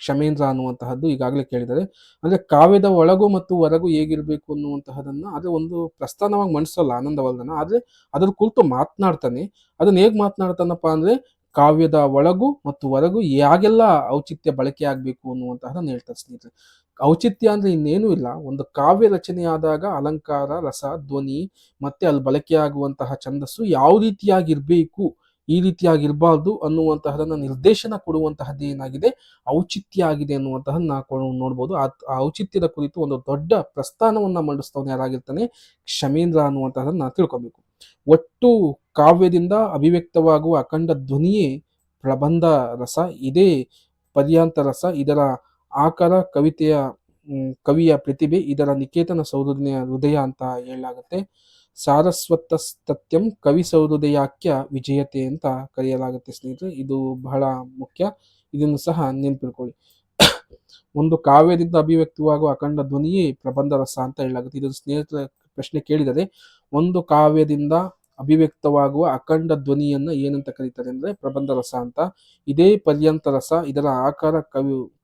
ಕ್ಷಮೇಂದ್ರ ಅನ್ನುವಂತಹದ್ದು ಈಗಾಗಲೇ ಕೇಳಿದ್ದಾರೆ. ಅಂದ್ರೆ ಕಾವ್ಯದ ಒಳಗು ಮತ್ತು ಹೊರಗು ಹೇಗಿರ್ಬೇಕು ಅನ್ನುವಂತಹದನ್ನ ಆದ್ರೆ ಒಂದು ಪ್ರಸ್ಥಾನವಾಗಿ ಮಂಡಿಸಲ್ಲ ಆನಂದವರ್ಧನ, ಆದ್ರೆ ಅದ್ರ ಕುರಿತು ಮಾತನಾಡ್ತಾನೆ. ಅದನ್ನ ಹೇಗ್ ಮಾತನಾಡ್ತಾನಪ್ಪ ಅಂದ್ರೆ ಕಾವ್ಯದ ಒಳಗು ಮತ್ತು ಹೊರಗು ಯಾಗೆಲ್ಲ ಔಚಿತ್ಯ ಬಳಕೆ ಆಗ್ಬೇಕು ಅನ್ನುವಂತಹದನ್ನ ಹೇಳ್ತಾರೆ ಸ್ನೇಹಿತರೆ. ಔಚಿತ್ಯ ಅಂದ್ರೆ ಇನ್ನೇನು ಇಲ್ಲ, ಒಂದು ಕಾವ್ಯ ರಚನೆಯಾದಾಗ ಅಲಂಕಾರ, ರಸ, ಧ್ವನಿ ಮತ್ತೆ ಅಲ್ಲಿ ಬಳಕೆಯಾಗುವಂತಹ ಛಂದಸ್ಸು ಯಾವ ರೀತಿಯಾಗಿರ್ಬೇಕು, ಈ ರೀತಿಯಾಗಿರ್ಬಾರ್ದು ಅನ್ನುವಂತಹದನ್ನ ನಿರ್ದೇಶನ ಕೊಡುವಂತಹದ್ದು ಏನಾಗಿದೆ, ಔಚಿತ್ಯ ಆಗಿದೆ ಅನ್ನುವಂತಹದನ್ನ ನೋಡ್ಬೋದು. ಆ ಔಚಿತ್ಯದ ಕುರಿತು ಒಂದು ದೊಡ್ಡ ಪ್ರಸ್ಥಾನವನ್ನ ಮಂಡಿಸ್ತವನು ಯಾರಾಗಿರ್ತಾನೆ, ಕ್ಷಮೇಂದ್ರ ಅನ್ನುವಂತಹದನ್ನ ತಿಳ್ಕೊಬೇಕು. ಒಟ್ಟು ಕಾವ್ಯದಿಂದ ಅಭಿವ್ಯಕ್ತವಾಗುವ ಅಖಂಡ ಧ್ವನಿಯೇ ಪ್ರಬಂಧ ರಸ, ಇದೇ ಪರ್ಯಾಂತ ರಸ, ಇದರ ಆಕಾರ ಕವಿಯ ಪ್ರತಿಭೆ, ಇದರ ನಿಕೇತನ ಸೌಹೃದಯ ಹೃದಯ ಅಂತ ಹೇಳಲಾಗುತ್ತೆ. ಸಾರಸ್ವತಸ್ತತ್ಯಂ ಕವಿ ಸೌಹೃದಯಾಖ್ಯ ವಿಜಯತೆ ಅಂತ ಕರೆಯಲಾಗುತ್ತೆ ಸ್ನೇಹಿತರೆ. ಇದು ಬಹಳ ಮುಖ್ಯ, ಇದನ್ನು ಸಹ ನೆನ್ಪಿಟ್ಕೊಳ್ಳಿ. ಒಂದು ಕಾವ್ಯದಿಂದ ಅಭಿವ್ಯಕ್ತವಾಗುವ ಅಖಂಡ ಧ್ವನಿಯೇ ಪ್ರಬಂಧ ರಸ ಅಂತ ಹೇಳಲಾಗುತ್ತೆ. ಇದು ಸ್ನೇಹಿತರ ಪ್ರಶ್ನೆ ಕೇಳಿದರೆ, ಒಂದು ಕಾವ್ಯದಿಂದ ಅಭಿವ್ಯಕ್ತವಾಗುವ ಅಖಂಡ ಧ್ವನಿಯನ್ನ ಏನಂತ ಕರೀತಾರೆ ಅಂದ್ರೆ ಪ್ರಬಂಧ ರಸ ಅಂತ. ಇದೇ ಪರ್ಯಂತ ರಸ, ಇದರ ಆಕಾರ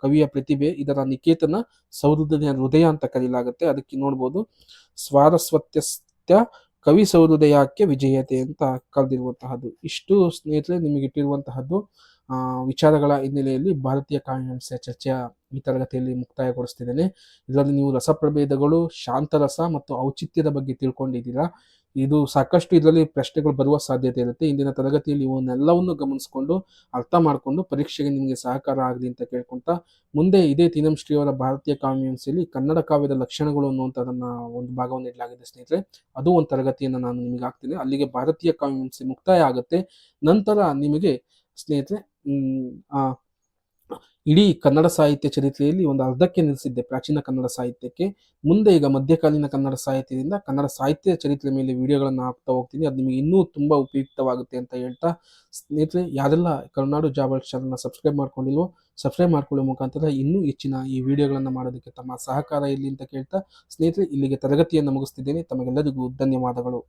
ಕವಿಯ ಪ್ರತಿಭೆ, ಇದರ ನಿಕೇತನ ಸೌಹೃದಯ ಹೃದಯ ಅಂತ ಕರೀಲಾಗುತ್ತೆ. ಅದಕ್ಕೆ ನೋಡ್ಬೋದು ಸ್ವಾರಸ್ವತ್ಯಸ್ತ್ಯ ಕವಿ ಸೌಹೃದಯಕ್ಕೆ ವಿಜಯತೆ ಅಂತ ಕರೆದಿರುವಂತಹದ್ದು. ಇಷ್ಟು ಸ್ನೇಹಿತರೆ ನಿಮಗಿಟ್ಟಿರುವಂತಹದ್ದು ವಿಚಾರಗಳ ಹಿನ್ನೆಲೆಯಲ್ಲಿ ಭಾರತೀಯ ಕಾವ್ಯಾಂಶ ಚರ್ಚೆಯ ಈ ತರಗತಿಯಲ್ಲಿ ಮುಕ್ತಾಯಗೊಳಿಸ್ತಿದ್ದೇನೆ. ಇದರಲ್ಲಿ ನೀವು ರಸಪ್ರಭೇದಗಳು, ಶಾಂತರಸ ಮತ್ತು ಔಚಿತ್ಯದ ಬಗ್ಗೆ ತಿಳ್ಕೊಂಡಿದ್ದೀರಾ. ಇದು ಸಾಕಷ್ಟು ಇದರಲ್ಲಿ ಪ್ರಶ್ನೆಗಳು ಬರುವ ಸಾಧ್ಯತೆ ಇರುತ್ತೆ. ಇಂದಿನ ತರಗತಿಯಲ್ಲಿ ಇವನ್ನೆಲ್ಲವನ್ನು ಗಮನಿಸಿಕೊಂಡು ಅರ್ಥ ಮಾಡಿಕೊಂಡು ಪರೀಕ್ಷೆಗೆ ನಿಮಗೆ ಸಹಕಾರ ಆಗಲಿ ಅಂತ ಕೇಳ್ಕೊಂತ, ಮುಂದೆ ಇದೇ ತೀನಂ ಶ್ರೀ ಅವರ ಭಾರತೀಯ ಕಾವ್ಯಾಂಶದಲ್ಲಿ ಕನ್ನಡ ಕಾವ್ಯದ ಲಕ್ಷಣಗಳು ಅನ್ನುವಂಥದ್ದನ್ನ ಒಂದು ಭಾಗವನ್ನು ನೀಡಲಾಗಿದೆ ಸ್ನೇಹಿತರೆ. ಅದು ಒಂದು ತರಗತಿಯನ್ನು ನಾನು ನಿಮಗೆ ಹಾಕ್ತೀನಿ. ಅಲ್ಲಿಗೆ ಭಾರತೀಯ ಕಾವ್ಯಾಂಶ ಮುಕ್ತಾಯ ಆಗುತ್ತೆ. ನಂತರ ನಿಮಗೆ ಸ್ನೇಹಿತರೆ ಇಡೀ ಕನ್ನಡ ಸಾಹಿತ್ಯ ಚರಿತ್ರೆಯಲ್ಲಿ ಒಂದು ಅರ್ಧಕ್ಕೆ ನಿಲ್ಲಿಸಿದ್ದೆ ಪ್ರಾಚೀನ ಕನ್ನಡ ಸಾಹಿತ್ಯಕ್ಕೆ. ಮುಂದೆ ಈಗ ಮಧ್ಯಕಾಲೀನ ಕನ್ನಡ ಸಾಹಿತ್ಯದಿಂದ ಕನ್ನಡ ಸಾಹಿತ್ಯ ಚರಿತ್ರೆ ಮೇಲೆ ವಿಡಿಯೋಗಳನ್ನು ಹಾಕ್ತಾ ಹೋಗ್ತೀನಿ. ಅದು ನಿಮಗೆ ಇನ್ನೂ ತುಂಬಾ ಉಪಯುಕ್ತವಾಗುತ್ತೆ ಅಂತ ಹೇಳ್ತಾ, ಸ್ನೇಹಿತರೆ ಯಾರೆಲ್ಲ ಕರುನಾಡು ಜಾಬ್ ಚಾನಲ್ನ ಸಬ್ಸ್ಕ್ರೈಬ್ ಮಾಡ್ಕೊಂಡಿಲ್ವೋ ಸಬ್ಸ್ಕ್ರೈಬ್ ಮಾಡ್ಕೊಳ್ಳೋ ಮುಖಾಂತರ ಇನ್ನೂ ಹೆಚ್ಚಿನ ಈ ವಿಡಿಯೋಗಳನ್ನು ಮಾಡೋದಕ್ಕೆ ತಮ್ಮ ಸಹಕಾರ ಇರಲಿ ಅಂತ ಕೇಳ್ತಾ, ಸ್ನೇಹಿತರೆ ಇಲ್ಲಿಗೆ ತರಗತಿಯನ್ನು ಮುಗಿಸ್ತಿದ್ದೇನೆ. ತಮಗೆಲ್ಲರಿಗೂ ಧನ್ಯವಾದಗಳು.